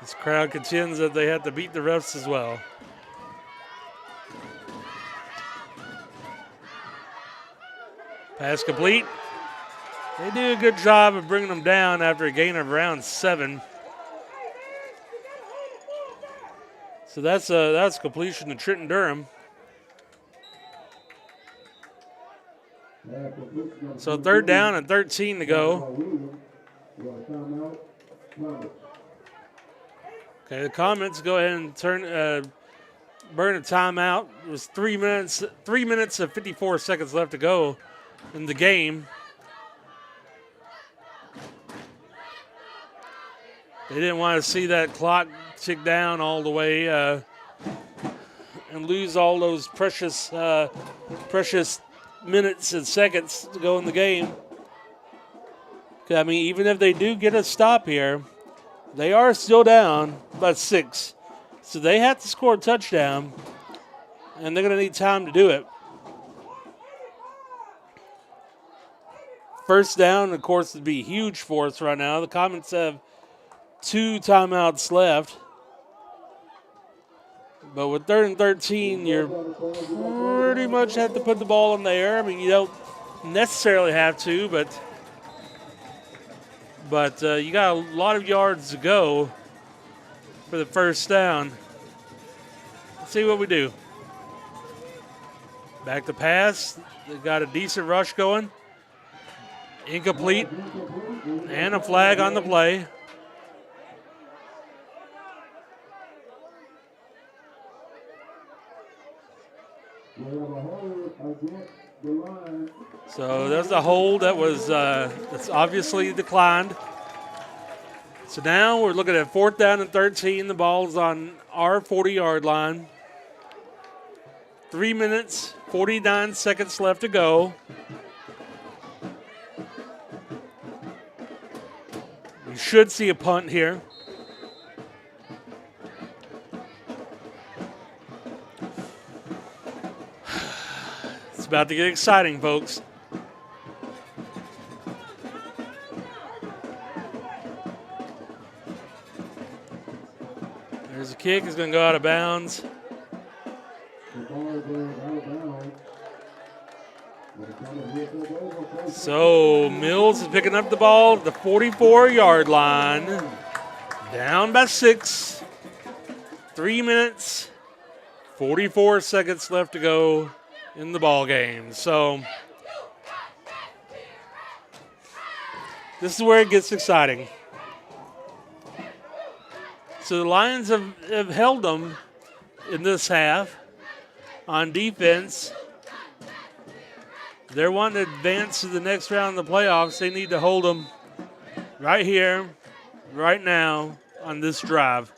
This crowd contends that they have to beat the refs as well. Pass complete. They do a good job of bringing them down after a gain of around 7. So that's completion to Trenton Durham. So 3rd down and 13 to go. Okay, the Comets go ahead and burn a timeout. It was 3 minutes and 54 seconds left to go in the game. They didn't want to see that clock tick down all the way and lose all those precious minutes and seconds to go in the game. I mean, even if they do get a stop here, they are still down by 6. So they have to score a touchdown, and they're going to need time to do it. First down, of course, would be huge for us right now. The Comets have 2 timeouts left. But with 3rd and 13, you're pretty much have to put the ball in the air. I mean, you don't necessarily have to, but you got a lot of yards to go for the first down. Let's see what we do. Back to pass. They've got a decent rush going. Incomplete. And a flag on the play. So there's a hold that was that's obviously declined. So now we're looking at 4th down and 13. The ball's on our 40-yard line. 3 minutes, 49 seconds left to go. We should see a punt here. It's about to get exciting, folks. There's a kick. It's going to go out of bounds. So Mills is picking up the ball at the 44-yard line. Down by 6. 3 minutes, 44 seconds left to go in the ball game. So this is where it gets exciting. So the Lions have held them in this half on defense. They're wanting to advance to the next round of the playoffs. They need to hold them right here, right now, on this drive.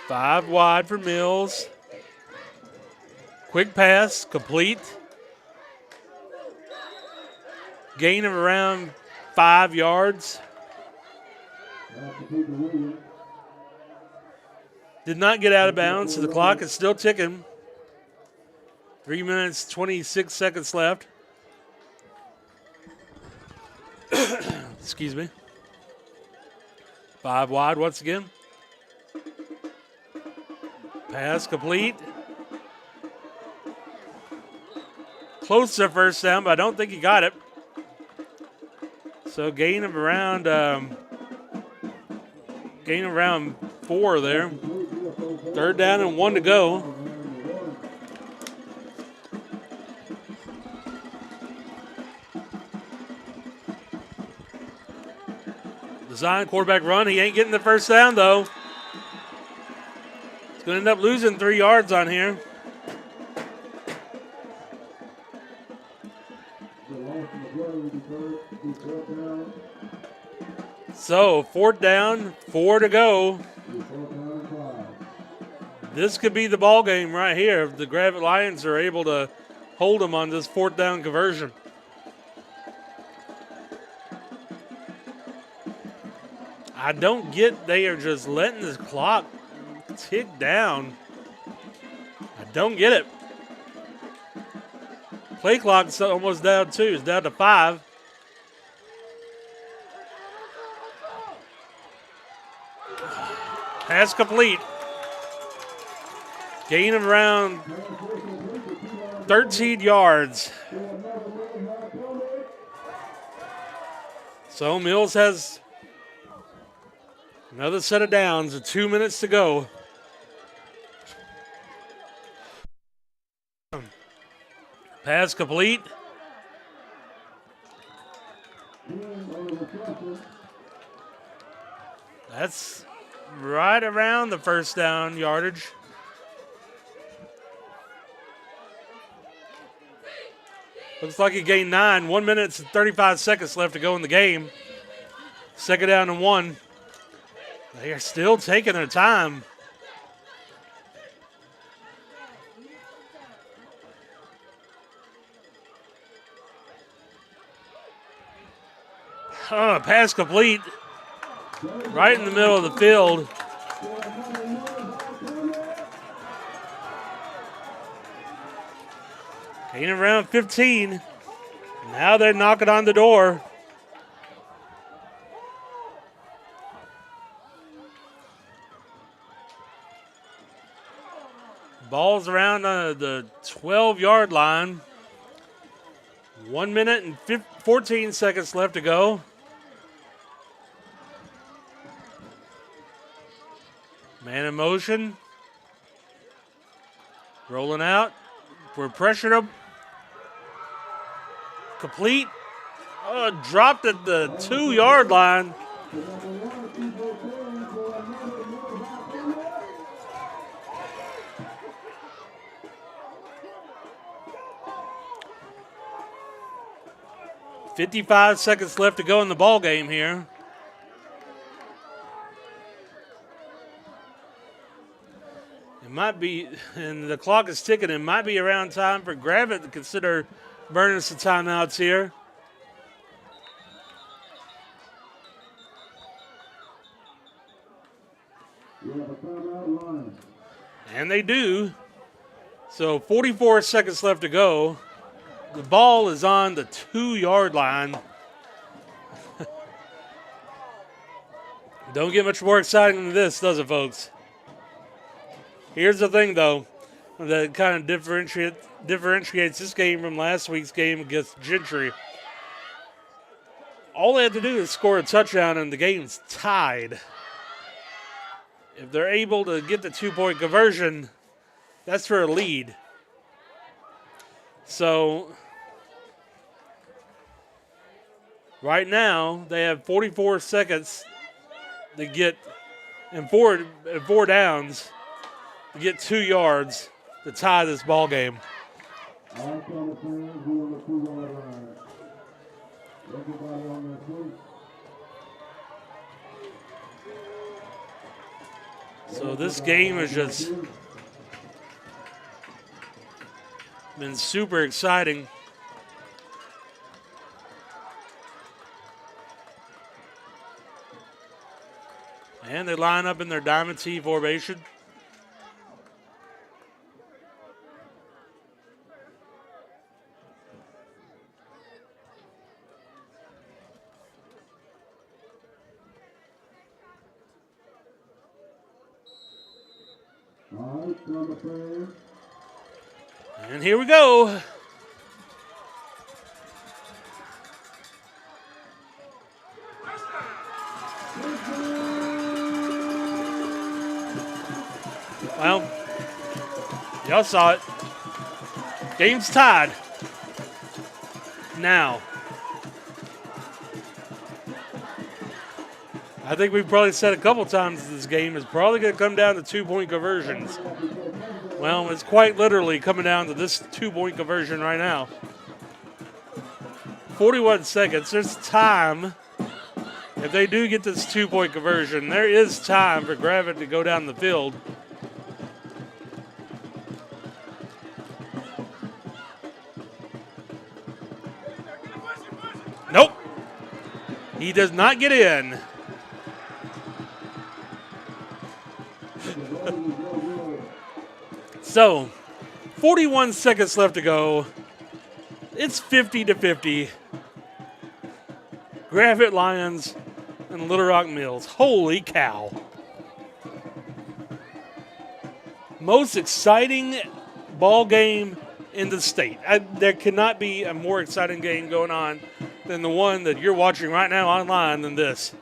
Five wide for Mills. Quick pass, complete. Gain of around 5 yards. Did not get out of bounds, so the clock is still ticking. 3 minutes, 26 seconds left. Excuse me. 5 wide once again. Pass complete. Close to first down, but I don't think he got it. So gain of around gain around 4 there. 3rd down and 1 to go. Design quarterback run. He ain't getting the 1st down, though. He's going to end up losing 3 yards on here. So, 4th down, 4 to go. This could be the ball game right here if the Gravette Lions are able to hold them on this 4th down conversion. I don't get they are just letting this clock tick down. I don't get it. Play clock's almost down too. It's down to 5. Pass complete. Gain of around 13 yards. So Mills has another set of downs with 2 minutes to go. Pass complete. That's right around the 1st down yardage. Looks like he gained 9. 1 minute and 35 seconds left to go in the game. 2nd down and 1. They are still taking their time. Pass complete. Right in the middle of the field. Gain around 15. Now they're knocking on the door. Ball's around the 12-yard line. 1 minute and 14 seconds left to go. Man in motion. Rolling out. We're pressuring them. Complete. Dropped at the 2-yard line. .55 seconds left to go in the ball game here. It might be, and the clock is ticking, it might be around time for Gravette to consider burning some timeouts here. And they do. So 44 seconds left to go. The ball is on the 2-yard line. Don't get much more exciting than this, does it, folks? Here's the thing, though, that kind of differentiates this game from last week's game against Gentry. All they have to do is score a touchdown, and the game's tied. If they're able to get the 2-point conversion, that's for a lead. So right now, they have 44 seconds to get, and four downs to get 2 yards to tie this ball game. So this game has just been super exciting. And they line up in their diamond T formation. And here we go. Well, y'all saw it. Game's tied. Now, I think we've probably said a couple times that this game is probably going to come down to 2-point conversions. Well, it's quite literally coming down to this 2-point conversion right now. 41 seconds. There's time. If they do get this 2-point conversion, there is time for Gravette to go down the field. Nope. He does not get in. So, 41 seconds left to go. It's 50-50. Gravette Lions and Little Rock Mills. Holy cow. Most exciting ball game in the state. There cannot be a more exciting game going on than the one that you're watching right now online than this.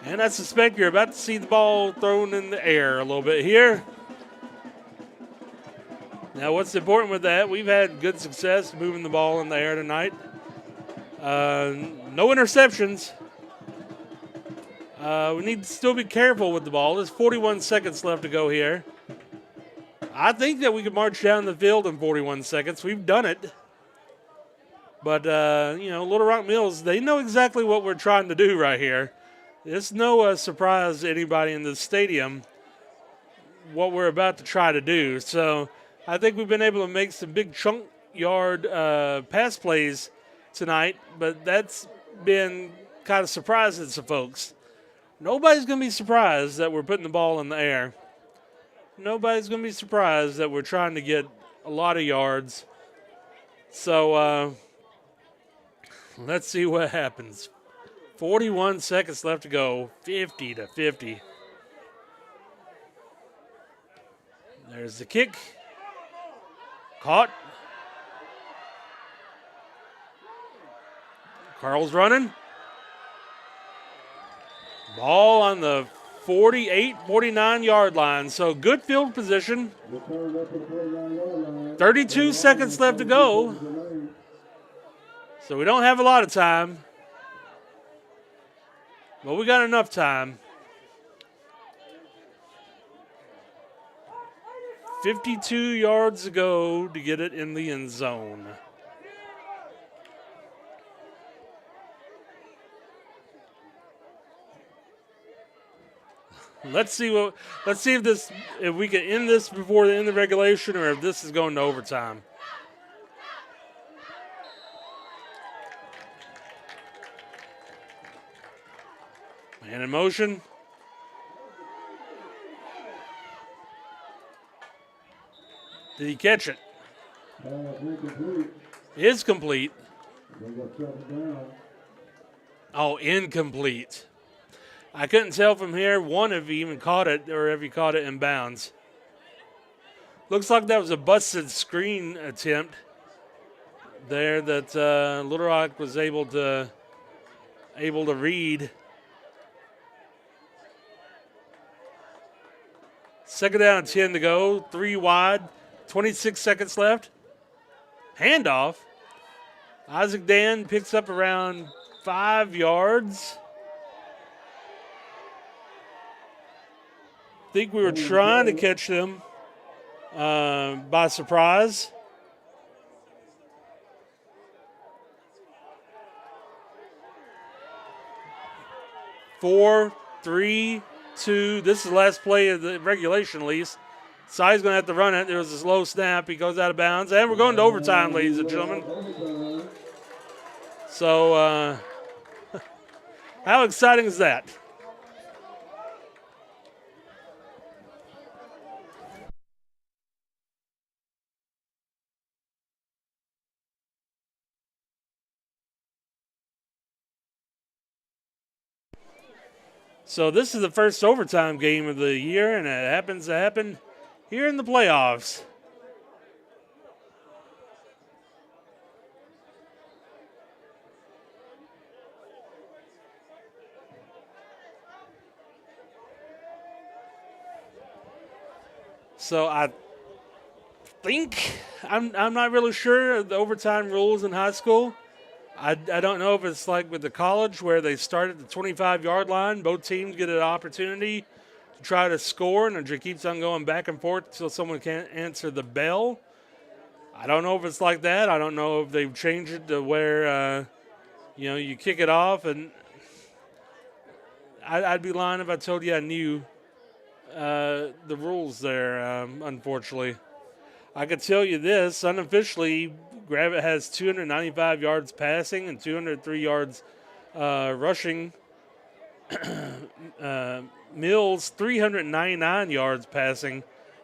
And I suspect you're about to see the ball thrown in the air a little bit here. Now, what's important with that, we've had good success moving the ball in the air tonight. No interceptions. We need to still be careful with the ball. There's 41 seconds left to go here. I think that we could march down the field in 41 seconds. We've done it. But, Little Rock Mills, they know exactly what we're trying to do right here. It's no surprise to anybody in the stadium what we're about to try to do. So I think we've been able to make some big chunk yard pass plays tonight, but that's been kind of surprising to folks. Nobody's going to be surprised that we're putting the ball in the air. Nobody's going to be surprised that we're trying to get a lot of yards. So let's see what happens. 41 seconds left to go, 50-50. There's the kick. Caught. Carl's running. Ball on the 48, 49-yard line. So good field position. 32 seconds left to go. So we don't have a lot of time. But we got enough time. 52 yards to go to get it in the end zone. Let's see if we can end this before the end of regulation, or if this is going to overtime. Man in motion. Did he catch it? Is complete. Oh, incomplete. I couldn't tell from here, one, if he even caught it or if he caught it in bounds. Looks like that was a busted screen attempt there that Little Rock was able to read. Second down, 10 to go, 3 wide, 26 seconds left. Handoff. Isaac Dan picks up around 5 yards. I think we were trying to catch them by surprise. Four, three, two. This is the last play of the regulation, at least. Sai's going to have to run it. There was a slow snap. He goes out of bounds. And we're going to overtime, ladies and gentlemen. So, how exciting is that? So this is the first overtime game of the year, and it happens to happen here in the playoffs. So I think I'm not really sure of the overtime rules in high school. I don't know if it's like with the college where they start at the 25-yard line. Both teams get an opportunity to try to score, and it just keeps on going back and forth until someone can't answer the bell. I don't know if it's like that. I don't know if they've changed it to where you kick it off, and I'd be lying if I told you I knew the rules there. Unfortunately, I could tell you this unofficially: Gravette has 295 yards passing and 203 yards rushing. Mills 399 yards passing,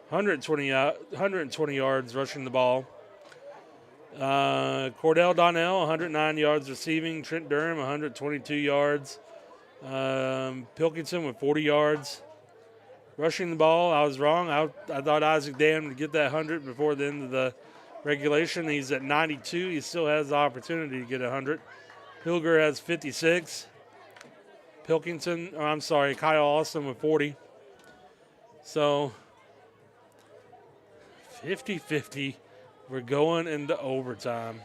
120 yards rushing the ball. Cordell Donnell 109 yards receiving. Trent Durham 122 yards. Pilkington with 40 yards. Rushing the ball, I was wrong. I thought Isaac Dam would get that 100 before the end of the regulation. He's at 92. He still has the opportunity to get 100. Hilger has 56. Kyle Austin with 40. So, 50-50. We're going into overtime.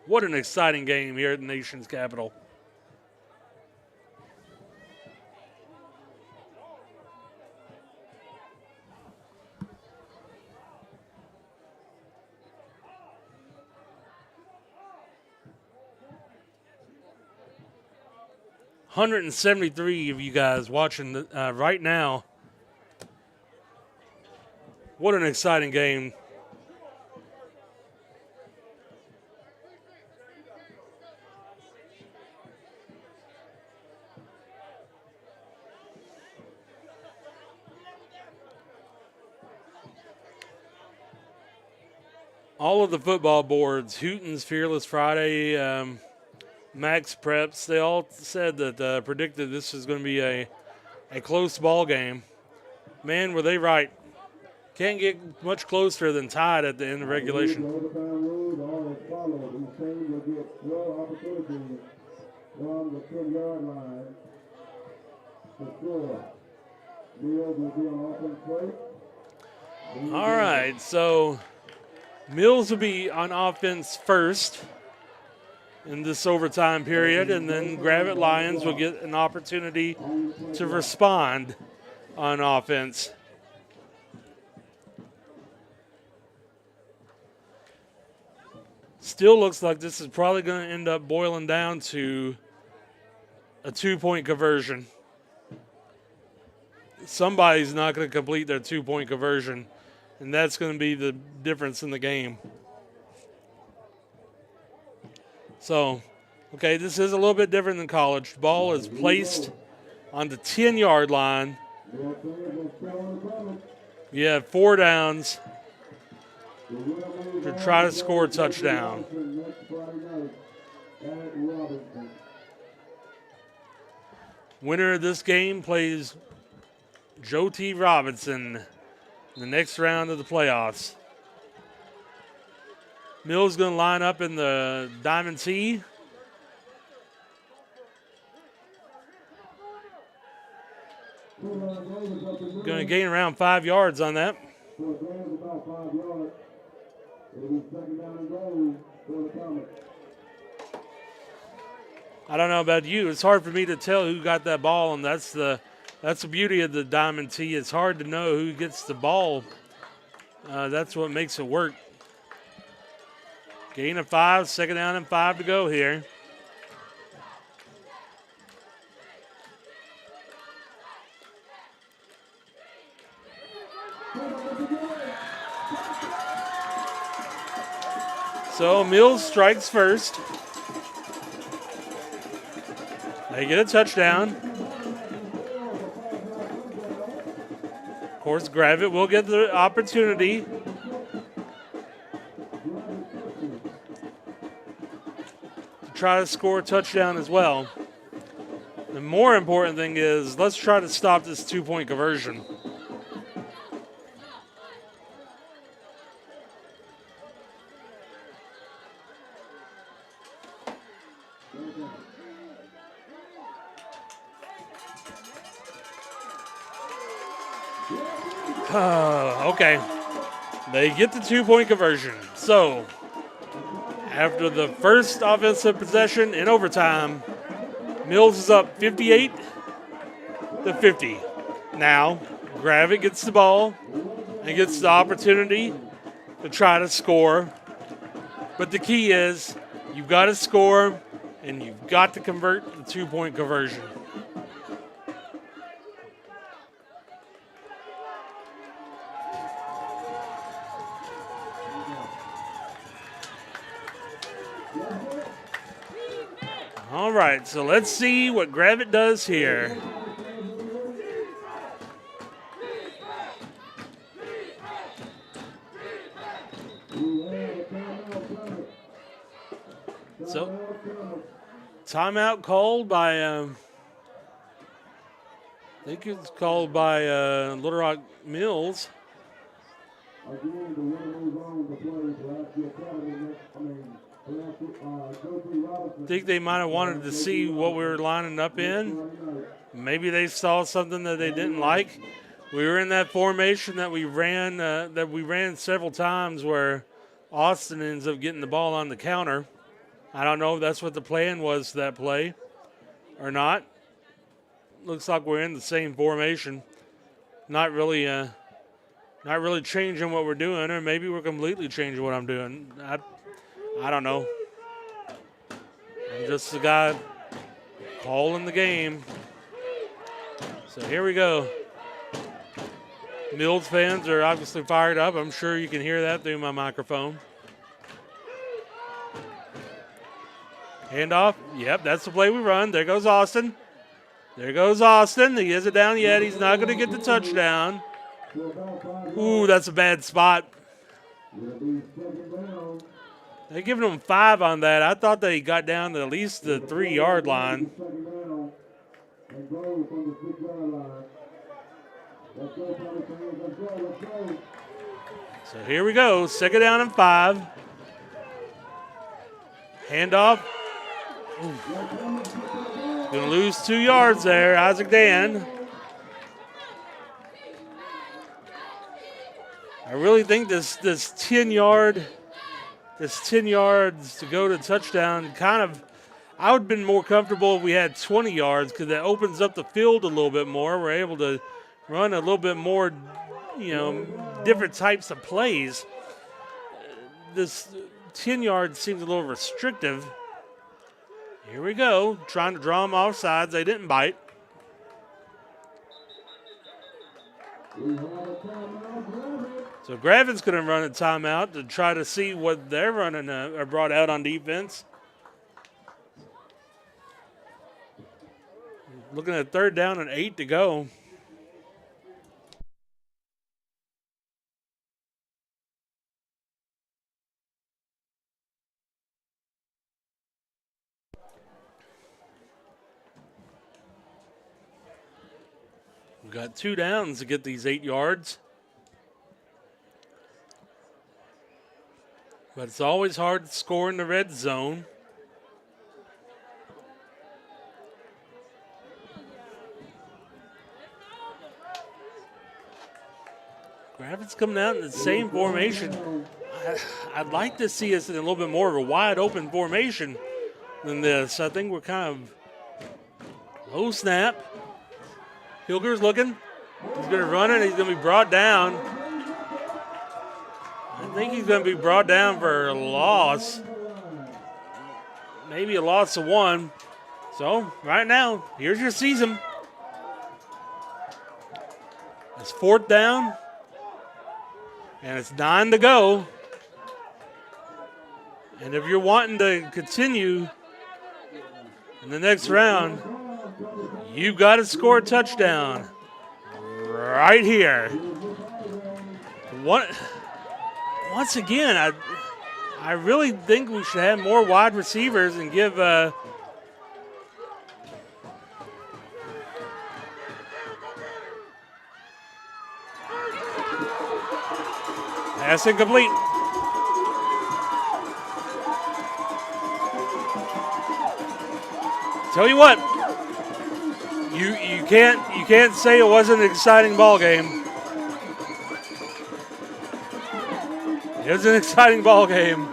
What an exciting game here at the nation's capital. $173 of you guys watching right now. What an exciting game. All of the football boards, Hooten's Fearless Friday, Max Preps, they all said that predicted this was going to be a close ball game. Man, were they right. Can't get much closer than tied at the end of regulation. Overtime rules are as follows. Each team will get 12 opportunities from the 10-yard line to score. Mills will be on offense first. All right, so Mills will be on offense first in this overtime period, and then Gravette Lions will get an opportunity to respond on offense. Still looks like this is probably going to end up boiling down to a 2-point conversion. Somebody's not going to complete their 2-point conversion, and that's going to be the difference in the game. So, okay, this is a little bit different than college. The ball is placed on the 10-yard line. You have 4 downs to try to score a touchdown. Winner of this game plays Joe T. Robinson in the next round of the playoffs. Mills going to line up in the Diamond T. Going to gain around 5 yards on that. I don't know about you. It's hard for me to tell who got that ball, and that's the beauty of the Diamond T. It's hard to know who gets the ball. That's what makes it work. Gain of 5, second down and 5 to go here. So Mills strikes first. They get a touchdown. Of course, Gravette will get the opportunity. Try to score a touchdown as well. The more important thing is let's try to stop this 2-point conversion. Okay. They get the 2-point conversion. So, after the first offensive possession in overtime, Mills is up 58-50. Now, Gravette gets the ball and gets the opportunity to try to score. But the key is you've got to score and you've got to convert the 2-point conversion. All right, so let's see what Gravette does here. So, timeout called by, I think it's called by Little Rock Mills. I think they might have wanted to see what we were lining up in. Maybe they saw something that they didn't like. We were in that formation that we ran several times where Austin ends up getting the ball on the counter. I don't know if that's what the plan was, that play, or not. Looks like we're in the same formation. Not really changing what we're doing, or maybe we're completely changing what I'm doing. I don't know. I'm just the guy calling the game. So here we go. Mills fans are obviously fired up. I'm sure you can hear that through my microphone. Handoff. Yep, that's the play we run. There goes Austin. There goes Austin. He isn't down yet. He's not going to get the touchdown. Ooh, that's a bad spot. They're giving him 5 on that. I thought they got down to at least the 3-yard line. So here we go. 2nd down and 5. Handoff. Going to lose 2 yards there, Isaac Dan. I really think this 10 yards to go to touchdown kind of, I would have been more comfortable if we had 20 yards because that opens up the field a little bit more. We're able to run a little bit more, different types of plays. This 10 yards seems a little restrictive. Here we go, trying to draw them off sides. They didn't bite. So Gravette's going to run a timeout to try to see what they're running or brought out on defense. Looking at 3rd down and 8 to go. We've got 2 downs to get these 8 yards. But it's always hard to score in the red zone. Gravette's coming out in the same formation. I'd like to see us in a little bit more of a wide open formation than this. I think we're kind of low snap. Hilger's looking. He's going to run it. He's going to be brought down. I think he's going to be brought down for a loss. Maybe a loss of 1. So, right now, here's your season. It's 4th down. And it's 9 to go. And if you're wanting to continue in the next round, you've got to score a touchdown right here. Once again, I really think we should have more wide receivers and give pass incomplete. Tell you what, you can't say it wasn't an exciting ball game. It was an exciting ball game.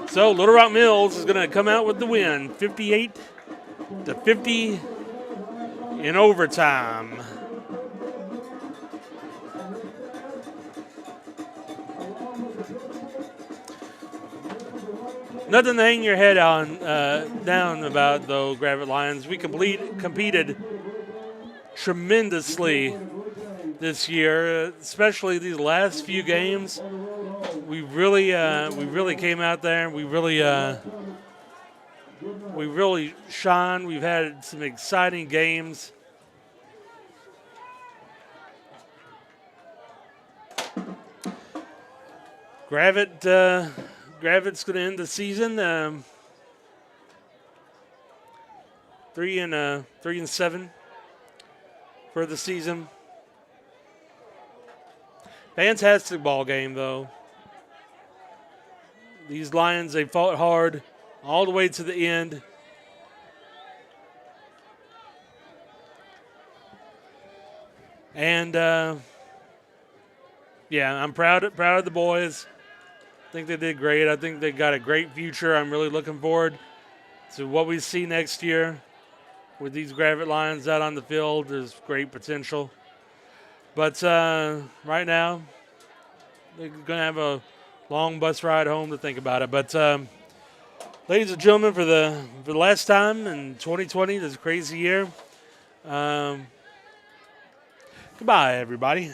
So Little Rock Mills is going to come out with the win, 58-50 in overtime. Nothing to hang your head on down about, though, Gravette Lions. We competed tremendously this year, especially these last few games. We really came out there and we really shone. We've had some exciting games. Gravette's going to end the season 3-7 for the season. Fantastic ball game, though. These Lions, they fought hard all the way to the end. And I'm proud of the boys. I think they did great. I think they got a great future. I'm really looking forward to what we see next year with these Gravette Lions out on the field. There's great potential. But right now, they're going to have a long bus ride home to think about it. But ladies and gentlemen, for the last time in 2020, this crazy year, goodbye, everybody.